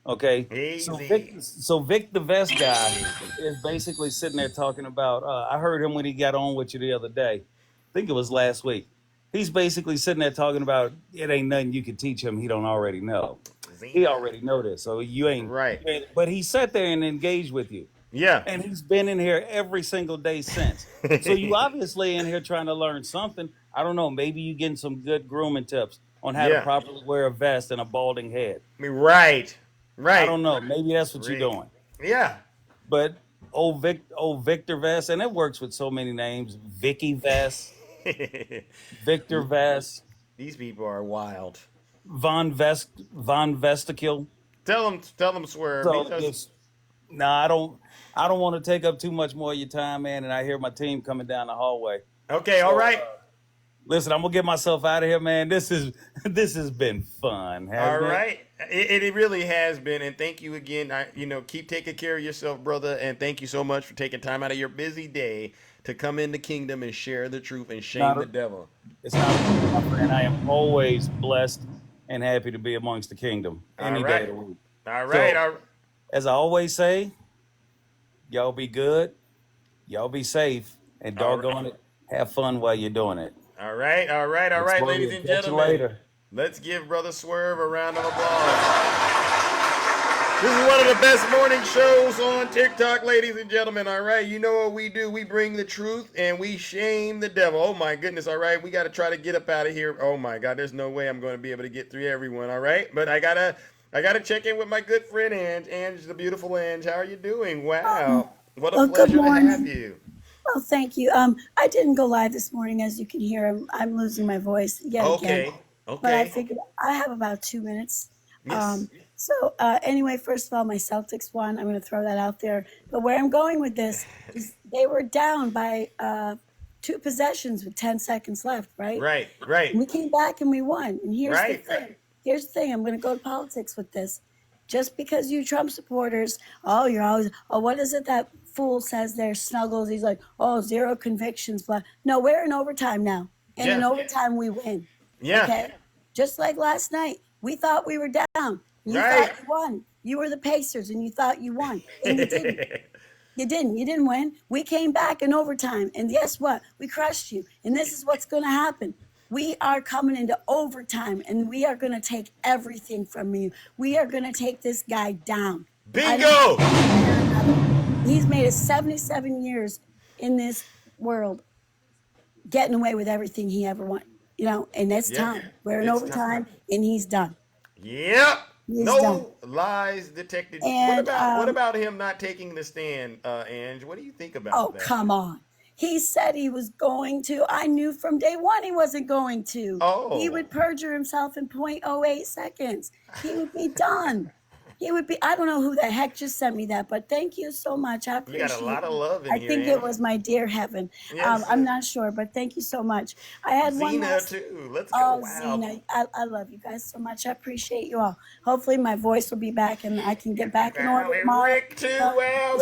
Okay. Easy. So Vic the Vest guy is basically sitting there talking about. I heard him when he got on with you the other day. I think it was last week. He's basically sitting there talking about it ain't nothing you can teach him he don't already know. He already know this, so you ain't right. But he sat there and engaged with you. Yeah. And he's been in here every single day since. So you obviously in here trying to learn something. I don't know. Maybe you getting some good grooming tips on how to properly wear a vest and a balding head. Right. I don't know. Maybe that's what you're doing. Yeah. But old Victor Vest, and it works with so many names. Vicky Vest, Victor Vest. These people are wild. Von Vesticule. Tell them, Swerve. I don't want to take up too much more of your time, man. And I hear my team coming down the hallway. Okay, all right. Listen, I'm gonna get myself out of here, man. This has been fun. All right, it really has been, and thank you again. Keep taking care of yourself, brother, and thank you so much for taking time out of your busy day to come in the kingdom and share the truth and shame the devil. It's not, and I am always blessed and happy to be amongst the kingdom any day of the week. All right. So, as I always say, y'all be good, y'all be safe, and doggone it, have fun while you're doing it. All right, ladies and gentlemen. Let's give Brother Swerve a round of applause. This is one of the best morning shows on TikTok, ladies and gentlemen. All right, you know what we do. We bring the truth and we shame the devil. Oh, my goodness. All right, we got to try to get up out of here. Oh, my God, there's no way I'm going to be able to get through everyone. All right, but I gotta check in with my good friend Ange. Ange, the beautiful Ange. How are you doing? Wow, what a pleasure to have you. Well, thank you. I didn't go live this morning, as you can hear. I'm losing my voice yet again. Okay. But I figured I have about 2 minutes. Yes. Anyway, first of all, my Celtics won. I'm going to throw that out there. But where I'm going with this is they were down by 2 possessions with 10 seconds left, right? Right. And we came back and we won. And here's the thing. Here's the thing. I'm going to go to politics with this. Just because you Trump supporters, you're always, what is it that fool says there, Snuggles? He's like, 0 convictions, blah. No, we're in overtime now. And in overtime, we win. Yeah. Okay? Just like last night, we thought we were down. You thought you won. You were the Pacers, and you thought you won. And you didn't. You didn't. You didn't win. We came back in overtime. And guess what? We crushed you. And this is what's going to happen. We are coming into overtime, and we are going to take everything from you. We are going to take this guy down. Bingo! He's made us 77 years in this world, getting away with everything he ever wanted. And it's time. We're in overtime, and he's done. Yep. He's no done. lies detected. And, what about him not taking the stand, Ange? What do you think about that? Oh, come on. He said he was going to. I knew from day one he wasn't going to. Oh. He would perjure himself in 0.08 seconds. He would be done. He would be. I don't know who the heck just sent me that, but thank you so much. I appreciate it. You got a lot of love in I here. think it was my dear heaven. Yes. I'm not sure, but thank you so much. I had one last. too. Let's go. Oh, wow. Zena, I love you guys so much. I appreciate you all. Hopefully my voice will be back and I can get back in order. Rick too. Well.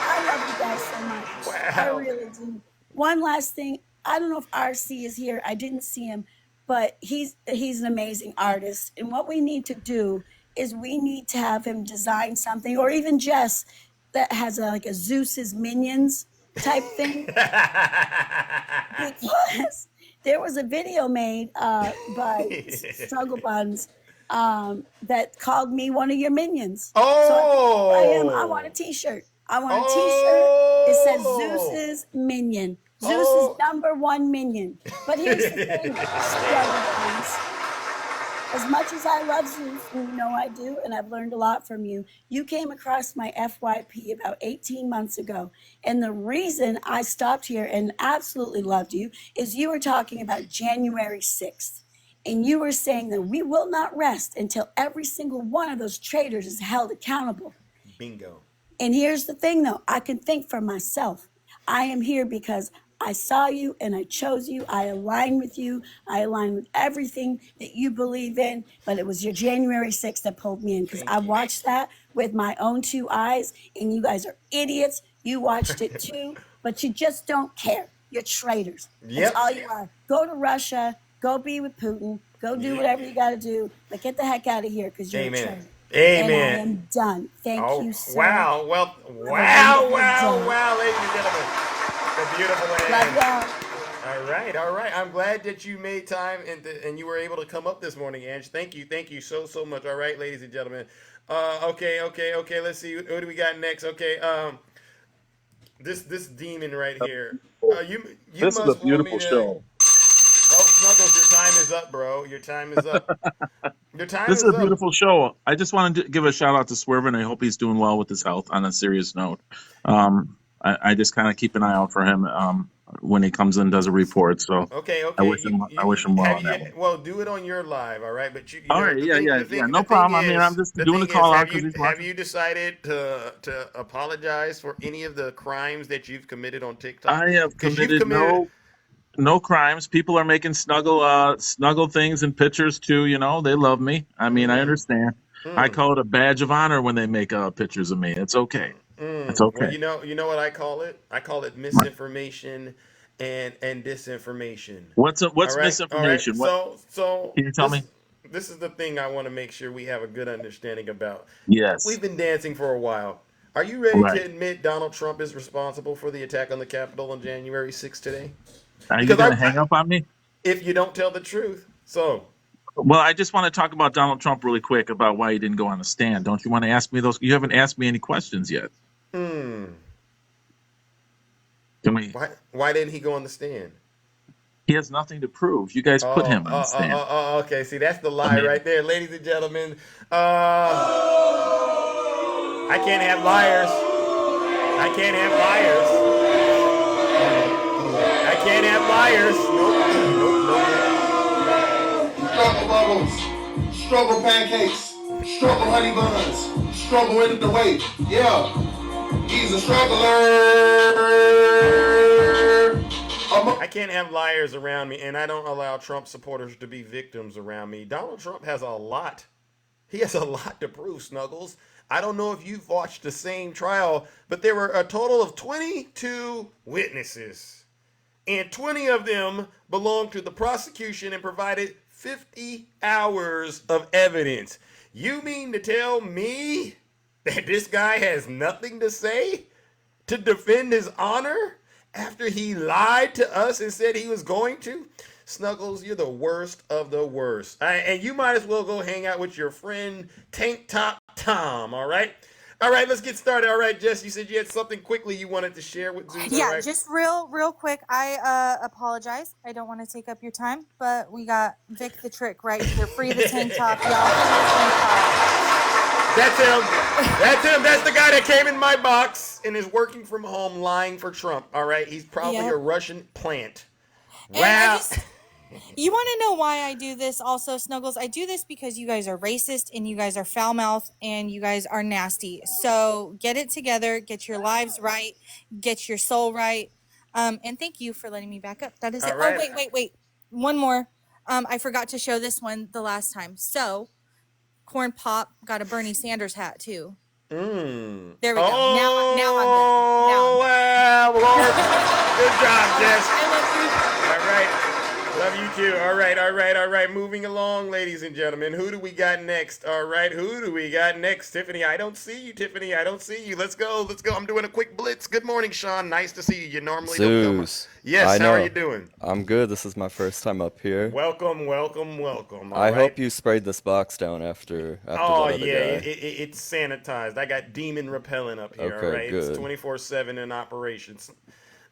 I love you guys so much. Wow. I really do. One last thing. I don't know if RC is here. I didn't see him, but he's an amazing artist. And what we need to do is we need to have him design something, or even Jess, that has like a Zeus's minions type thing. Because there was a video made by Struggle Buns that called me one of your minions. Oh, so I want a T-shirt. I want a T-shirt. It says Zeus's minion. Zeus is #1 minion. But here's the thing, Struggle Buns. As much as I love Zeus, and you know I do, and I've learned a lot from you, you came across my FYP about 18 months ago. And the reason I stopped here and absolutely loved you is you were talking about January 6th. And you were saying that we will not rest until every single one of those traitors is held accountable. Bingo. And here's the thing, though. I can think for myself. I am here because I saw you and I chose you. I align with you. I align with everything that you believe in. But it was your January 6th that pulled me in, because I watched that with my own 2 eyes, and you guys are idiots. You watched it too, but you just don't care. You're traitors. That's all you are. Go to Russia. Go be with Putin. Go do whatever you got to do. But get the heck out of here, because you're a traitor. Amen. And I am done. Thank you, sir. Wow. Well, wow, ladies and gentlemen. The beautiful end. Love y'all. All right. I'm glad that you made time and you were able to come up this morning, Ange. Thank you so much. All right, ladies and gentlemen. Okay. Let's see. What do we got next? Okay. This demon right here. This is a beautiful show. Oh, Snuggles, your time is up, bro. Your time is up. This is a beautiful show. I just wanted to give a shout out to Swerve, and I hope he's doing well with his health. On a serious note, I just kind of keep an eye out for him when he comes in and does a report. So okay. I wish him well on that one. Well, do it on your live, all right? But All right, no problem. I mean, I'm just doing a call out because he's watching. Have you decided to apologize for any of the crimes that you've committed on TikTok? I have committed no crimes. People are making snuggle things and pictures too. You know, they love me. I mean, I understand. I call it a badge of honor when they make pictures of me. It's okay. It's okay. Well, you know what I call it? I call it misinformation and disinformation. What's misinformation? All right. So can you tell me? This is the thing I want to make sure we have a good understanding about. Yes. We've been dancing for a while. Are you ready to admit Donald Trump is responsible for the attack on the Capitol on January 6th today? Are you going to hang up on me? If you don't tell the truth. Well, I just want to talk about Donald Trump really quick, about why he didn't go on the stand. Don't you want to ask me those? You haven't asked me any questions yet. Why didn't he go on the stand? He has nothing to prove. You guys put him on the stand. Okay. See, that's the lie right there, ladies and gentlemen. I can't have liars. I can't have liars. I can't have liars. Nope. Struggle bubbles, struggle pancakes, struggle honey buns, struggle in the weight. Yeah, he's a struggler. I can't have liars around me, and I don't allow Trump supporters to be victims around me. Donald Trump has a lot. He has a lot to prove, Snuggles. I don't know if you've watched the same trial, but there were a total of 22 witnesses, and 20 of them belonged to the prosecution and provided 50 hours of evidence. You mean to tell me that this guy has nothing to say to defend his honor after he lied to us and said he was going to? Snuggles, you're the worst of the worst. And you might as well go hang out with your friend Tank Top Tom, all right? All right, let's get started. All right, Jess, you said you had something quickly you wanted to share with Zeus. Yeah, right? just real quick. I apologize. I don't want to take up your time, but we got Vic the Trick right here. Free the tank top, y'all. That's him. That's him. That's the guy that came in my box and is working from home lying for Trump. All right, he's probably a Russian plant. Wow. You want to know why I do this also, Snuggles? I do this because you guys are racist and you guys are foul-mouthed and you guys are nasty. So get it together, get your lives right, get your soul right. And thank you for letting me back up. That is it. Right. Oh, wait. One more. I forgot to show this one the last time. So Corn Pop got a Bernie Sanders hat too. There we go. Now I'm done. Wow, Lord. Good job, Jess. I love you. you. All right, all right, all right. Moving along, ladies and gentlemen. Who do we got next? All right, who do we got next? Tiffany, I don't see you. Tiffany, I don't see you. Let's go. Let's go. I'm doing a quick blitz. Good morning, Sean. Nice to see you. You normally don't come. Zeus. Yes, I how are you know. doing? I'm good. This is my first time up here. Welcome, welcome, welcome. All I right. hope you sprayed this box down after Oh that other yeah, guy. it's sanitized. I got demon repellent up here. All Okay, right, it's good. 24/7 in operations.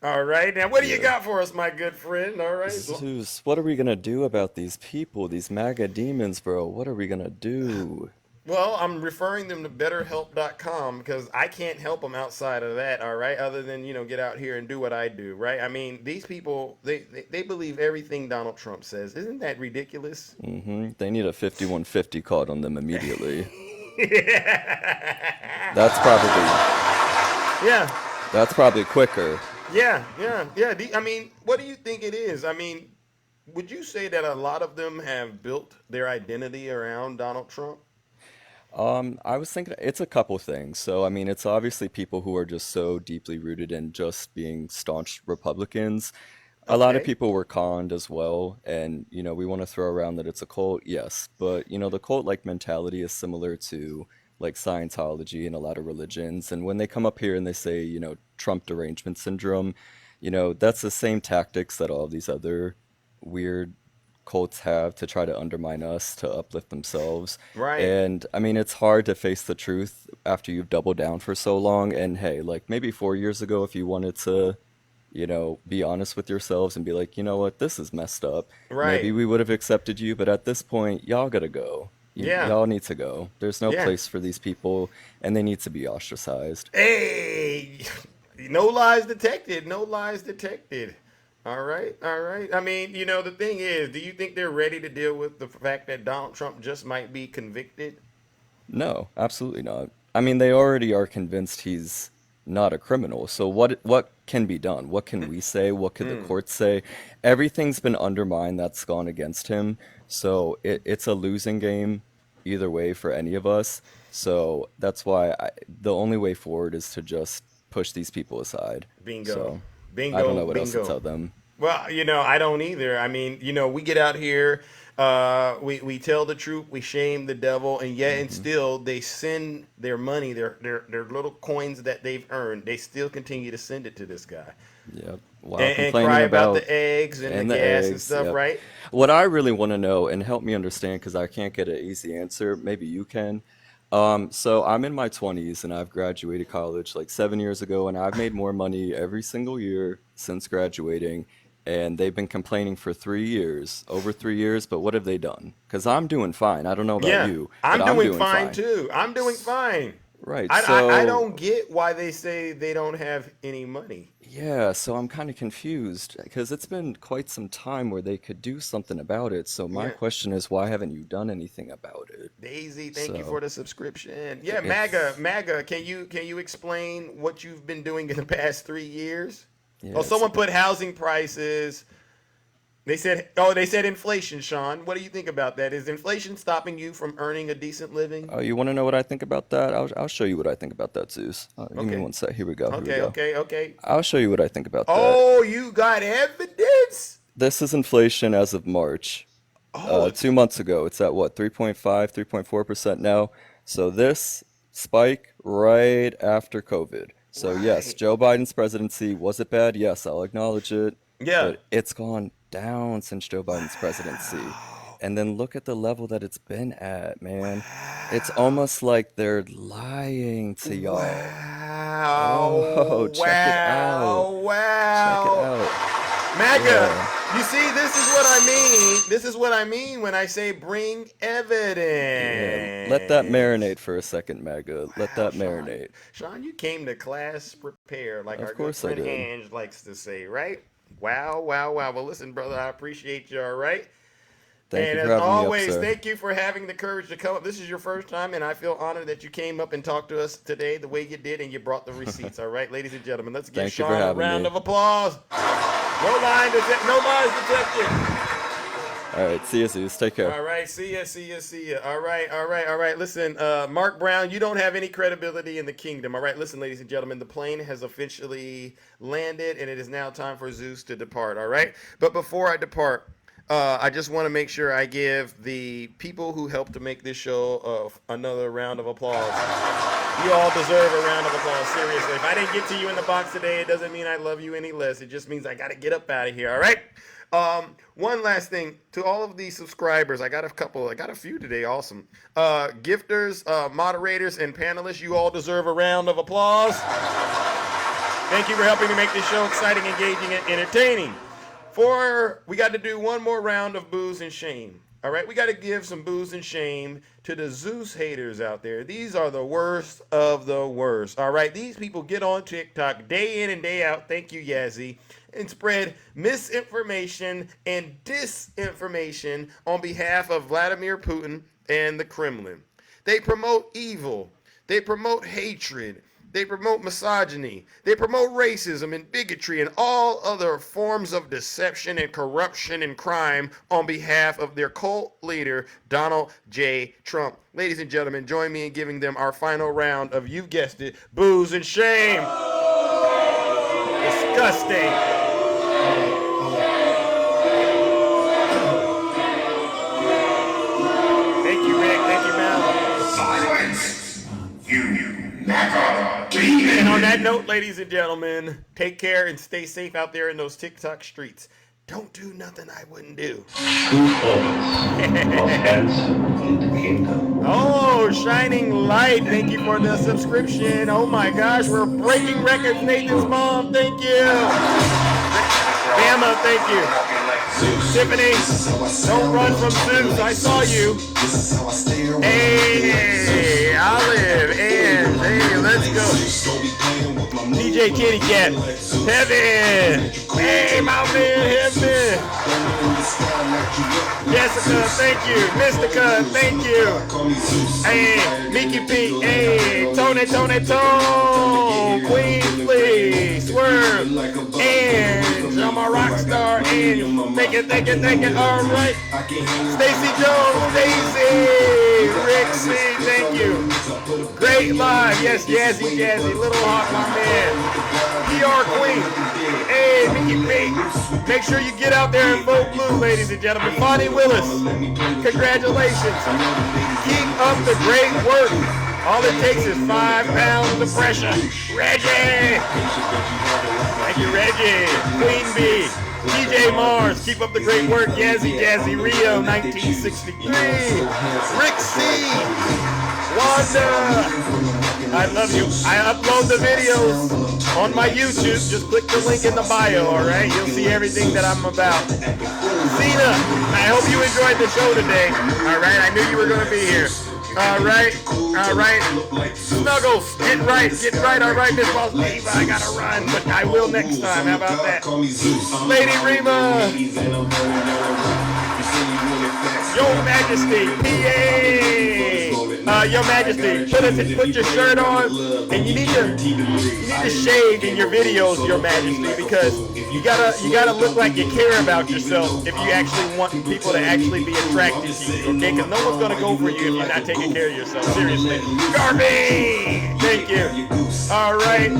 All right, now what do you Yeah. got for us, my good friend? All right. Zeus, what are we gonna do about these people, these MAGA demons, bro? What are we gonna do? Well, I'm referring them to betterhelp.com because I can't help them outside of that, all right? Other than, get out here and do what I do, right? I mean, these people, they believe everything Donald Trump says. Isn't that ridiculous? They need a 5150 called on them immediately. That's probably Yeah. That's probably quicker. Yeah. I mean, what do you think it is? I mean, would you say that a lot of them have built their identity around Donald Trump? I was thinking it's a couple things. So, I mean, it's obviously people who are just so deeply rooted in just being staunch Republicans. A lot of Okay. people were conned as well, and we want to throw around that it's a cult, yes, but the cult-like mentality is similar to like Scientology and a lot of religions. And when they come up here and they say, Trump derangement syndrome, that's the same tactics that all these other weird cults have to try to undermine us, to uplift themselves. Right. And I mean, it's hard to face the truth after you've doubled down for so long. And hey, like maybe 4 years ago, if you wanted to be honest with yourselves and be like, you know what, this is messed up. Maybe Right. we would have accepted you, but at this point, y'all gotta go. Yeah. Y'all need to go. There's no Yeah. place for these people, and they need to be ostracized. Hey, no lies detected. No lies detected. All right, all right. I mean, the thing is, do you think they're ready to deal with the fact that Donald Trump just might be convicted? No, absolutely not. I mean, they already are convinced he's not a criminal. So what can be done? What can we say? What could the courts say? Everything's been undermined that's gone against him. So it's a losing game either way for any of us. So that's why the only way forward is to just push these people aside. Bingo. So I don't Bingo, know what else to bingo. tell them. Well, I don't either. I mean, we get out here, we tell the truth, we shame the devil, and yet and hmm still they send their money, their little coins that they've earned, they still continue to send it to this guy. Yep. While And complaining cry about about the eggs and the and the gas and eggs, stuff, yep. right? What I really want to know and help me understand because I can't get an easy answer, maybe you can. So I'm in my 20s and I've graduated college like 7 years ago, and I've made more money every single year since graduating. And they've been complaining for 3 years, over 3 years. But what have they done? Because I'm doing fine. I don't know about Yeah, you, but I'm I'm doing doing fine fine. too. I'm doing fine. Right. I So don't get why they say they don't have any money. yeah, so I'm kind of confused because it's been quite some time where they could do something about it. So my Yeah. question is, why haven't you done anything about it? Daisy, thank you for So the subscription. Yeah, MAGA, it's MAGA, can you explain what you've been doing in the past 3 years? yeah, Oh, it's someone put housing prices. They said inflation, Sean. What do you think about that? Is inflation stopping you from earning a decent living? oh, you want to know what I think about that? I'll show you what I think about that, Zeus. Give me Okay. one sec. Here we go. Here we Okay, go. okay, okay. I'll show you what I think about that. Oh, you got evidence? This is inflation as of March. Oh, 2 months ago, it's at what, 3.5, 3.4% now. So this spike right after COVID. So yes, right. Joe Biden's presidency, was it bad? Yes, I'll acknowledge it. Yeah. But it's gone down since Joe Biden's presidency. And then look at the level that it's been at, man. It's almost like they're lying to y'all. Oh, Wow. check it out. Wow. Check it Wow. out. MAGA, Yeah. you see, this is what I mean. This is what I mean when I say bring Yeah. Let that evidence. marinate for a second, Magga. Let Wow, that Sean. marinate. Sean, you came to class prepared, like Of our good course I friend did. Ange likes to say, right? Wow, wow, wow. Well, listen, brother, I appreciate you, all right? Thank And you for as having me up, always, sir. thank you for having the courage to come up. This is your first time, and I feel honored that you came up and talked to us today the way you did, and you brought the receipts. All right, ladies and gentlemen, let's give Thank you for Sean a having round me. of applause. No lies detected. All right, see you, Zeus. Take care. All right, see ya, see ya, see ya. All right, all right, all right. Listen, Mark Brown, you don't have any credibility in the kingdom. All right, listen, ladies and gentlemen, the plane has officially landed, and it is now time for Zeus to depart. All right, but before I depart, I just want to make sure I give the people who helped to make this show another round of applause. You all deserve a round of applause, seriously. If I didn't get to you in the box today, it doesn't mean I love you any less. It just means I got to get up out of here, all right? One last thing. To all of these subscribers, I got a few today, awesome. Gifters, moderators, and panelists, you all deserve a round of applause. Thank you for helping to make this show exciting, engaging, and entertaining. We got to do one more round of booze and shame. All right, we got to give some booze and shame to the Zeus haters out there. These are the worst of the worst. All right, these people get on TikTok day in and day out. Thank you, Yazzie. And spread misinformation and disinformation on behalf of Vladimir Putin and the Kremlin. They promote evil. They promote hatred. They promote misogyny. They promote racism and bigotry and all other forms of deception and corruption and crime on behalf of their cult leader, Donald J. Trump. Ladies and gentlemen, join me in giving them our final round of, you guessed it, booze and shame. Disgusting. Thank you, Rick. Thank you, Mel. Silence! You Macca demon! And on that note, ladies and gentlemen, take care and stay safe out there in those TikTok streets. Don't do nothing I wouldn't do. Oh, Shining Light, thank you for the subscription. Oh my gosh, we're breaking records. Nathan's mom, thank you. Bama, thank you. Tiffany, don't run from Zeus. I saw you. Hey, Olive, and hey, let's go. DJ Kitty Cat, Heaven. Hey, my man, Heaven. Jessica, thank you. Mystica, thank you. Hey, Mickey P. Hey, Tony, Queen, please, Swerve, and I'm a rock star. And thank it. All right. Stacy Jones, Stacy, Rick C, thank you. Great live, yes, Jazzy, Little Hawk, my man. PR Queen, hey, Mickey P. Make sure you get out there and vote blue, ladies and gentlemen. Bonnie Willis, congratulations. Keep up the great work. All it takes is 5 pounds of pressure. Reggie! Thank you, Reggie. Queen Bee. TJ Mars, keep up the great work. Yazzie, Rio, 1963. Rick C. Wanda. I love you. I upload the videos on my YouTube. Just click the link in the bio, alright? You'll see everything that I'm about. Zena, I hope you enjoyed the show today. Alright, I knew you were going to be here. Alright. Snuggles, get right. Alright, Miss Boss Diva, I gotta run, but I will next time. How about that? Lady Rima. Your Majesty, PA. Your Majesty, put your shirt on, and you need to shave in your videos, Your Majesty, because you gotta look like you care about yourself if you actually want people to actually be attracted to you, okay? Because no one's gonna go for you if you're not taking care of yourself. Seriously, Garby, thank you. All right,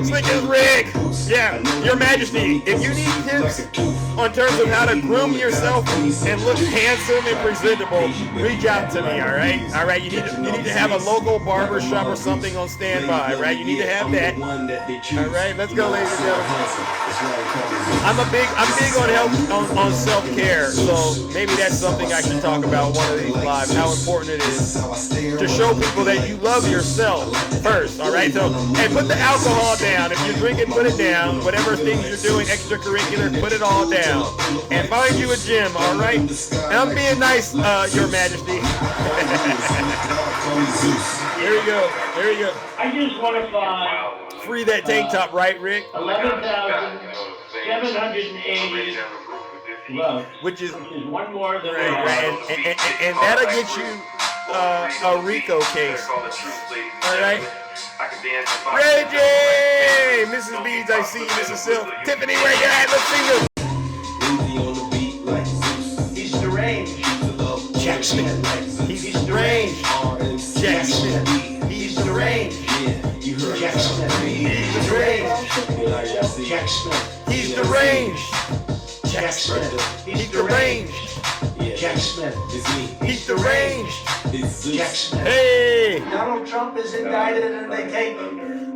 Slick as Rick. Yeah, Your Majesty, if you need tips on terms of how to groom yourself and look handsome and presentable, reach out to me. All right. You need to have a local barber shop or something on standby. Right, you need to have that. All right, let's go, ladies and gentlemen. I'm big on health, on self-care, so maybe that's something I should talk about one of these lives. How important it is to show people that you love yourself first. All right, so and put the alcohol down. If you're drinking, put it down. Whatever things you're doing extracurricular, put it all down. And find you a gym. All right, and I'm being nice, Your Majesty. There you go. I just want to find free that tank top, right, Rick? 11,780 votes, which is one more than right. And that'll get you a RICO case. All right. Reggie, Mrs. Beads, I see you, Mrs. Silk. Tiffany, where you at? Let's see you. He's deranged. Jack Smith. He's deranged. Jack Smith. He's deranged. Jack Smith. He's deranged. Jack Smith. He's deranged. Jack Smith. He's deranged. Jack Smith. It's me. He's deranged. It's Zeus. Jack Smith. Hey. Donald Trump is indicted and they take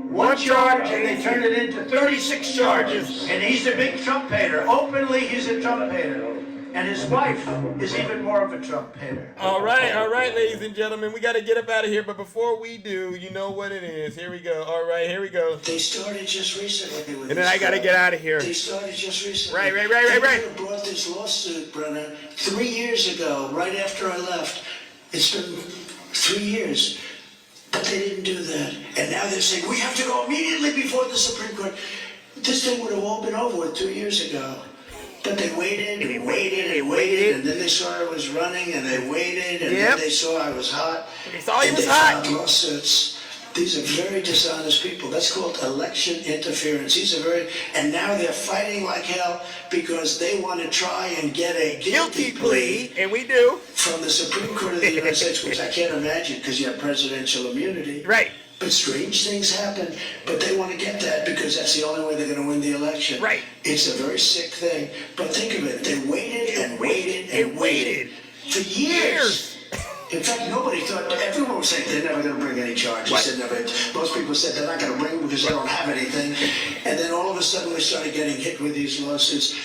one charge and they turn it into 36 charges. And he's a big Trump hater. Openly, he's a Trump hater. And his wife is even more of a Trump hater. All right, ladies and gentlemen, we got to get up out of here. But before we do, you know what it is. Here we go. All right, here we go. They started just recently with And then I got to get out of here. They started just recently. Right. They brought this lawsuit, Brenner, 3 years ago, right after I left. It's been 3 years. But they didn't do that. And now they're saying, we have to go immediately before the Supreme Court. This thing would have all been over with 2 years ago. But they waited and waited and waited, and then they saw I was running, and they waited, and then they saw I was hot. They saw he was they hot. filed lawsuits. These are very dishonest people. That's called election interference. And now they're fighting like hell because they want to try and get a guilty plea. And we do. From the Supreme Court of the United States, which I can't imagine because you have presidential immunity. Right. But strange things happen, but they want to get that because that's the only way they're going to win the election. Right. It's a very sick thing. But think of it. They waited and waited and waited for years. In fact, nobody thought, everyone was saying they're never going to bring any charges. Most people said they're not going to bring because they don't have anything. And then all of a sudden we started getting hit with these lawsuits.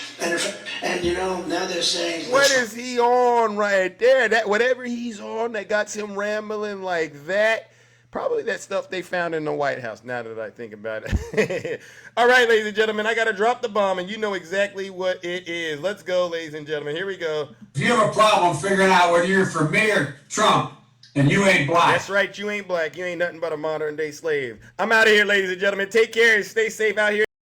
And you know, now they're saying... What is he on right there? That whatever he's on that got him rambling like that... Probably that stuff they found in the White House, now that I think about it. All right, ladies and gentlemen, I got to drop the bomb, and you know exactly what it is. Let's go, ladies and gentlemen. Here we go. If you have a problem figuring out whether you're for me or Trump, and you ain't black. That's right, you ain't black. You ain't nothing but a modern-day slave. I'm out of here, ladies and gentlemen. Take care and stay safe out here.